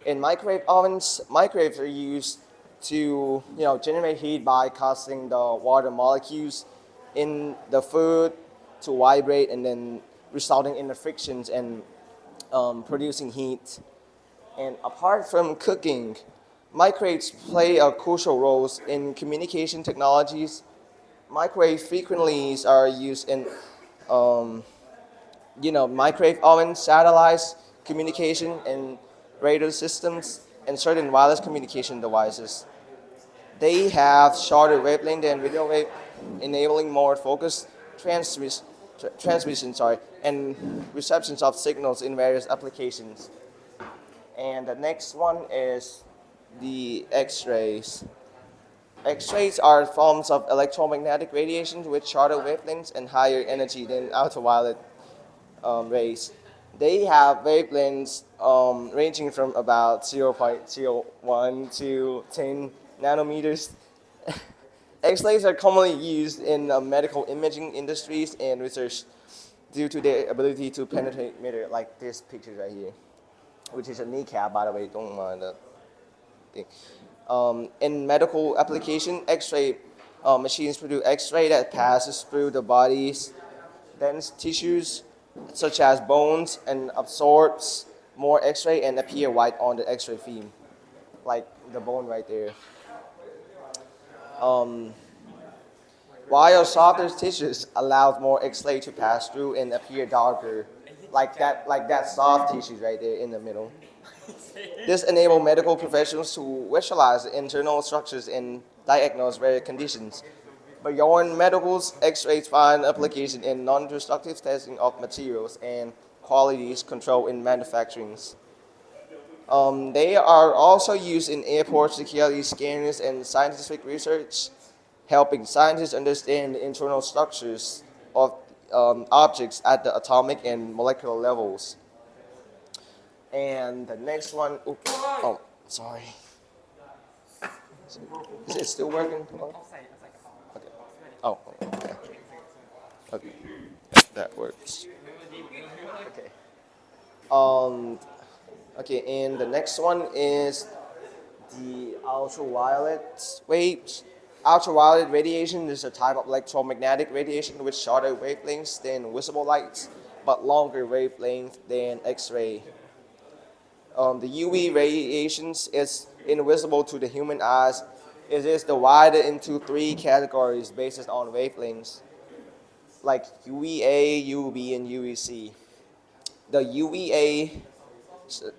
In microwave ovens, microwaves are used to generate heat by causing the water molecules in the food to vibrate and then resulting in the frictions and producing heat. And apart from cooking, microwaves play a crucial role in communication technologies. Microwave frequently are used in microwave ovens, satellites, communication and radio systems, and certain wireless communication devices. They have shorter wavelength than radio wave, enabling more focused transmission and receptions of signals in various applications. And the next one is the X-rays. X-rays are forms of electromagnetic radiation with shorter wavelengths and higher energy than ultraviolet rays. They have wavelengths ranging from about 0.01 to 10 nanometers. X-rays are commonly used in medical imaging industries and research due to their ability to penetrate matter, like this picture right here, which is a kneecap, by the way, don't mind the thing. In medical application, X-ray machines produce X-ray that passes through the body's dense tissues, such as bones, and absorbs more X-ray and appear white on the X-ray film, like the bone right there. While softer tissues allows more X-ray to pass through and appear darker, like that soft tissue right there in the middle. This enables medical professionals to visualize the internal structures and diagnose rare conditions. Beyond medicals, X-rays find application in non-destructive testing of materials and quality control in manufacturing. They are also used in airport security scanners and scientific research, helping scientists understand the internal structures of objects at the atomic and molecular levels. And the next one, oops, oh, sorry. Is it still working? Okay. Oh, okay. Okay, that works. Okay. Okay, and the next one is the ultraviolet waves. Ultraviolet radiation is a type of electromagnetic radiation with shorter wavelengths than visible light, but longer wavelength than X-ray. The UV radiations is invisible to the human eyes. It is divided into three categories based on wavelengths, like UVA, UVB, and UVC. The UVA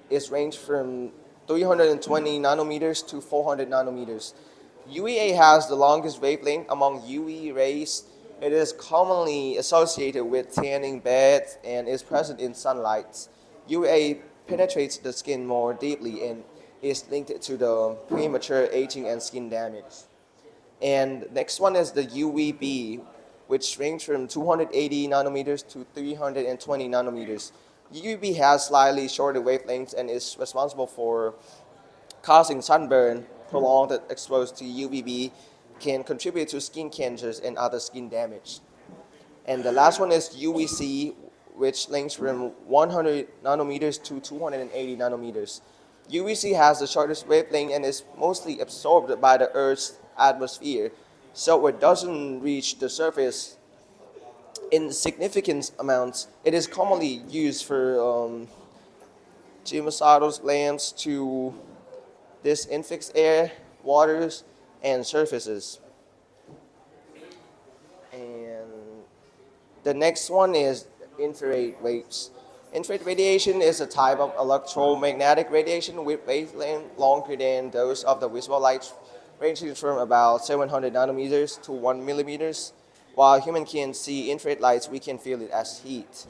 is ranged from 320 nanometers to 400 nanometers. UVA has the longest wavelength among UV rays. It is commonly associated with tanning beds and is present in sunlight. UVA penetrates the skin more deeply and is linked to the premature aging and skin damage. And next one is the UVB, which range from 280 nanometers to 320 nanometers. UVB has slightly shorter wavelengths and is responsible for causing sunburn. Prolonged exposure to UVB can contribute to skin cancers and other skin damage. And the last one is UVC, which ranges from 100 nanometers to 280 nanometers. UVC has the shortest wavelength and is mostly absorbed by the Earth's atmosphere, so it doesn't reach the surface in significant amounts. It is commonly used for germicidal lamps to disinfect air, waters, and surfaces. And the next one is infrared waves. Infrared radiation is a type of electromagnetic radiation with wavelength longer than those of the visible light, ranging from about 700 nanometers to 1 millimeters. While humans can see infrared lights, we can feel it as heat.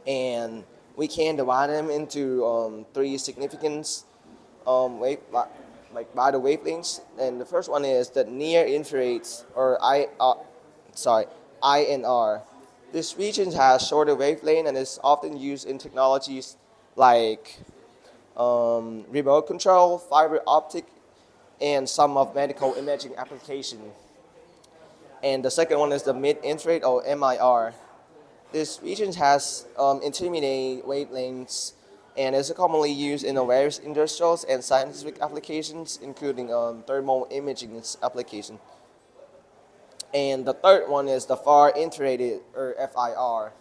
And we can divide them into three significant by the wavelengths. And the first one is the near infrared, or INR. This region has shorter wavelength and is often used in technologies like remote control, fiber optic, and some of medical imaging application. And the second one is the mid-infrared, or MIR. This region has intermediate wavelengths and is commonly used in various industrial and scientific applications, including thermal imaging application. And the third one is the far infrared, or FIR.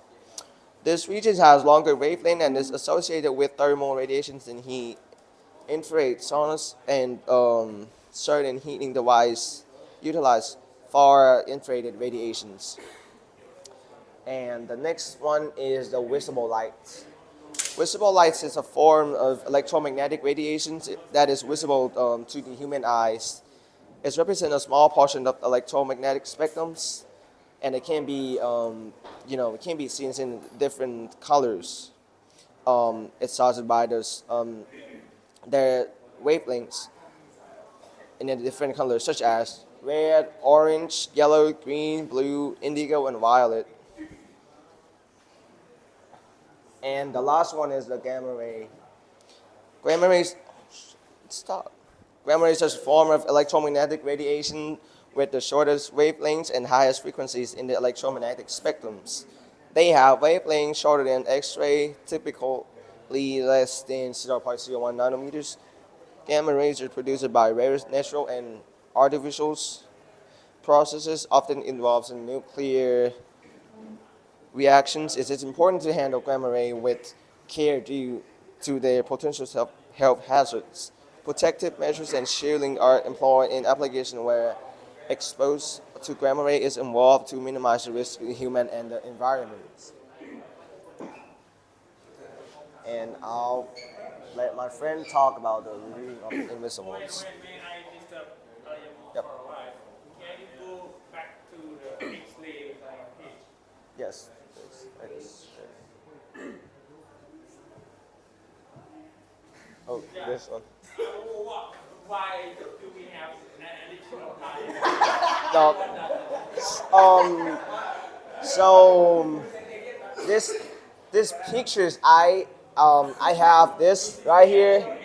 This region has longer wavelength and is associated with thermal radiations and heat. Infrared saunas and certain heating devices utilize far infrared radiations. And the next one is the visible light. Visible light is a form of electromagnetic radiation that is visible to the human eyes. It represents a small portion of electromagnetic spectrums, and it can be, it can be seen in different colors. It's started by their wavelengths in different colors, such as red, orange, yellow, green, blue, indigo, and violet. And the last one is the gamma ray. Gamma rays, Gamma rays are a form of electromagnetic radiation with the shortest wavelengths and highest frequencies in the electromagnetic spectrums. They have wavelengths shorter than X-ray, typically less than 0.01 nanometers. Gamma rays are produced by various natural and artificial processes, often involving nuclear reactions. It is important to handle gamma ray with care due to their potential health hazards. Protective measures and shielding are employed in applications where exposure to gamma ray is involved to minimize the risk to the human and the environment. And I'll let my friend talk about the reviewing of invisibles. Yep. Can you go back to the X-ray page? Yes. Oh, this one. Why do we have an additional time? No. So this pictures I have this right here.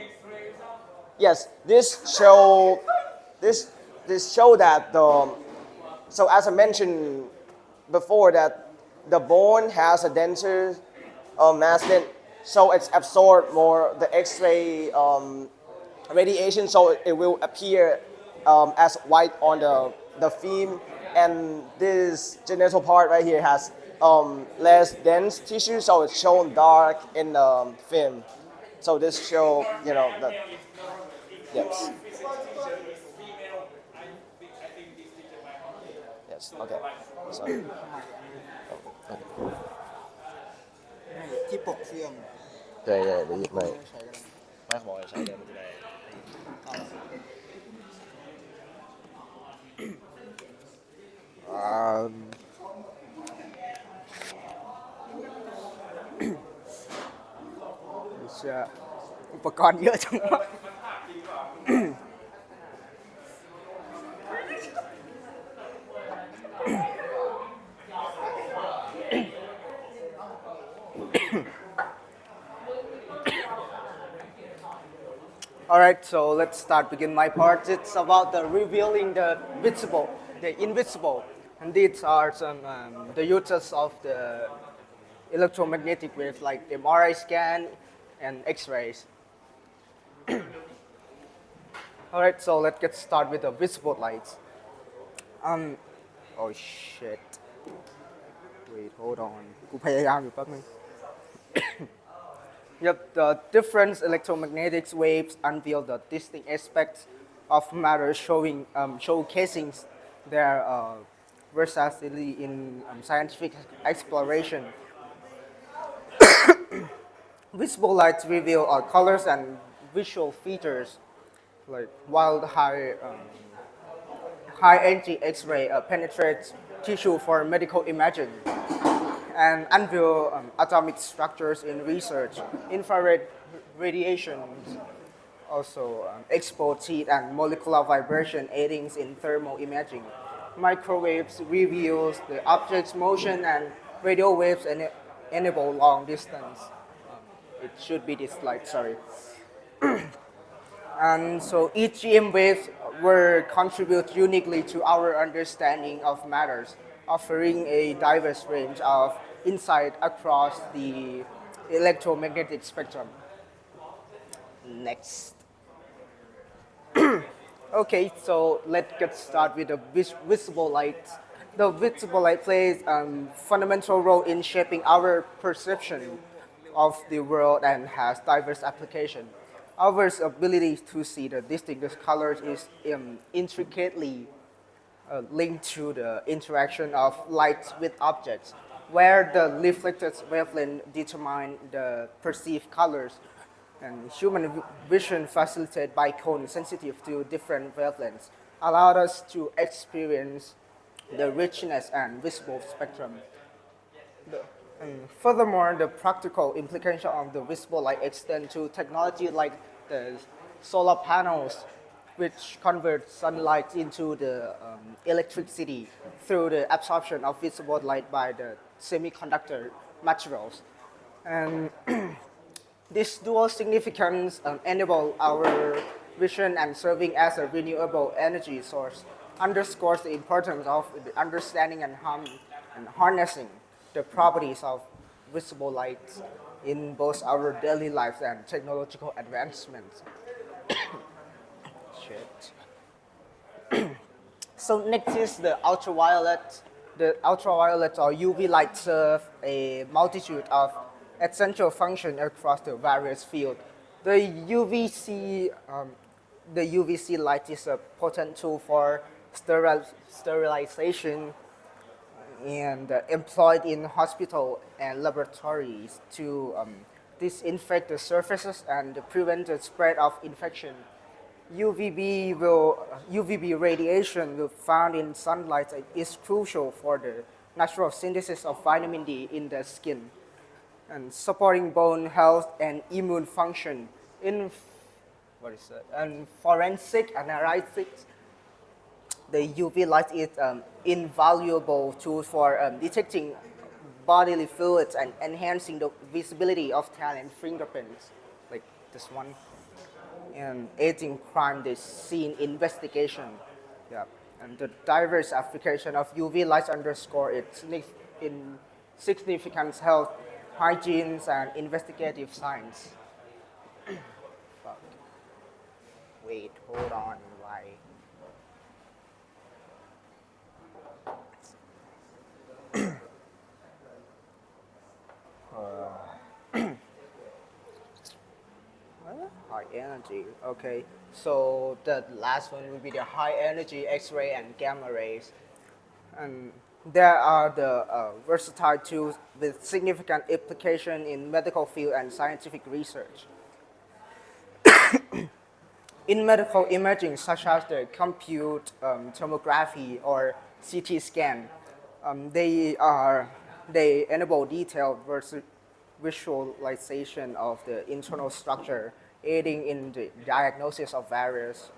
Yes, this show that so as I mentioned before, that the bone has a denser mass than, so it's absorbed more the X-ray radiation, so it will appear as white on the film, and this genital part right here has less dense tissue, so it's shown dark in the film. So this show, that, yes. Yes, okay. Sorry. ที่ปกเสื่อม ใช่เดี๋ยวหยิบใหม่ไม่ขอใช้เดี๋ยวมันจะได้ อุปกรณ์เยอะจังวะ Alright, so let's begin my part. It's about the revealing the visible, the invisible. And these are some the uses of the electromagnetic waves, like the MRI scan and X-rays. Alright, so let's get started with the visible lights. Oh shit. Wait, hold on. กูพยายามอยู่แป๊บนึง Yep, the different electromagnetic waves unveil the distinct aspects of matter, showcasing their versatility in scientific exploration. visible light reveal colors and visual features, like while the high energy X-ray penetrates tissue for medical imaging and unveil atomic structures in research. Infrared radiation also expose heat and molecular vibration, aiding in thermal imaging. Microwaves reveals the object's motion, and radio waves enable long distance. It should be this slide, sorry. And so each GM wave will contribute uniquely to our understanding of matters, offering a diverse range of insight across the electromagnetic spectrum. Next. Okay, so let's get started with the visible light. The visible light plays a fundamental role in shaping our perception of the world and has diverse application. Our ability to see the distinct colors is intricately linked to the interaction of light with objects, where the reflected wavelength determine the perceived colors. And human vision facilitated by cone sensitive to different wavelengths allowed us to experience the richness and visible spectrum. And furthermore, the practical implication of the visible light extend to technology like the solar panels, which convert sunlight into the electricity through the absorption of visible light by the semiconductor materials. And this dual significance enable our vision and serving as a renewable energy source underscores the importance of the understanding and harnessing the properties of visible light in both our daily lives and technological advancements. Shit. So next is the ultraviolet. The ultraviolet or UV light serve a multitude of essential functions across the various fields. The UVC light is a potent tool for sterilization and employed in hospital and laboratories to disinfect the surfaces and prevent the spread of infection. UVB radiation found in sunlight is crucial for the natural synthesis of vitamin D in the skin and supporting bone health and immune function. In forensic analysis, the UV light is invaluable tool for detecting bodily fluids and enhancing the visibility of talent fingerprints, like this one, and aiding crime scene investigation. Yeah, and the diverse application of UV light underscore its significant health, hygiene, and investigative science. Fuck. Wait, hold on, why? High energy. Okay, so the last one will be the high energy X-ray and gamma rays, and there are the versatile tools with significant application in medical field and scientific research. In medical imaging, such as the compute tomography or CT scan, they enable detailed visualization of the internal structure, aiding in the diagnosis of various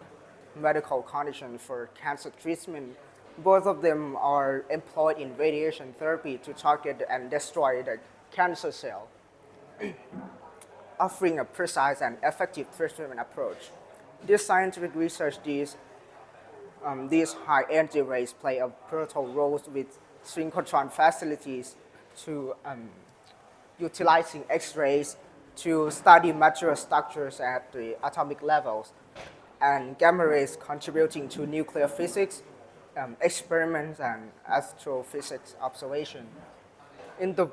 medical conditions for cancer treatment. Both of them are employed in radiation therapy to target and destroy the cancer cell, offering a precise and effective treatment approach. This scientific research, these high energy rays play a pivotal role with synchrotron facilities to utilizing X-rays to study material structures at the atomic levels, and gamma rays contributing to nuclear physics, experiments, and astrophysics observation. In the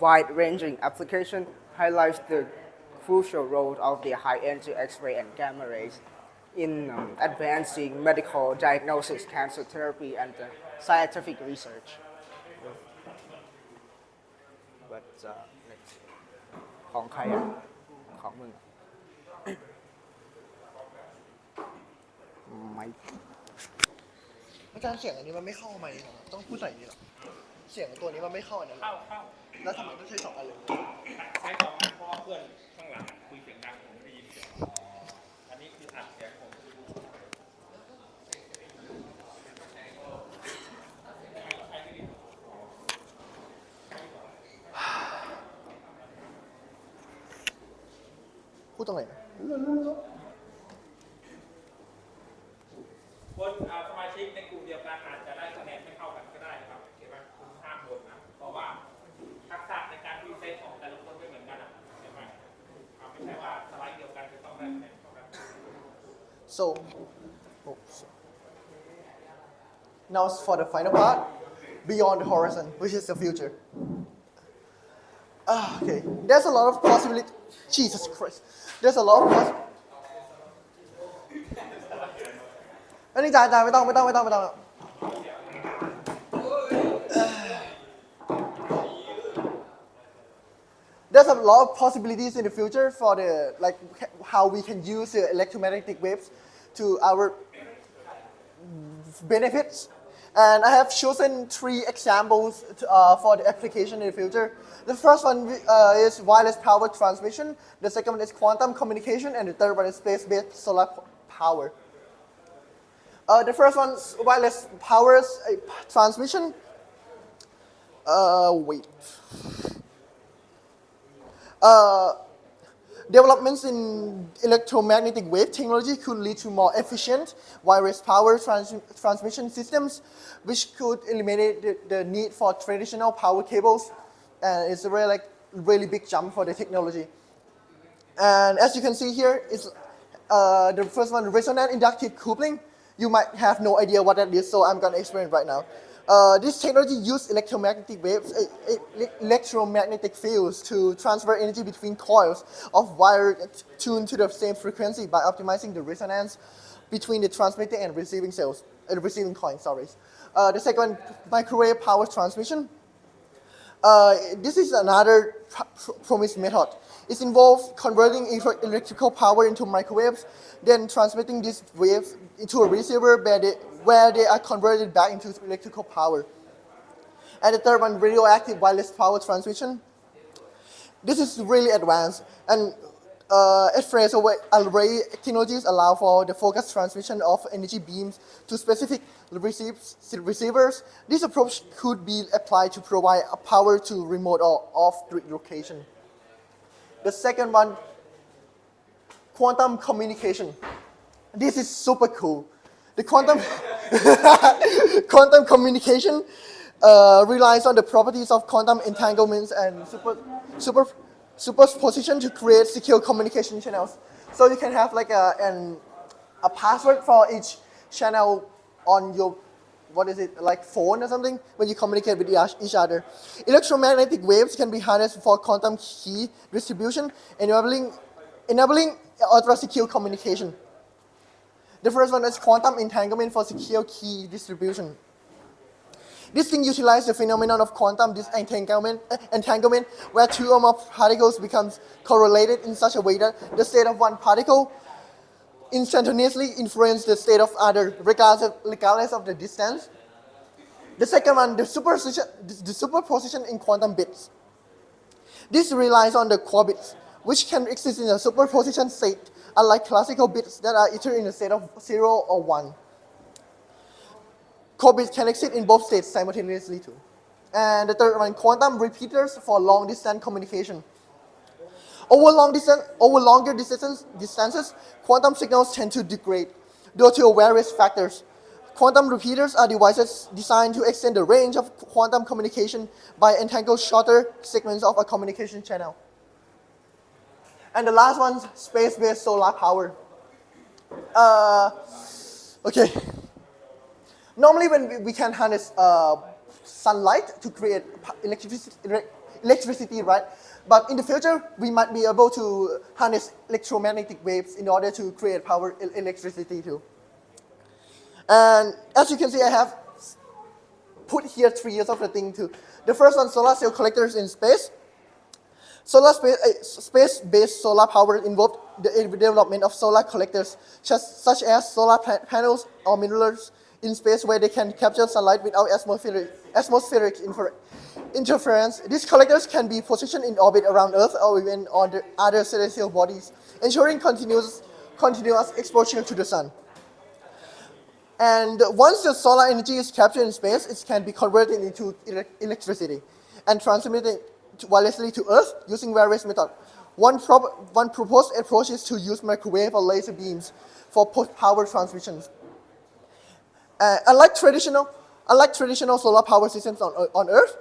wide-ranging application highlights the crucial role of the high-energy X-ray and gamma rays in advancing medical diagnosis, cancer therapy, and scientific research. But let's see. ของใครอ่ะของมึงไม่ อาจารย์เสียงอันนี้มันไม่เข้าไหมค์เหรอต้องพูดใส่นี้เหรอเสียงตัวนี้มันไม่เข้าอันนั้นเหรอแล้วทำไมต้องใช้สองอันเลย ใช้2 อันเพราะว่าเพื่อนข้างหลังคุยเสียงดังผมไม่ได้ยินเสียงอันนี้คืออัดเสียงผม พูดตรงไหนนะ คนสมาชิกในกลุ่มเดียวกันอาจจะได้คะแนนไม่เท่ากันก็ได้นะครับเห็นไหมคุณห้ามบ่นนะเพราะว่าทักษะในการพรีเซนต์ของแต่ละคนไม่เหมือนกันอ่ะเห็นไหมไม่ใช่ว่าสไลด์เดียวกันจะต้องได้คะแนนเท่ากัน so now for the final part beyond the horizon which is the future okay there's a lot of possibility Jesus Christ there's a lot ofอันนี้จ่ายไม่ต้องThere's a lot of possibilities in the future for the like how we can use the electromagnetic waves to our benefits. And I have chosen 3 examples for the application in the future. The first one is wireless power transmission. The second one is quantum communication, and the third one is space-based solar power. The first one is wireless power transmission. Developments in electromagnetic wave technology could lead to more efficient wireless power transmission systems, which could eliminate the need for traditional power cables. And it's a really big jump for the technology. And as you can see here, it's the first one, resonant inductive coupling. You might have no idea what that is, so I'm going to explain right now. This technology uses electromagnetic waves, electromagnetic fields to transfer energy between coils of wire tuned to the same frequency by optimizing the resonance between the transmitting and receiving cells, receiving coins. The second, microwave power transmission. This is another promised method. It involves converting electrical power into microwaves, then transmitting these waves into a receiver where they are converted back into electrical power. And the third one, radioactive wireless power transmission. This is really advanced, and X-ray array technologies allow for the focused transmission of energy beams to specific receivers. This approach could be applied to provide power to remote or off-grid location. The second one, quantum communication. This is super cool. The quantum communication relies on the properties of quantum entanglements and superposition to create secure communication channels. So you can have like a password for each channel on your, like phone or something, when you communicate with each other. Electromagnetic waves can be harnessed for quantum key distribution, enabling ultra-secure communication. The first one is quantum entanglement for secure key distribution. This thing utilizes the phenomenon of quantum entanglement, where 2 or more particles becomes correlated in such a way that the state of one particle instantaneously influences the state of other, regardless of the distance. The second one, the superposition in quantum bits. This relies on the qubits, which can exist in a superposition state, unlike classical bits that are either in a state of 0 or 1. Qubits can exist in both states simultaneously too. And the third one, quantum repeaters for long-distance communication. Over longer distances, quantum signals tend to degrade due to various factors. Quantum repeaters are devices designed to extend the range of quantum communication by entangling shorter segments of a communication channel. And the last one, space-based solar power. Okay. Normally when we can harness sunlight to create electricity, right? But in the future, we might be able to harness electromagnetic waves in order to create power electricity too. And as you can see, I have put here 3 years of the thing too. The first one, solar cell collectors in space. Space-based solar power involved the development of solar collectors, such as solar panels or mirrors in space where they can capture sunlight without atmospheric interference. These collectors can be positioned in orbit around Earth or even on the other celestial bodies, ensuring continuous exposure to the sun. And once the solar energy is captured in space, it can be converted into electricity and transmitted wirelessly to Earth using various methods. One proposed approach is to use microwave or laser beams for power transmissions. Unlike traditional solar power systems on Earth,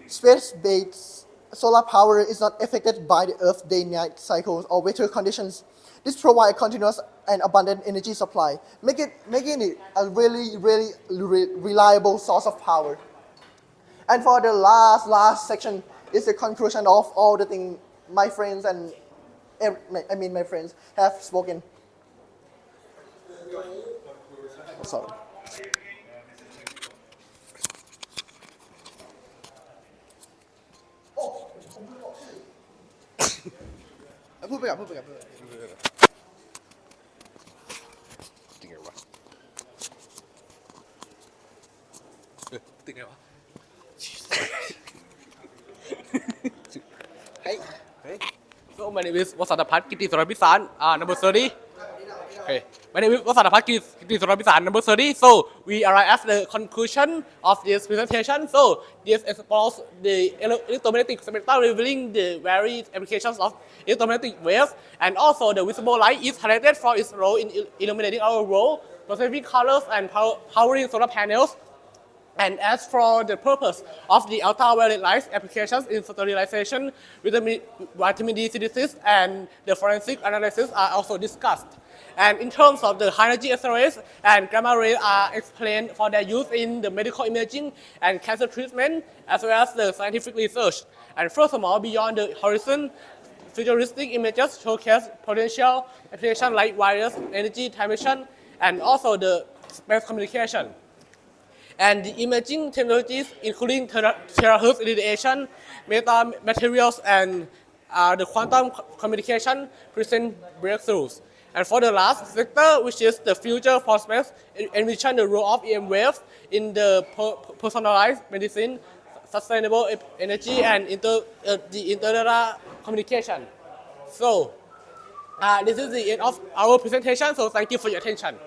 space-based solar power is not affected by the Earth's day-night cycles or weather conditions. This provides continuous and abundant energy supply, making it a really reliable source of power. And for the last section is the conclusion of all the things my friends have spoken. Sorry. พูดไปกับติดไงวะติดไงวะ So my name is Wasanapat Kiti Surabisan, number 30. Okay. My name is Wasanapat Kiti Surabisan, number 30. So we arrive at the conclusion of this presentation. So this explores the electromagnetic spectrum, revealing the various applications of electromagnetic waves, and also the visible light is highlighted for its role in illuminating our world, preserving colors and powering solar panels. And as for the purpose of the ultraviolet light applications in sterilization, vitamin D synthesis, and the forensic analysis are also discussed. And in terms of the high energy X-rays and gamma rays are explained for their use in the medical imaging and cancer treatment, as well as the scientific research. And furthermore, beyond the horizon, futuristic images showcase potential applications like wireless energy transmission and also the space communication. And the imaging technologies, including terahertz radiation, metamaterials, and the quantum communication, present breakthroughs. And for the last sector, which is the future for space, envision the role of EM waves in the personalized medicine, sustainable energy, and the interstellar communication. So, this is the end of our presentation. So, thank you for your attention.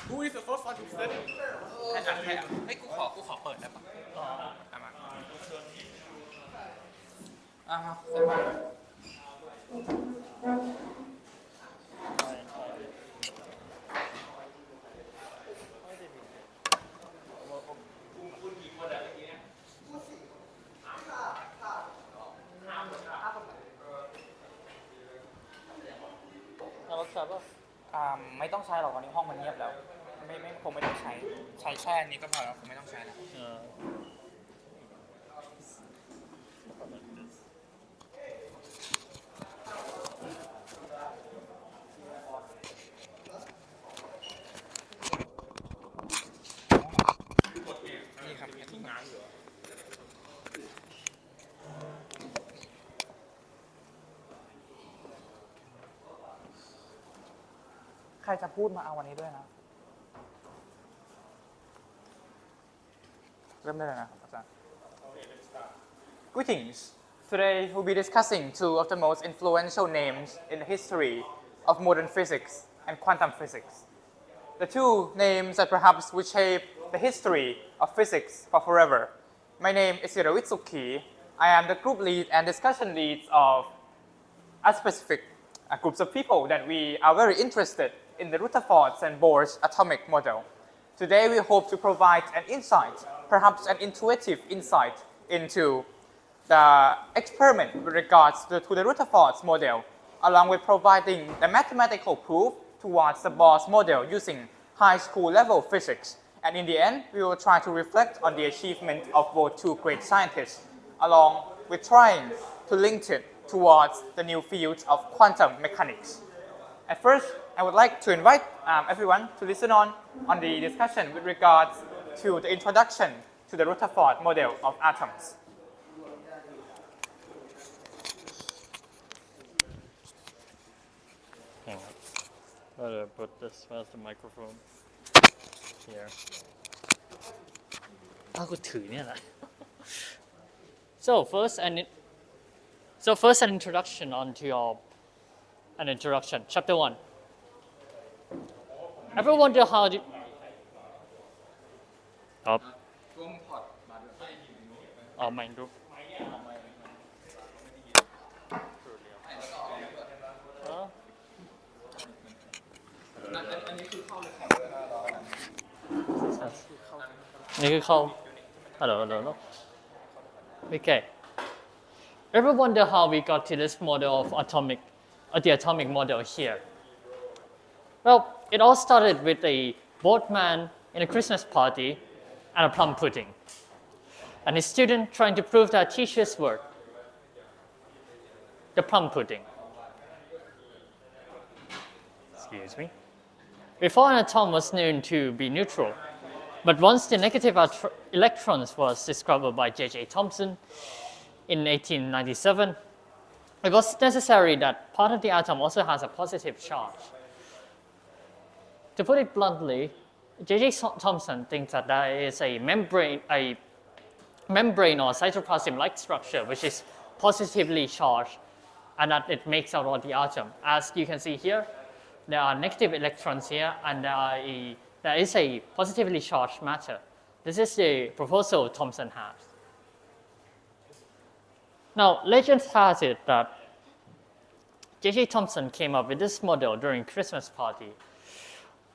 Who is the first one to present? ให้กูขอเปิดได้ปะมาไม่ต้องใช้หรอกวันนี้ห้องมันเงียบแล้วคงไม่ต้องใช้แค่นี้ก็พอแล้วคงไม่ต้องใช้แล้วนี่ครับที่ง้างอยู่ใครจะพูดมาเอาวันนี้ด้วยนะเริ่มได้เลยนะครับอาจารย์ Greetings. Today we'll be discussing two of the most influential names in the history of modern physics and quantum physics. The two names that perhaps will shape the history of physics for forever. My name is Hirawit Sukhi. I am the group lead and discussion lead of a specific groups of people that we are very interested in the Rutherford's and Bohr's atomic model. Today we hope to provide an insight, perhaps an intuitive insight into the experiment with regards to the Rutherford's model, along with providing the mathematical proof towards the Bohr's model using high school level physics. And in the end, we will try to reflect on the achievement of both two great scientists, along with trying to link it towards the new fields of quantum mechanics. At first, I would like to invite everyone to listen on the discussion with regards to the introduction to the Rutherford model of atoms. Hang on. Gotta put this as the microphone here. อ้าวกูถือเนี่ยแหละ So first an introduction onto an introduction. Chapter 1. Ever wonder how theไม่รู้ นี่คือเข้า Hello. Okay. Ever wonder how we got to this model of the atomic model here? Well, it all started with a boatman in a Christmas party and a plum pudding, and his student trying to prove that teacher's word. The plum pudding. Excuse me. Before an atom was known to be neutral, but once the negative electrons was discovered by J.J. Thomson in 1897, it was necessary that part of the atom also has a positive charge. To put it bluntly, J.J. Thomson thinks that there is a membrane or cytoplasm-like structure which is positively charged and that it makes out all the atom. As you can see here, there are negative electrons here and there is a positively charged matter. This is the proposal Thomson has. Now, legend has it that J.J. Thomson came up with this model during Christmas party,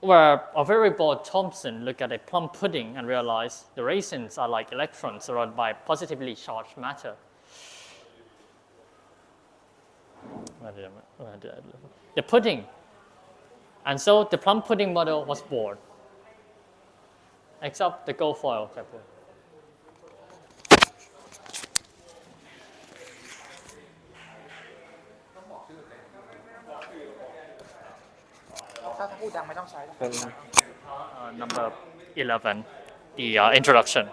where a very bored Thomson looked at a plum pudding and realized the raisins are like electrons surrounded by positively charged matter. The pudding. And so the plum pudding model was born, except the gold foil pepper. ถ้าพูดดังไม่ต้องใช้ Number 11, the introduction.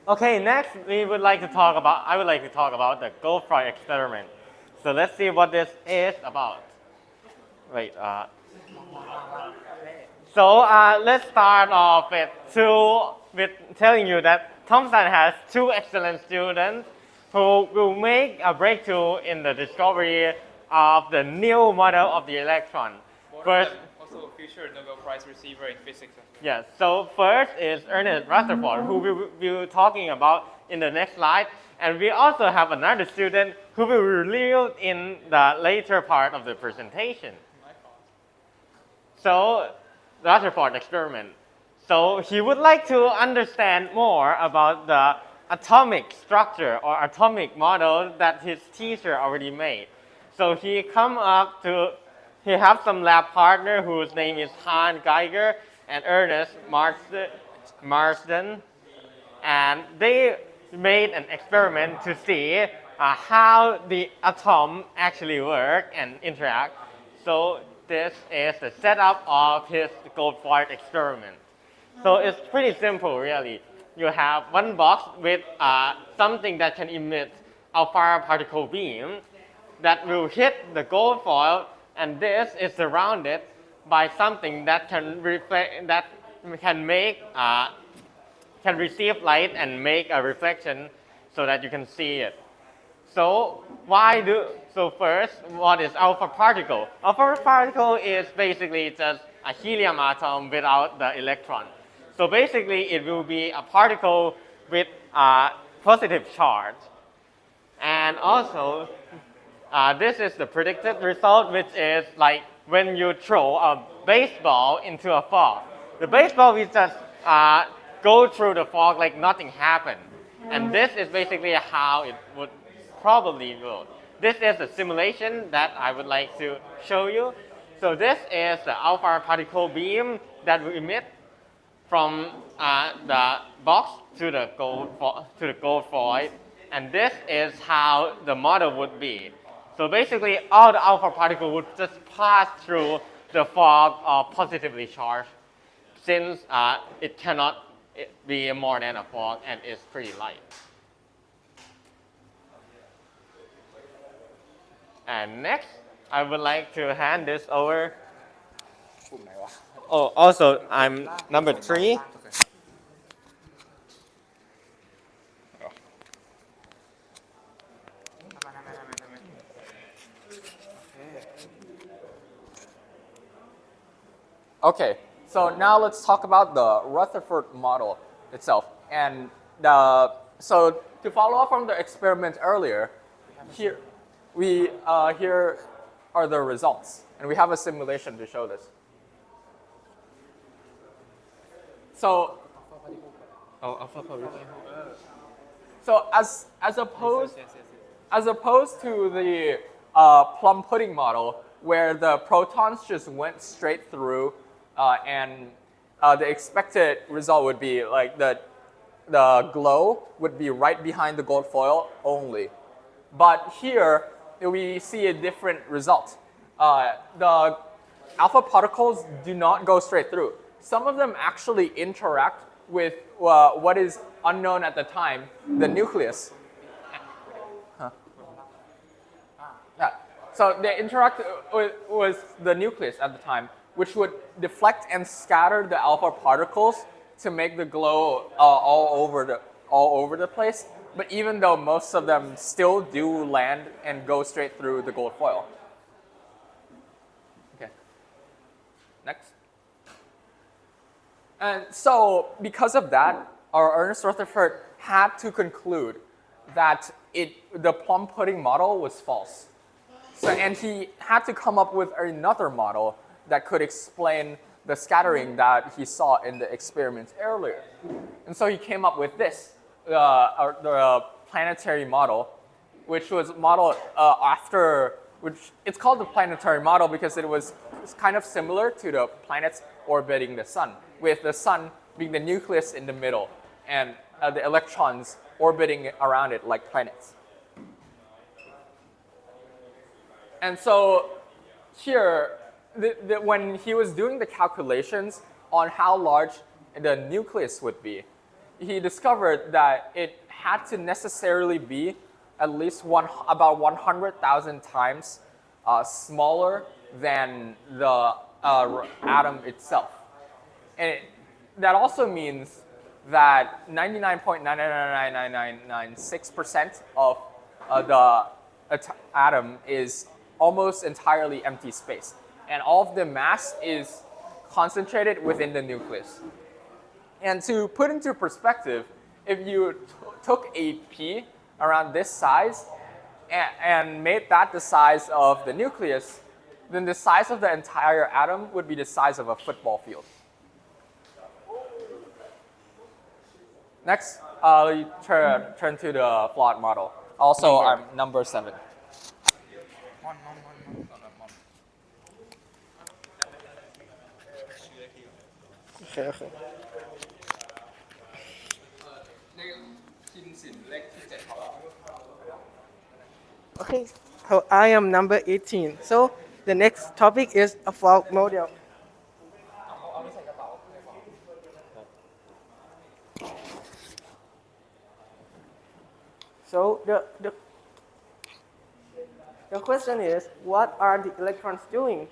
Okay, next I would like to talk about the Goldfry experiment. So let's see what this is about. Wait, let's start off with telling you that Thomson has two excellent students who will make a breakthrough in the discovery of the new model of the electron. First, also a future Nobel Prize receiver in physics. yes, so first is Ernest Rutherford, who we will be talking about in the next slide. And we also have another student who will be revealed in the later part of the presentation. So, Rutherford experiment. So he would like to understand more about the atomic structure or atomic model that his teacher already made. So he have some lab partner whose name is Hans Geiger and Ernest Marsden, and they made an experiment to see how the atom actually work and interact. So this is the setup of his Goldfry experiment. So it's pretty simple, really. You have one box with something that can emit a far particle beam that will hit the gold foil, and this is surrounded by something that can reflect, that can receive light and make a reflection so that you can see it. So first, what is alpha particle? Alpha particle is basically just a helium atom without the electron. So basically, it will be a particle with a positive charge. And also, this is the predicted result, which is like when you throw a baseball into a fall. The baseball will just go through the fog like nothing happened. And this is basically how it would probably go. This is a simulation that I would like to show you. So this is the alpha particle beam that will emit from the box to the gold void, and this is how the model would be. So basically, all the alpha particle would just pass through the fog of positively charged, since it cannot be more than a fog and it's pretty light. And next, I would like to hand this over. Oh, also, I'm number 3. Okay, so now let's talk about the Rutherford model itself. And so to follow up from the experiment earlier, here here are the results, and we have a simulation to show this. So, as opposed to the plum pudding model, where the protons just went straight through, and the expected result would be like the glow would be right behind the gold foil only. But here we see a different result. The alpha particles do not go straight through. Some of them actually interact with what is unknown at the time, the nucleus. Yeah. So they interact with the nucleus at the time, which would deflect and scatter the alpha particles to make the glow all over the place. But even though most of them still do land and go straight through the gold foil. Okay. Next. And so because of that, our Ernest Rutherford had to conclude that the plum pudding model was false. So, and he had to come up with another model that could explain the scattering that he saw in the experiments earlier. And so he came up with this, the planetary model, which was modeled it's called the planetary model because it's kind of similar to the planets orbiting the sun, with the sun being the nucleus in the middle and the electrons orbiting around it like planets. And so here, when he was doing the calculations on how large the nucleus would be, he discovered that it had to necessarily be at least about 100,000 times smaller than the atom itself. And that also means that 99.9999996% of the atom is almost entirely empty space. And all of the mass is concentrated within the nucleus. And to put into perspective, if you took a pea around this size and made that the size of the nucleus, then the size of the entire atom would be the size of a football field. Next, I'll turn to the flawed model. Also, I'm number 7. Okay. Okay, so I am number 18. So the next topic is a flawed model. So the question is, what are the electrons doing?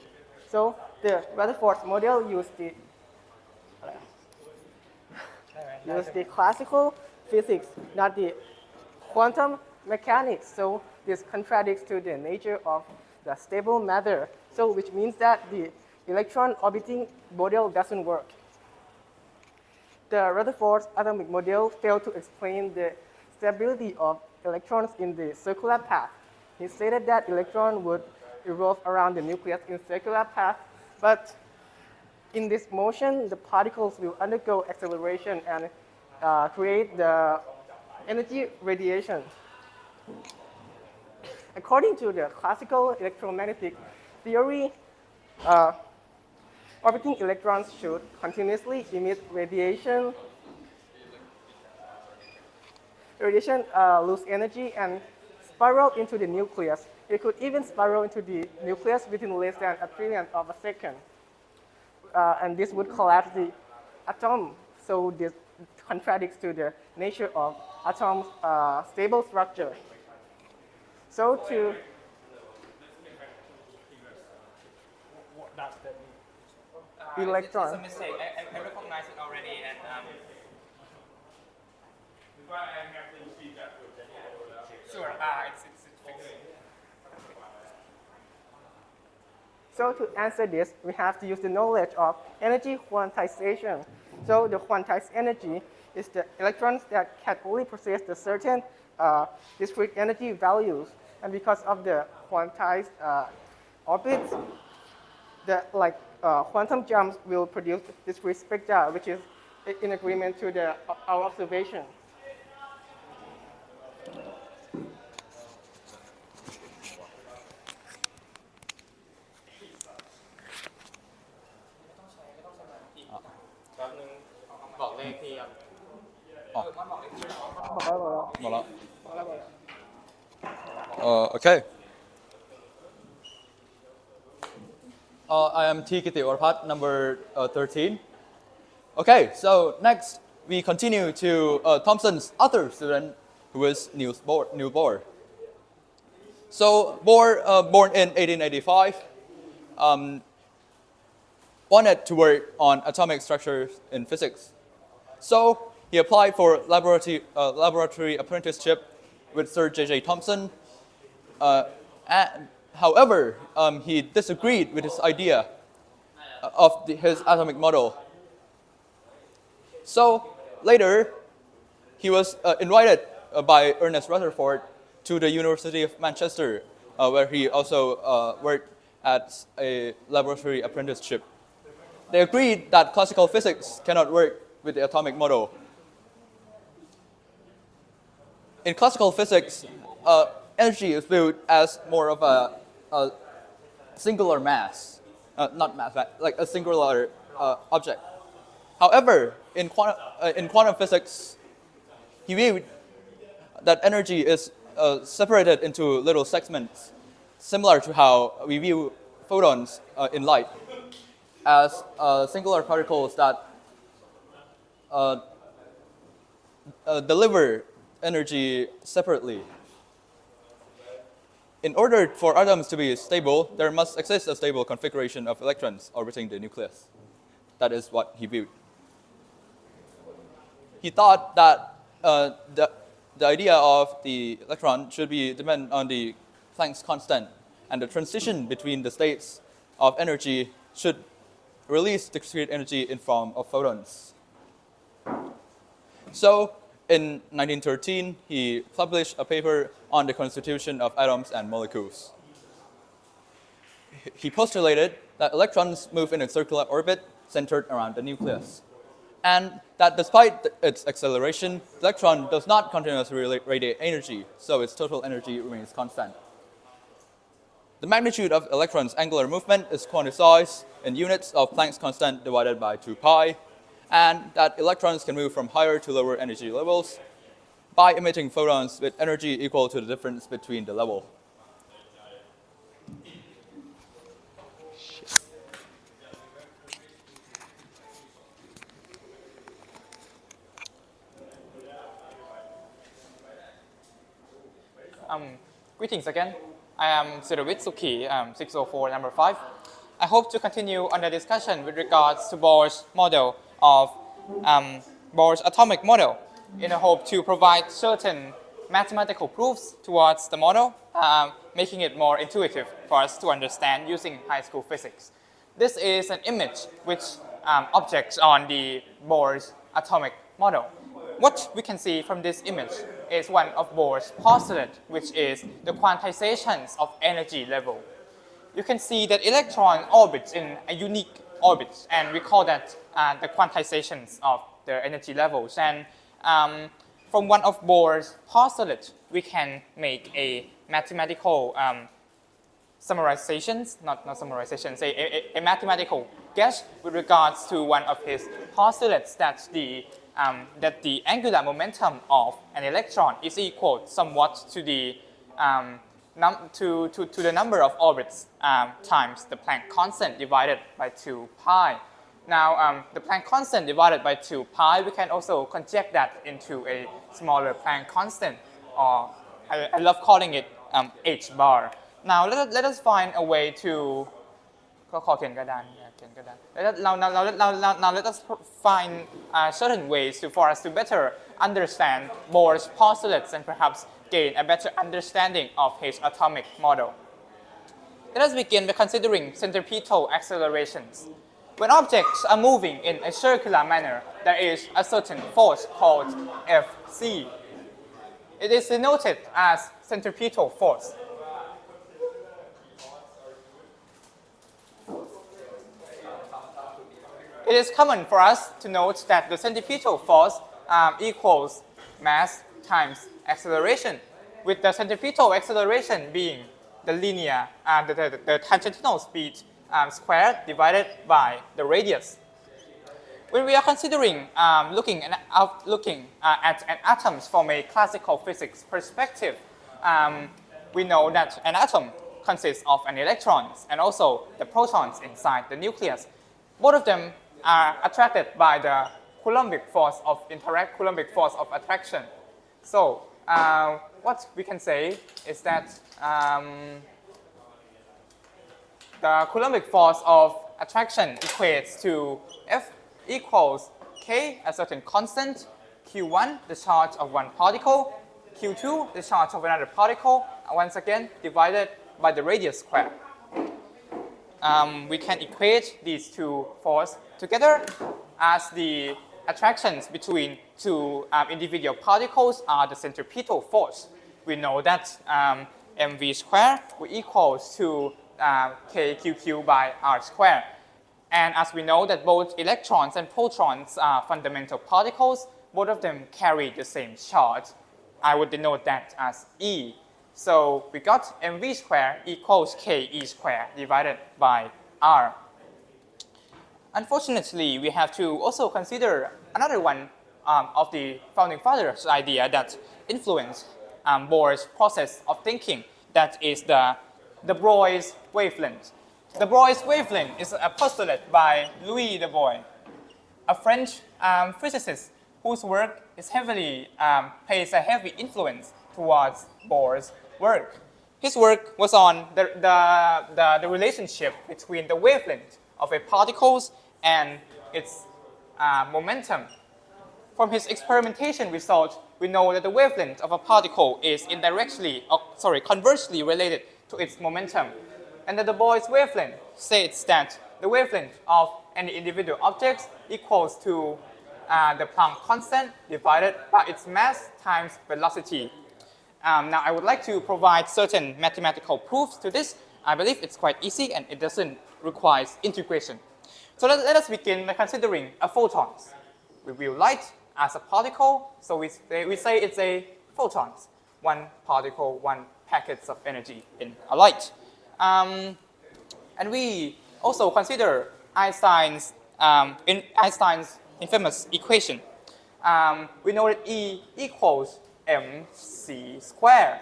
So the Rutherford model used the classical physics, not the quantum mechanics. So this contradicts to the nature of the stable matter. So which means that the electron orbiting model doesn't work. The Rutherford atomic model failed to explain the stability of electrons in the circular path. He stated that electron would revolve around the nucleus in circular path, but in this motion, the particles will undergo acceleration and create the energy radiation. According to the classical electromagnetic theory, orbiting electrons should continuously emit radiation. Radiation lose energy and spiral into the nucleus. It could even spiral into the nucleus within less than a trillionth of a second. And this would collapse the atom. So this contradicts to the nature of atom's stable structure. So to What does that mean? electron. It's a mistake. I recognize it already. And sure, it's fixed. So to answer this, we have to use the knowledge of energy quantization. So the quantized energy is the electrons that can only possess the certain discrete energy values. And because of the quantized orbits, the quantum jumps will produce discrete spectra, which is in agreement to our observation. Okay. I am T. Kiti Orpat, number 13. Okay, so next we continue to Thompson's other student, who is Niels Bohr. So Bohr, born in 1885, wanted to work on atomic structures in physics. So he applied for laboratory apprenticeship with Sir J.J. Thomson. However, he disagreed with his idea of his atomic model. So later, he was invited by Ernest Rutherford to the University of Manchester, where he also worked at a laboratory apprenticeship. They agreed that classical physics cannot work with the atomic model. In classical physics, energy is viewed as more of a singular mass, not mass, like a singular object. However, in quantum physics, he viewed that energy is separated into little segments, similar to how we view photons in light, as singular particles that deliver energy separately. In order for atoms to be stable, there must exist a stable configuration of electrons orbiting the nucleus. That is what he viewed. He thought that the idea of the electron should be dependent on the Planck's constant, and the transition between the states of energy should release discrete energy in form of photons. So, in 1913, he published a paper on the constitution of atoms and molecules. He postulated that electrons move in a circular orbit centered around the nucleus, and that despite its acceleration, the electron does not continuously radiate energy, so its total energy remains constant. The magnitude of electrons' angular movement is quantized in units of Planck's constant divided by 2 pi, and that electrons can move from higher to lower energy levels by emitting photons with energy equal to the difference between the level. Greetings again. I am Siravit Sukhi, 604 number 5. I hope to continue on the discussion with regards to Bohr's model of Bohr's atomic model in a hope to provide certain mathematical proofs towards the model, making it more intuitive for us to understand using high school physics. This is an image which objects on the Bohr's atomic model. What we can see from this image is one of Bohr's postulate, which is the quantizations of energy level. You can see that electron orbits in a unique orbits, and we call that the quantizations of their energy levels. And from one of Bohr's postulates, we can make a mathematical summarizations, not summarizations, a mathematical guess with regards to one of his postulates that the angular momentum of an electron is equal somewhat to the to the number of orbits times the Planck constant divided by 2 pi. Now, the Planck constant divided by 2 pi, we can also conject that into a smaller Planck constant, or I love calling it h bar. Now, let us find a way to now let us find certain ways for us to better understand Bohr's postulates and perhaps gain a better understanding of his atomic model. Let us begin by considering centripetal accelerations. When objects are moving in a circular manner, there is a certain force called Fc. It is denoted as centripetal force. It is common for us to note that the centripetal force equals mass times acceleration, with the centripetal acceleration being the linear, the tangential speed squared divided by the radius. When we are considering looking at an atoms from a classical physics perspective, we know that an atom consists of an electrons and also the protons inside the nucleus. Both of them are attracted by the Coulombic force of attraction. So what we can say is that the Coulombic force of attraction equates to F equals K, a certain constant, Q1, the charge of one particle, Q2, the charge of another particle, once again divided by the radius squared. We can equate these two forces together as the attractions between two individual particles are the centripetal force. We know that mv squared will equals to kqq by r squared. And as we know that both electrons and protons are fundamental particles, both of them carry the same charge. I would denote that as E. So we got mv squared equals ke squared divided by r. Unfortunately, we have to also consider another one of the founding fathers' idea that influenced Bohr's process of thinking, that is the Broglie wavelength. The Broglie wavelength is a postulate by Louis de Broglie, a French physicist whose work is pays a heavy influence towards Bohr's work. His work was on the relationship between the wavelength of a particle and its momentum. From his experimentation result, we know that the wavelength of a particle is conversely related to its momentum. And that the Broglie wavelength states that the wavelength of any individual object equals to the Planck constant divided by its mass times velocity. Now, I would like to provide certain mathematical proofs to this. I believe it's quite easy and it doesn't require integration. So let us begin by considering a photon. We view light as a particle, so we say it's a photon, one particle, one packet of energy in a light. And we also consider Einstein's infamous equation. We know that E equals mc squared.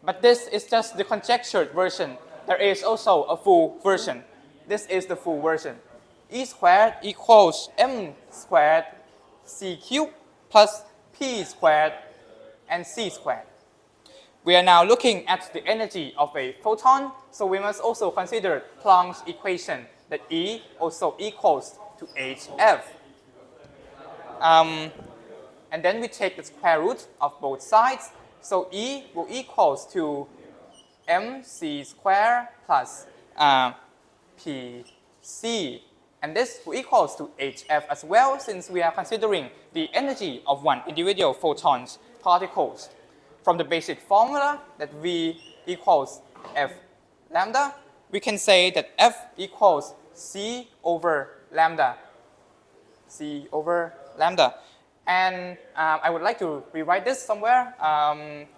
But this is just the conjectured version. There is also a full version. This is the full version. E squared equals m squared c cubed plus p squared and c squared. We are now looking at the energy of a photon, so we must also consider Planck's equation that E also equals to hf. And then we take the square root of both sides, so E will equals to mc squared plus pc. And this will equals to hf as well, since we are considering the energy of one individual photon's particles. From the basic formula that V equals F lambda, we can say that F equals C over lambda. C over lambda. And I would like to rewrite this somewhere.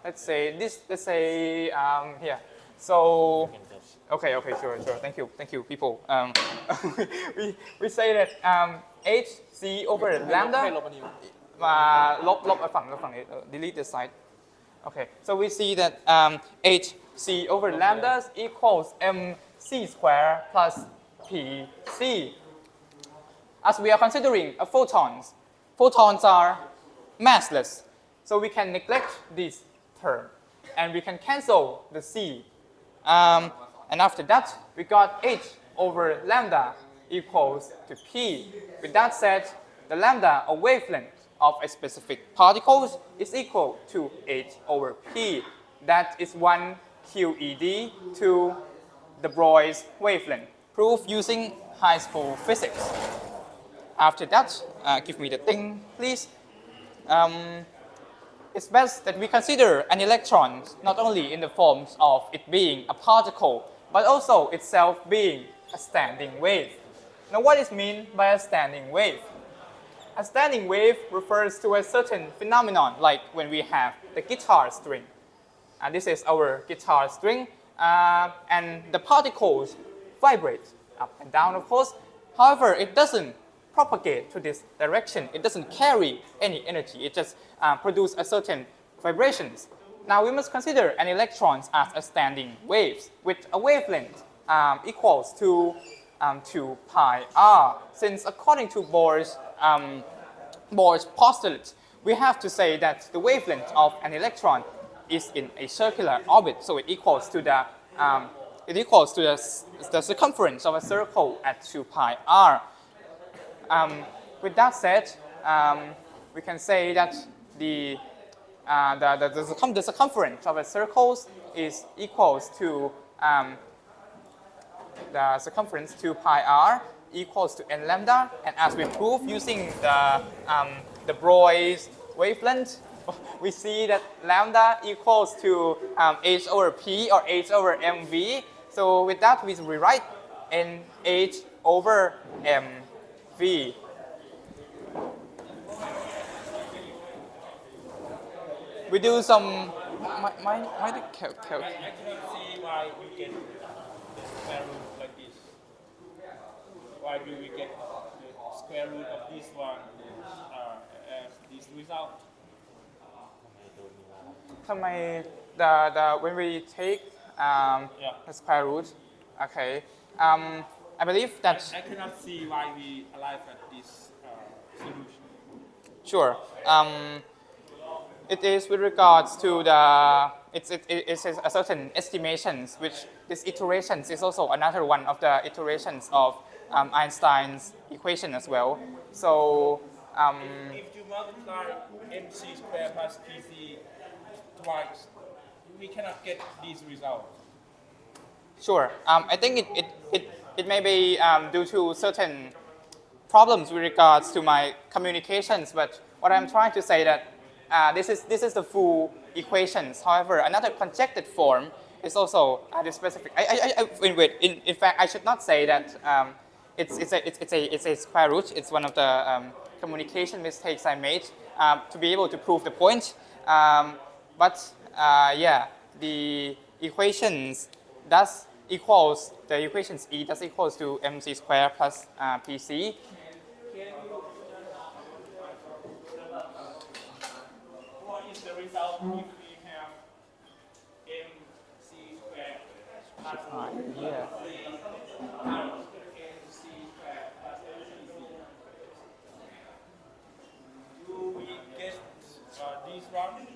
Let's say this. Let's say here. So, okay, sure. Thank you, people. We say that h c over lambda. ลบ ฝั่งนี้ delete this side. Okay, so we see that h c over lambda equals mc square plus pc. As we are considering photons are massless, so we can neglect this term, and we can cancel the c. And after that, we got h over lambda equals to p. With that said, the lambda, a wavelength of a specific particles, is equal to h over p. That is 1 QED to de Broglie's wavelength. Proof using high school physics. After that, give me the thing, please. It's best that we consider an electron not only in the forms of it being a particle, but also itself being a standing wave. Now, what is meant by a standing wave? A standing wave refers to a certain phenomenon, like when we have the guitar string. And this is our guitar string, and the particles vibrate up and down, of course. However, it doesn't propagate to this direction. It doesn't carry any energy. It just produces a certain vibrations. Now we must consider an electron as a standing wave with a wavelength equals to 2 pi r. Since according to Bohr's postulate, we have to say that the wavelength of an electron is in a circular orbit, so it equals to the circumference of a circle at 2 pi r. With that said, we can say that the circumference of a circle is equals to the circumference 2 pi r equals to n lambda, and as we prove using the Broglie's wavelength, we see that lambda equals to h over p or h over mv. So with that, we rewrite nh over mv. We do some. My calc. I cannot see why we get the square root like this. Why do we get the square root of this one as this result? ทำไม when we take the square root, okay, I believe that I cannot see why we arrive at this solution. Sure. It is with regards to the it's a certain estimations, which this iterations is also another one of the iterations of Einstein's equation as well. So if you multiply mc squared plus pc twice, we cannot get this result. Sure. I think it may be due to certain problems with regards to my communications, but what I'm trying to say that this is the full equations. However, another conjectured form is also the specific. In fact, I should not say that it's a square root. It's one of the communication mistakes I made to be able to prove the point. But yeah, the equations the equations E does equals to mc squared plus pc. What is the result if we have mc squared plus do we get this one?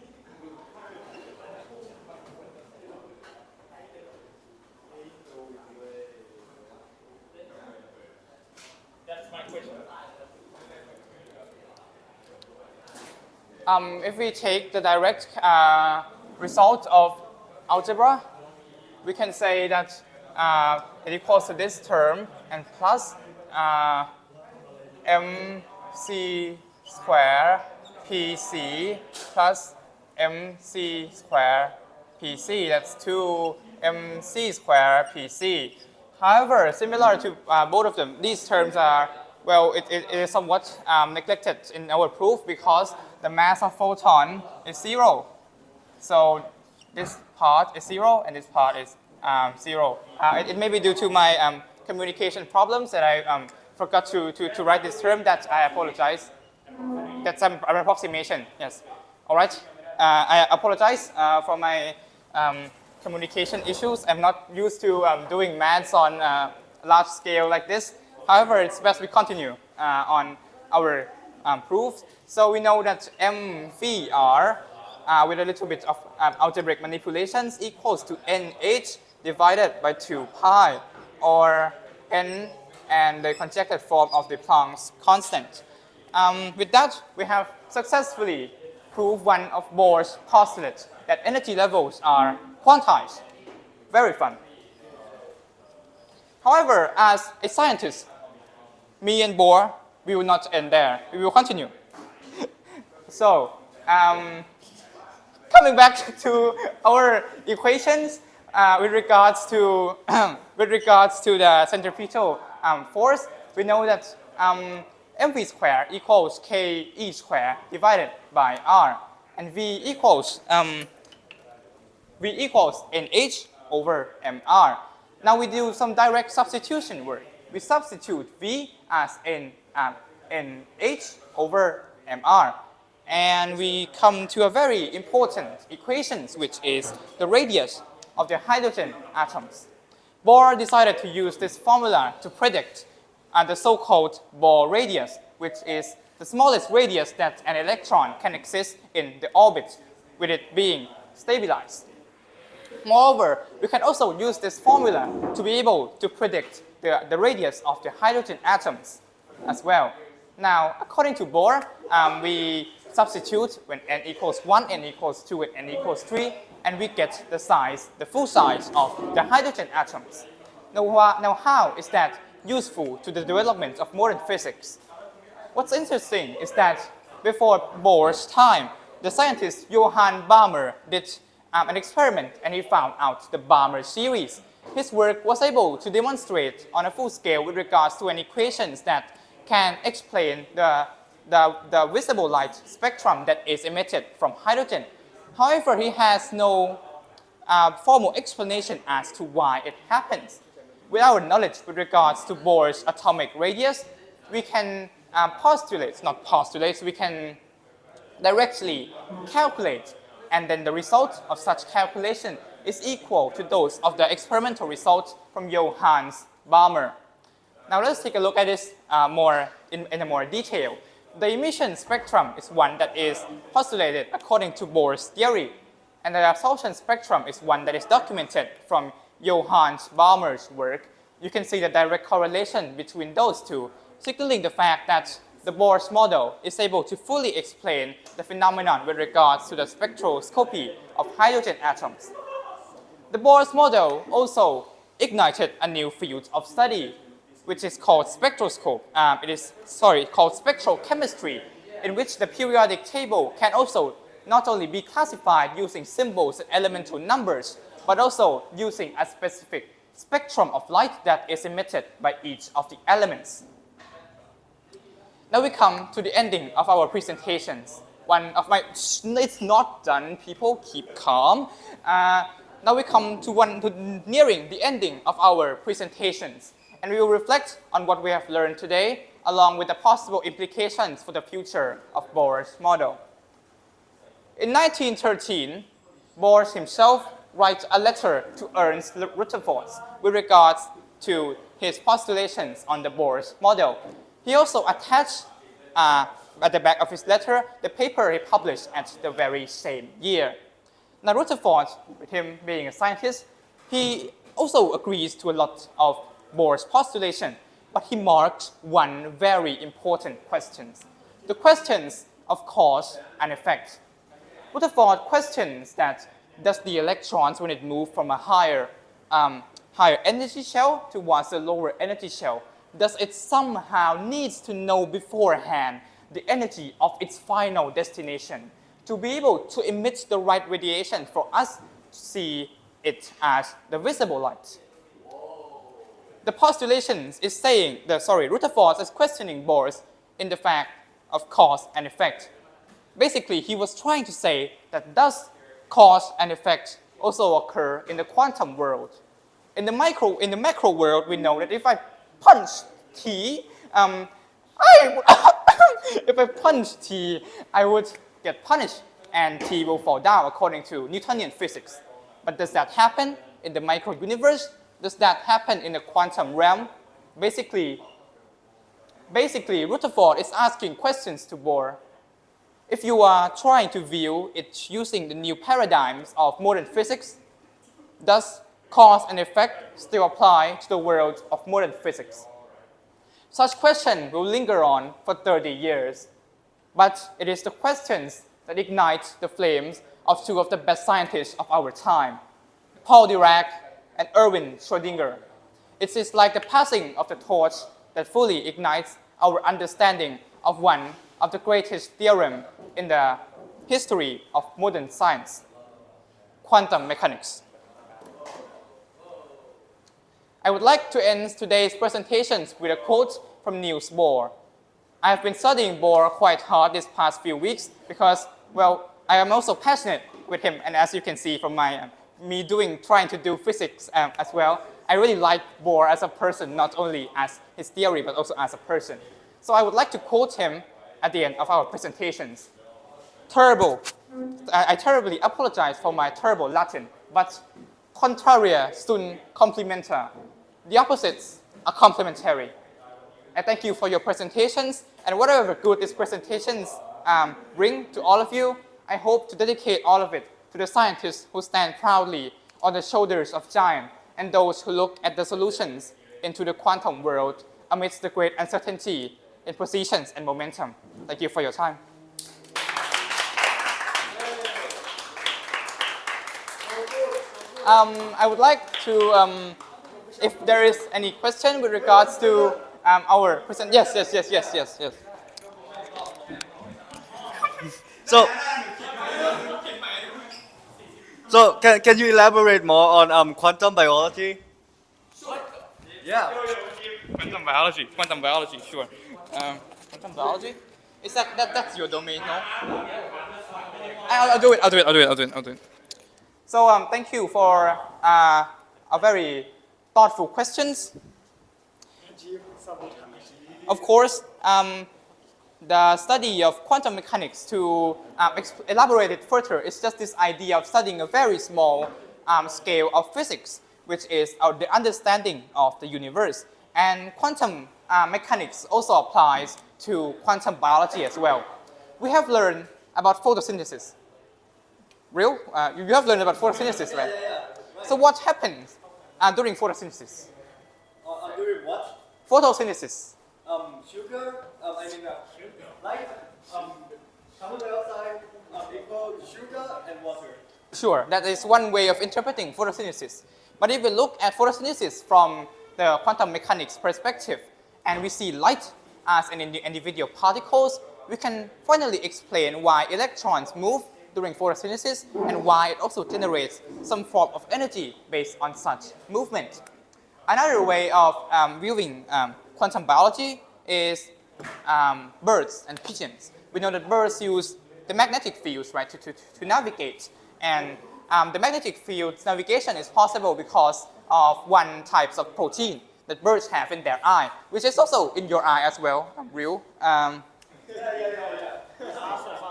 That's my question. If we take the direct result of algebra, we can say that it equals to this term and plus mc square pc plus mc square pc. That's 2 mc square pc. However, similar to both of them, these terms are, well, it is somewhat neglected in our proof because the mass of photon is 0. So this part is 0 and this part is 0. It may be due to my communication problems that I forgot to write this term. That I apologize. That's an approximation, yes. All right, I apologize for my communication issues. I'm not used to doing maths on a large scale like this. However, it's best we continue on our proofs. So we know that MVR with a little bit of algebraic manipulations equals to NH divided by 2 pi, or N and the conjectured form of the Planck's constant. With that, we have successfully proved one of Bohr's postulates, that energy levels are quantized. Very fun. However, as a scientist, me and Bohr, we will not end there. We will continue. So, coming back to our equations with regards to the centripetal force, we know that mv squared equals ke squared divided by r, and v equals nh over mr. Now we do some direct substitution work. We substitute v as nh over mr, and we come to a very important equation, which is the radius of the hydrogen atoms. Bohr decided to use this formula to predict the so-called Bohr radius, which is the smallest radius that an electron can exist in the orbit, with it being stabilized. Moreover, we can also use this formula to be able to predict the radius of the hydrogen atoms as well. Now, according to Bohr, we substitute when n equals 1, n equals 2, and n equals 3, and we get the size, the full size of the hydrogen atoms. Now how is that useful to the development of modern physics? What's interesting is that before Bohr's time, the scientist Johann Balmer did an experiment, and he found out the Balmer series. His work was able to demonstrate on a full scale with regards to an equation that can explain the visible light spectrum that is emitted from hydrogen. However, he has no formal explanation as to why it happens. With our knowledge with regards to Bohr's atomic radius, we can we can directly calculate, and then the result of such calculation is equal to those of the experimental results from Johann Balmer. Now let's take a look at this in a more detail. The emission spectrum is one that is postulated according to Bohr's theory, and the absorption spectrum is one that is documented from Johann Balmer's work. You can see the direct correlation between those two, signaling the fact that the Bohr's model is able to fully explain the phenomenon with regards to the spectroscopy of hydrogen atoms. The Bohr's model also ignited a new field of study, which is called called spectrochemistry, in which the periodic table can also not only be classified using symbols and elemental numbers, but also using a specific spectrum of light that is emitted by each of the elements. Now we come to the ending of our presentations. It's not done, people, keep calm. Now we come to nearing the ending of our presentations, and we will reflect on what we have learned today, along with the possible implications for the future of Bohr's model. In 1913, Bohr himself writes a letter to Ernst Rutherford with regards to his postulations on the Bohr's model. He also attached at the back of his letter the paper he published at the very same year. Now Rutherford, with him being a scientist, he also agrees to a lot of Bohr's postulation, but he marks one very important question: the questions of cause and effect. Rutherford questions that does the electrons, when it moves from a higher energy shell towards a lower energy shell, does it somehow needs to know beforehand the energy of its final destination to be able to emit the right radiation for us to see it as the visible light? the postulation is saying, Rutherford is questioning Bohr's in the fact of cause and effect. Basically, he was trying to say that does cause and effect also occur in the quantum world? In the macro world, we know that if I punch T, if I punch T, I would get punished and T will fall down according to Newtonian physics. But does that happen in the micro universe? Does that happen in the quantum realm? Basically, Rutherford is asking questions to Bohr. If you are trying to view it using the new paradigms of modern physics, does cause and effect still apply to the world of modern physics? Such questions will linger on for 30 years, but it is the questions that ignite the flames of two of the best scientists of our time, Paul Dirac and Erwin Schrödinger. It is like the passing of the torch that fully ignites our understanding of one of the greatest theorems in the history of modern science, quantum mechanics. I would like to end today's presentations with a quote from Niels Bohr. I have been studying Bohr quite hard these past few weeks because, well, I am also passionate with him, and as you can see from me trying to do physics as well, I really like Bohr as a person, not only as his theory, but also as a person. So I would like to quote him at the end of our presentations. I terribly apologize for my terrible Latin, but contraria sunt complementa. The opposites are complementary. I thank you for your presentations, and whatever good these presentations bring to all of you, I hope to dedicate all of it to the scientists who stand proudly on the shoulders of giants and those who look at the solutions into the quantum world amidst the great uncertainty in positions and momentum. Thank you for your time. I would like to, if there is any question with regards to our present. Yes. So can you elaborate more on quantum biology? Yeah. Quantum biology, sure. Quantum biology? Is that's your domain, no? I'll do it. So thank you for a very thoughtful questions. Of course, the study of quantum mechanics, to elaborate it further, is just this idea of studying a very small scale of physics, which is the understanding of the universe. And quantum mechanics also applies to quantum biology as well. We have learned about photosynthesis. You have learned about photosynthesis, right? Yeah. So what happens during photosynthesis? During what? Photosynthesis. Sugar, light, carbon dioxide, equal sugar and water. Sure, that is one way of interpreting photosynthesis. But if we look at photosynthesis from the quantum mechanics perspective, and we see light as an individual particles, we can finally explain why electrons move during photosynthesis and why it also generates some form of energy based on such movement. Another way of viewing quantum biology is birds and pigeons. We know that birds use the magnetic fields, right, to navigate. And the magnetic field navigation is possible because of one type of protein that birds have in their eye, which is also in your eye as well, real.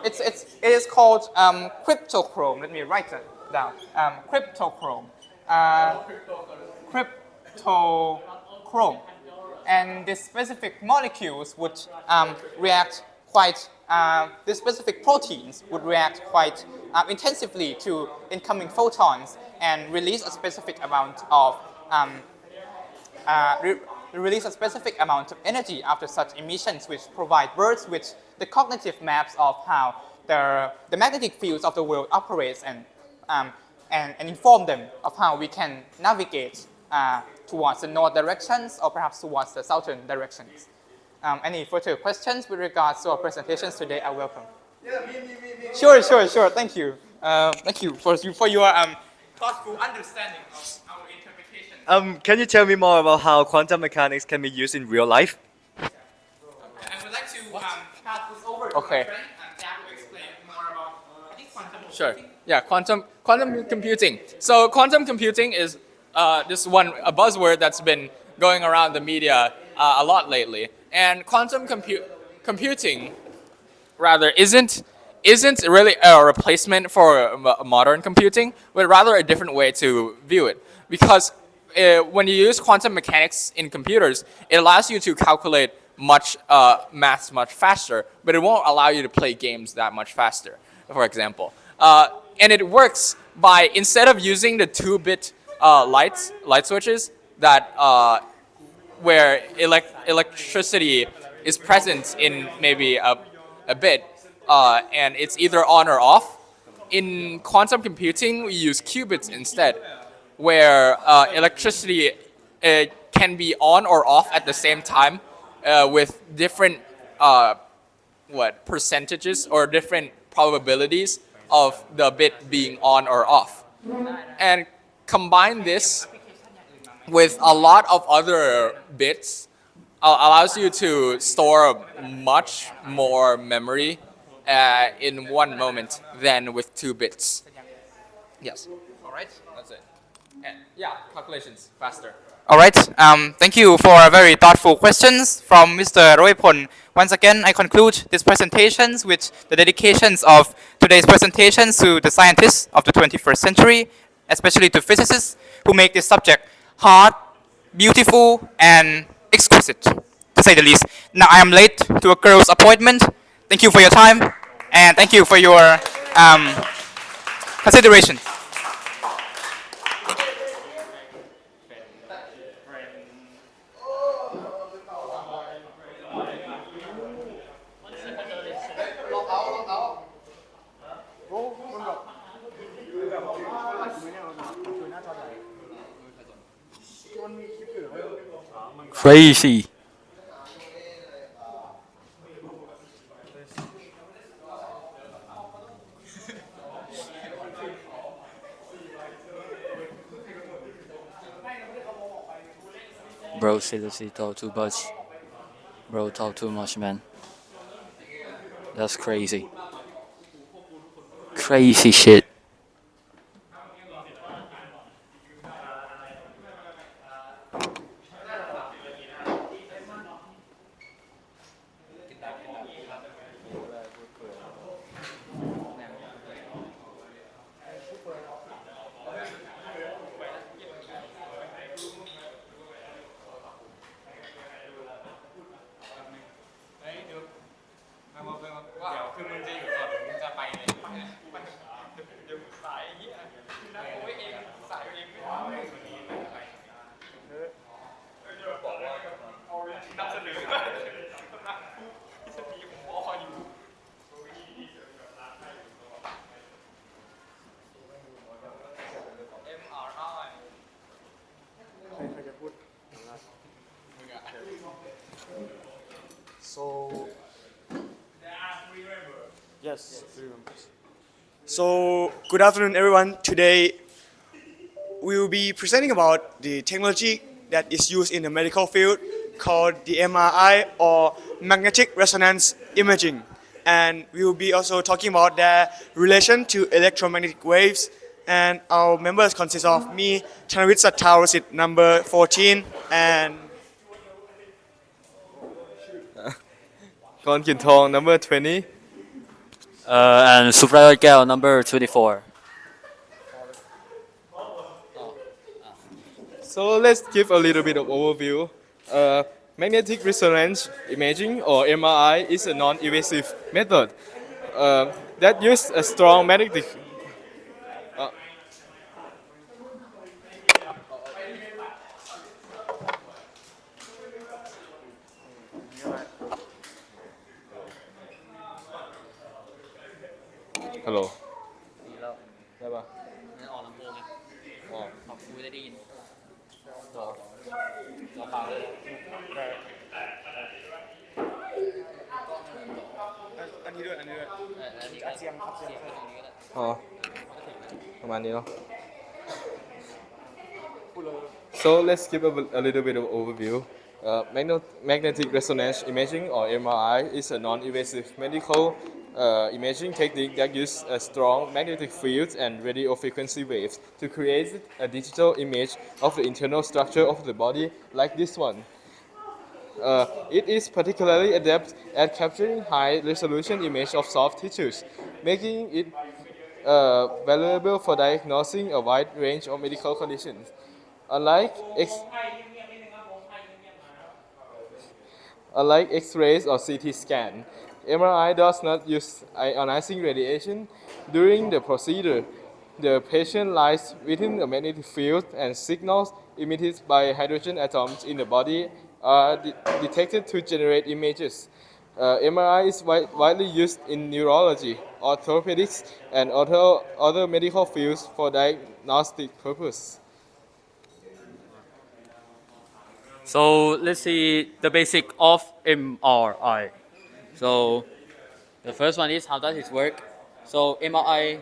It is called cryptochrome. Let me write that down. Cryptochrome. Cryptochrome. And these specific molecules would react quite, these specific proteins would react quite intensively to incoming photons and release a specific amount of energy after such emissions, which provide birds with the cognitive maps of how the magnetic fields of the world operates and inform them of how we can navigate towards the north directions or perhaps towards the southern directions. Any further questions with regards to our presentations today are welcome. Yeah, me. Sure. Thank you. Thank you for your thoughtful understanding of our interpretation. Can you tell me more about how quantum mechanics can be used in real life? I would like to pass this over to Okay. my friend and Jack will explain more about quantum Sure. computing. Yeah, quantum computing. So quantum computing is this a buzzword that's been going around the media a lot lately. And quantum computing rather isn't really a replacement for modern computing, but rather a different way to view it. Because when you use quantum mechanics in computers, it allows you to calculate maths much faster, but it won't allow you to play games that much faster, for example. And it works by, instead of using the 2-bit light switches that where electricity is present in maybe a bit, and it's either on or off. In quantum computing, we use qubits instead, where electricity can be on or off at the same time with different percentages or different probabilities of the bit being on or off. And combine this with a lot of other bits allows you to store much more memory in one moment than with 2 bits. Yes. All right. That's it. And yeah, calculations faster. All right. Thank you for very thoughtful questions from Mr. Roypon. Once again, I conclude these presentations with the dedications of today's presentations to the scientists of the 21st century, especially to physicists who make this subject hard, beautiful, and exquisite, to say the least. Now I am late to a girl's appointment. Thank you for your time, and thank you for your consideration. Crazy. Bro, seriously talk too much. Bro, talk too much, man. That's crazy. Crazy shit. So, good afternoon, everyone. Today, we will be presenting about the technology that is used in the medical field called the MRI or magnetic resonance imaging. And we will be also talking about their relation to electromagnetic waves. And our members consist of me, Chanavit Satthawasit, number 14, and Kon Kintong, number 20. And Suprayot Gal, number 24. So let's give a little bit of overview. Magnetic resonance imaging, or MRI, is a non-invasive method that uses a strong magneticฮัลโหลได้ปะออกลำโพงไงออกคุยได้ยินต่อเปล่าเลยอันนี้ด้วยอันนี้ด้วยเสียงครับเสียงตรงนี้ก็ได้อ๋อประมาณนี้เนาะ So let's give a little bit of overview. Magnetic resonance imaging, or MRI, is a non-invasive medical imaging technique that uses strong magnetic fields and radio frequency waves to create a digital image of the internal structure of the body, like this one. It is particularly adept at capturing high-resolution image of soft tissues, making it valuable for diagnosing a wide range of medical conditions. Unlike X-rays or CT scan, MRI does not use ionizing radiation. During the procedure, the patient lies within a magnetic field, and signals emitted by hydrogen atoms in the body are detected to generate images. MRI is widely used in neurology, orthopedics, and other medical fields for diagnostic purposes. So let's see the basic of MRI. So the first one is how does it work? So MRI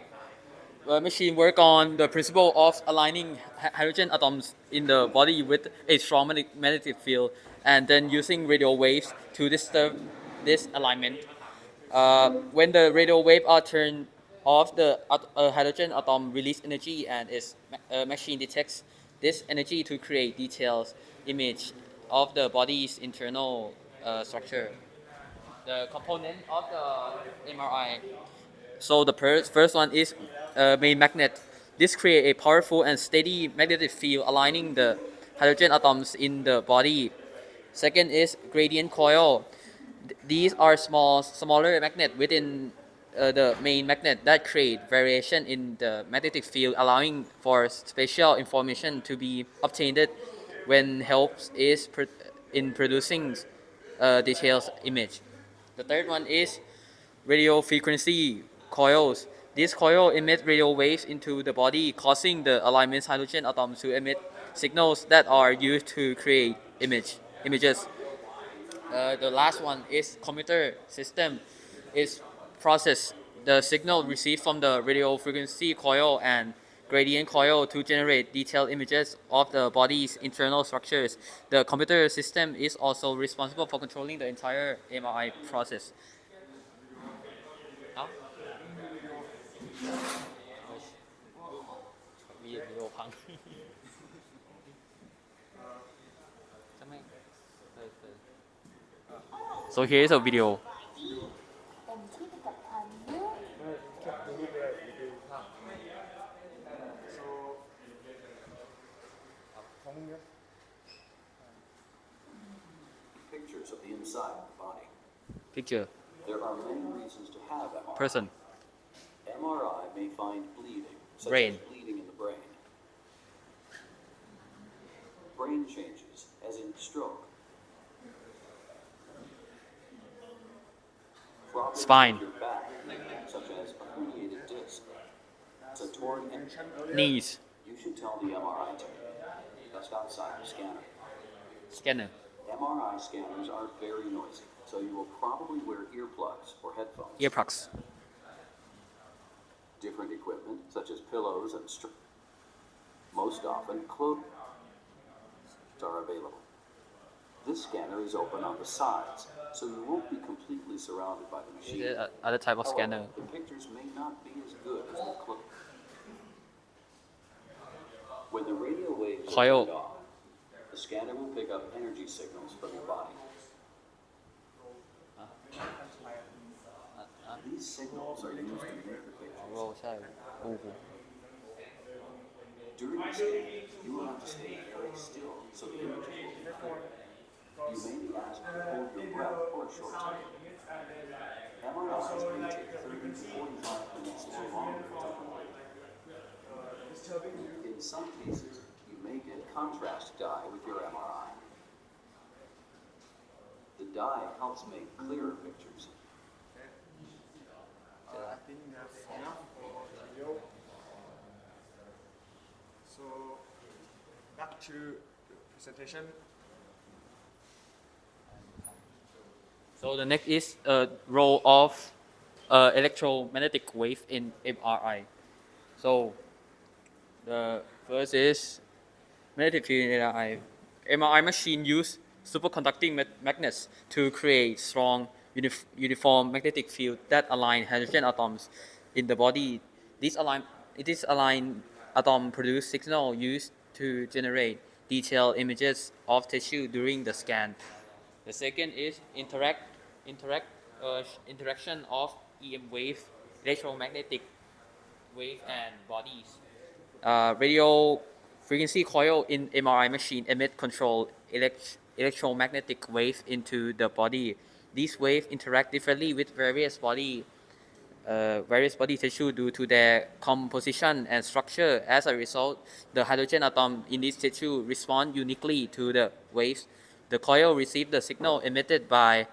machine work on the principle of aligning hydrogen atoms in the body with a strong magnetic field, and then using radio waves to disturb this alignment. When the radio waves are turned off, the hydrogen atom release energy, and its machine detects this energy to create detailed image of the body's internal structure. The component of the MRI. So the first one is main magnet. This creates a powerful and steady magnetic field aligning the hydrogen atoms in the body. Second is gradient coil. These are smaller magnet within the main magnet that create variation in the magnetic field, allowing for spatial information to be obtained when helps is in producing detailed image. The third one is radio frequency coils. These coils emit radio waves into the body, causing the alignment hydrogen atoms to emit signals that are used to create images. The last one is computer system. Is process the signal received from the radio frequency coil and gradient coil to generate detailed images of the body's internal structures. The computer system is also responsible for controlling the entire MRI process. Đó. Videoพัง So here is a video. Pictures of the inside of the body. Picture. There are many reasons to have MRI. Person. MRI may find bleeding, such Brain. as bleeding in the brain. Brain changes, as in stroke. Problems Spine. with your back, such as a herniated disc. A torn Knees. You should tell the MRI team. Just outside the scanner. Scanner. MRI scanners are very noisy, so you will probably wear earplugs or headphones. Earplugs. Different equipment, such as pillows and most often clothes are available. This scanner is open on the sides, so you won't be completely surrounded by the machine. Is it other type of scanner? However, the pictures may not be as good as the clothes. When the radio waves are Coil. turned off, the scanner will pick up energy signals from your body. These signals are used to make the pictures. During the scan, you will have to stay very still so the images will be clear. You may be asked to hold your breath for a short time. MRIs may take 30 to 45 minutes or longer to complete. In some cases, you may get contrast dye with your MRI. The dye helps make clearer pictures. I think that's enough for the video. So, back to the presentation. So the next is role of electromagnetic wave in MRI. So the first is magnetic field in MRI. MRI machine use superconducting magnets to create strong uniform magnetic field that align hydrogen atoms in the body. These aligned atoms produce signal used to generate detailed images of tissue during the scan. The second is interaction of EM wave, electromagnetic wave, and bodies. Radio frequency coil in MRI machine emit controlled electromagnetic wave into the body. These waves interact differently with various body tissue due to their composition and structure. As a result, the hydrogen atom in this tissue respond uniquely to the waves. The coil receives the signal emitted by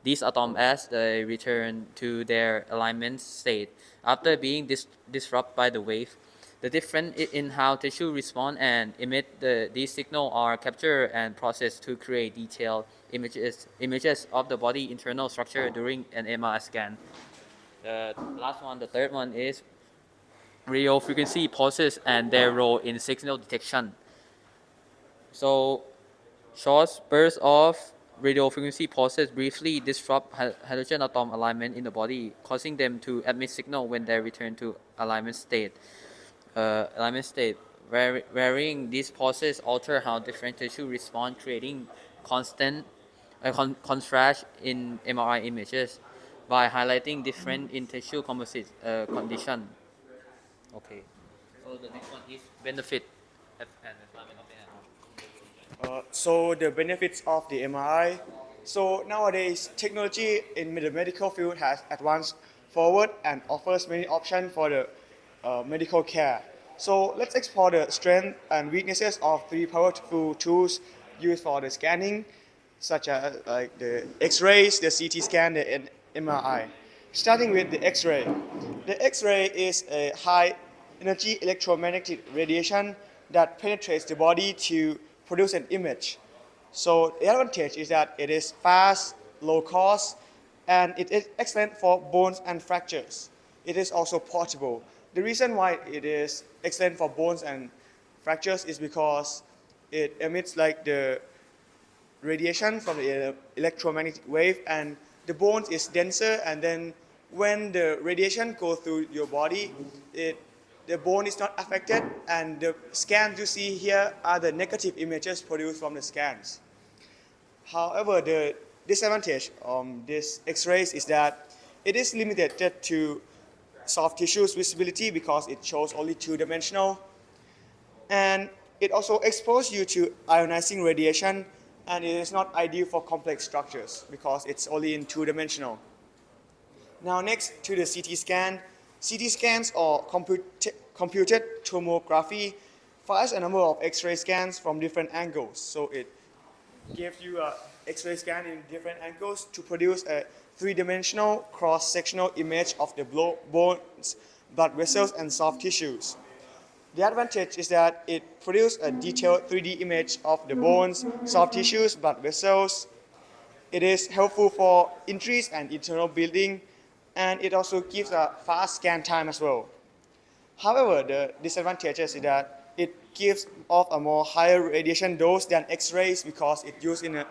these atoms as they return to their alignment state after being disrupted by the wave. The difference in how tissue respond and emit these signals are captured and processed to create detailed images of the body internal structure during an MRI scan. The last one, the third one, is radio frequency pulses and their role in signal detection. So, short bursts of radio frequency pulses briefly disrupt hydrogen atom alignment in the body, causing them to emit signal when they return to alignment state. Varying these pulses alter how different tissue respond, creating constant contrast in MRI images by highlighting different in tissue composite condition. Okay. So the next one is benefit and requirement of the So the benefits of the MRI. So nowadays, technology in the medical field has advanced forward and offers many options for the medical care. So let's explore the strengths and weaknesses of three powerful tools used for the scanning, such as like the X-rays, the CT scan, and MRI. Starting with the X-ray. The X-ray is a high energy electromagnetic radiation that penetrates the body to produce an image. So the advantage is that it is fast, low cost, and it is excellent for bones and fractures. It is also portable. The reason why it is excellent for bones and fractures is because it emits like the radiation from the electromagnetic wave, and the bones is denser, and then when the radiation goes through your body, the bone is not affected, and the scans you see here are the negative images produced from the scans. However, the disadvantage of this X-rays is that it is limited to soft tissues visibility because it shows only two-dimensional, and it also exposes you to ionizing radiation, and it is not ideal for complex structures because it's only in two-dimensional. Now next to the CT scan. CT scans or computed tomography fires a number of X-ray scans from different angles. So it gives you an X-ray scan in different angles to produce a three-dimensional cross-sectional image of the bones, blood vessels, and soft tissues. The advantage is that it produces a detailed 3D image of the bones, soft tissues, blood vessels. It is helpful for injuries and internal building, and it also gives a fast scan time as well. However, the disadvantage is that it gives off a more higher radiation dose than X-rays because it's used in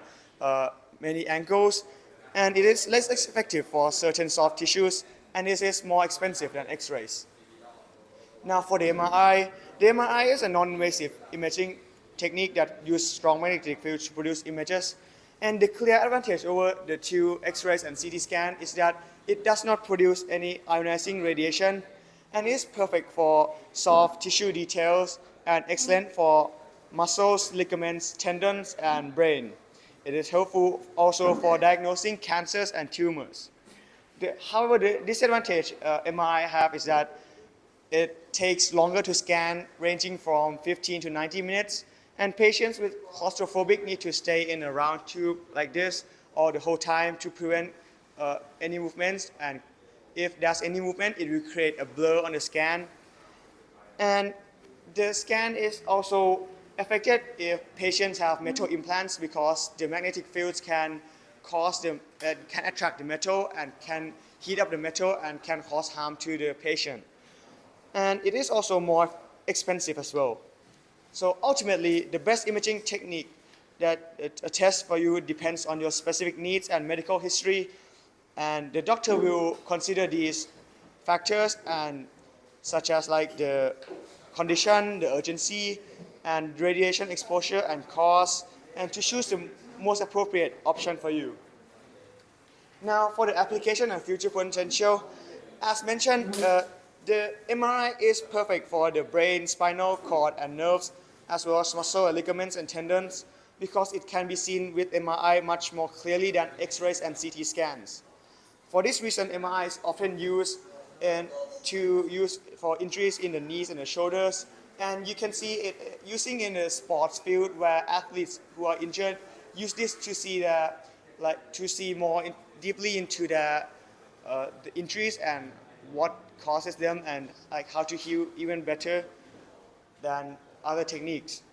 many angles, and it is less effective for certain soft tissues, and it is more expensive than X-rays. Now for the MRI is a non-invasive imaging technique that uses strong magnetic fields to produce images, and the clear advantage over the two X-rays and CT scan is that it does not produce any ionizing radiation, and is perfect for soft tissue details and excellent for muscles, ligaments, tendons, and brain. It is helpful also for diagnosing cancers and tumors. However, the disadvantage MRI have is that it takes longer to scan, ranging from 15 to 90 minutes, and patients with claustrophobic need to stay in a round tube like this all the whole time to prevent any movements, and if there's any movement, it will create a blur on the scan. And the scan is also affected if patients have metal implants because the magnetic fields can attract the metal and can heat up the metal and can cause harm to the patient. And it is also more expensive as well. So ultimately, the best imaging technique that a test for you depends on your specific needs and medical history, and the doctor will consider these factors and such as like the condition, the urgency, and radiation exposure and cost, and to choose the most appropriate option for you. Now, for the application and future potential, as mentioned, the MRI is perfect for the brain, spinal cord, and nerves, as well as muscle, ligaments, and tendons, because it can be seen with MRI much more clearly than X-rays and CT scans. For this reason, MRI is often used for injuries in the knees and the shoulders, and you can see it using in the sports field where athletes who are injured use this to see more deeply into the injuries and what causes them, and like how to heal even better than other techniques.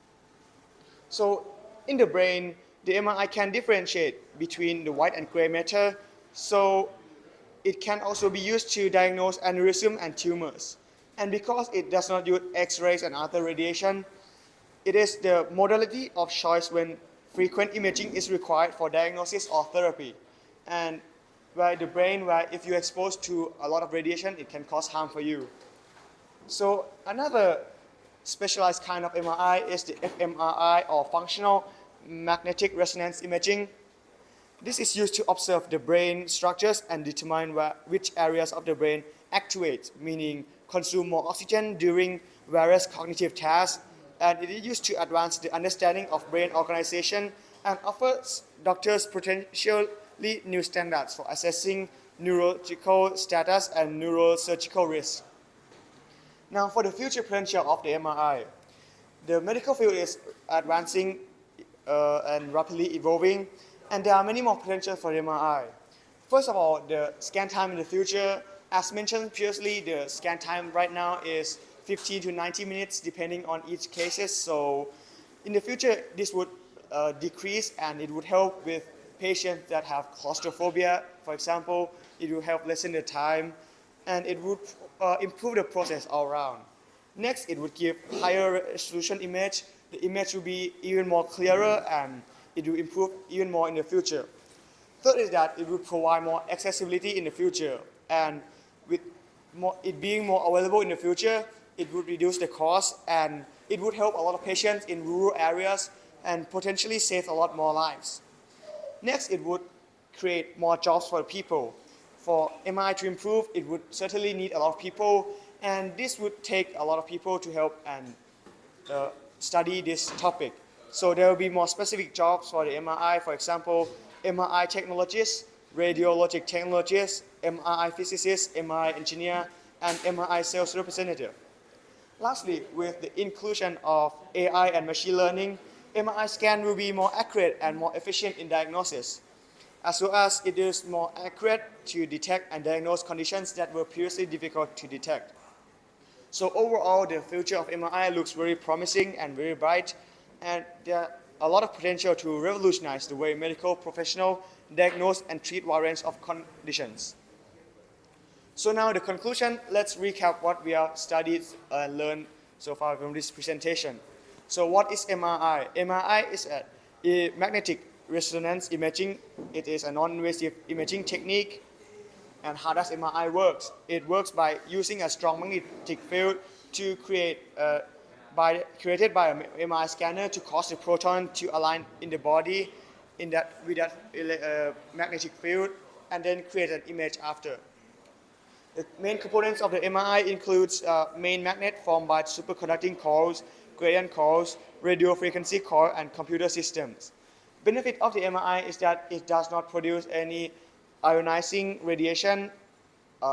So in the brain, the MRI can differentiate between the white and gray matter, so it can also be used to diagnose aneurysm and tumors. And because it does not use X-rays and other radiation, it is the modality of choice when frequent imaging is required for diagnosis or therapy. And where the brain, where if you're exposed to a lot of radiation, it can cause harm for you. So another specialized kind of MRI is the fMRI, or functional magnetic resonance imaging. This is used to observe the brain structures and determine which areas of the brain activate, meaning consume more oxygen during various cognitive tasks, and it is used to advance the understanding of brain organization and offers doctors potentially new standards for assessing neurological status and neurosurgical risk. Now, for the future potential of the MRI, the medical field is advancing and rapidly evolving, and there are many more potentials for the MRI. First of all, the scan time in the future, as mentioned previously, the scan time right now is 15 to 90 minutes depending on each cases. So in the future, this would decrease, and it would help with patients that have claustrophobia, for example. It will help lessen the time, and it would improve the process all around. Next, it would give higher resolution image. The image will be even more clearer, and it will improve even more in the future. Third is that it will provide more accessibility in the future, and with it being more available in the future, it would reduce the cost, and it would help a lot of patients in rural areas and potentially save a lot more lives. Next, it would create more jobs for people. For MRI to improve, it would certainly need a lot of people, and this would take a lot of people to help and study this topic. So there will be more specific jobs for the MRI, for example, MRI technologists, radiologic technologists, MRI physicists, MRI engineer, and MRI sales representative. Lastly, with the inclusion of AI and machine learning, MRI scan will be more accurate and more efficient in diagnosis, as well as it is more accurate to detect and diagnose conditions that were previously difficult to detect. So overall, the future of MRI looks very promising and very bright, and there are a lot of potential to revolutionize the way medical professionals diagnose and treat a wide range of conditions. So now the conclusion, let's recap what we have studied and learned so far from this presentation. So what is MRI? MRI is a magnetic resonance imaging. It is a non-invasive imaging technique. And how does MRI work? It works by using a strong magnetic field to created by an MRI scanner to cause the proton to align in the body with that magnetic field, and then create an image after. The main components of the MRI includes main magnet formed by superconducting cores, gradient cores, radio frequency core, and computer systems. Benefit of the MRI is that it does not produce any ionizing radiation,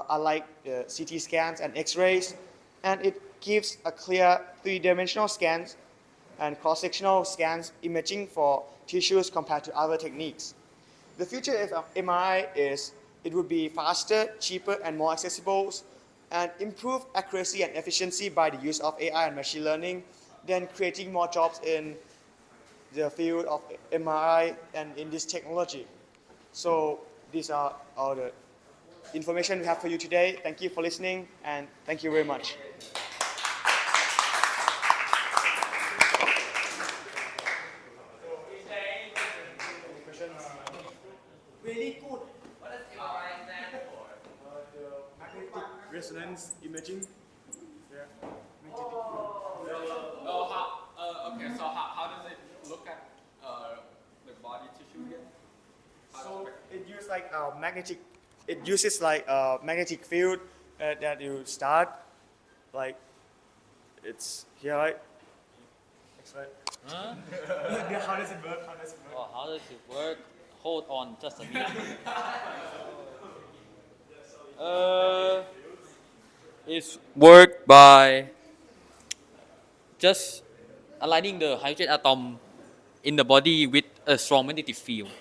unlike CT scans and X-rays, and it gives a clear three-dimensional scans and cross-sectional scans imaging for tissues compared to other techniques. The future of MRI is it would be faster, cheaper, and more accessible, and improve accuracy and efficiency by the use of AI and machine learning, then creating more jobs in the field of MRI and in this technology. So these are all the information we have for you today. Thank you for listening, and thank you very much. resonance imaging. Yeah. Okay, so how does it look at the body tissue again? So it uses like magnetic. It uses like a magnetic field that you start, like it's here, right? Right. Huh? How does it work? How does it work? Oh, how does it work? Hold on just a minute. It's worked by just aligning the hydrogen atom in the body with a strong magnetic field.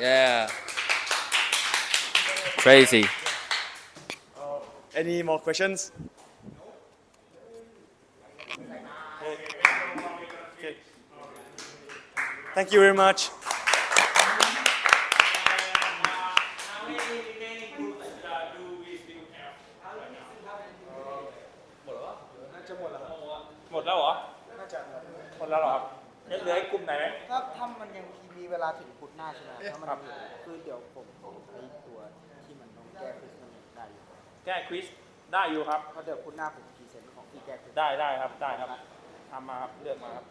Yeah. Crazy. Any more questions? Okay. Thank you very much. หมดแล้วเหรอ น่าจะ หมดแล้วเหรอครับเหลืออีกกลุ่มไหนไหม ถ้ามันยังมีเวลาถึงพุธหน้าใช่ไหมถ้ามันคือเดี๋ยวผมใช้ตัวที่มันต้องแก้ฟิสมันได้อยู่ แก้ควิสได้อยู่ครับ เพราะเดี๋ยวพุธหน้าผมพรีเซนต์ของที่แก้ฟิส ได้ครับทำมาครับเลือกมาครับ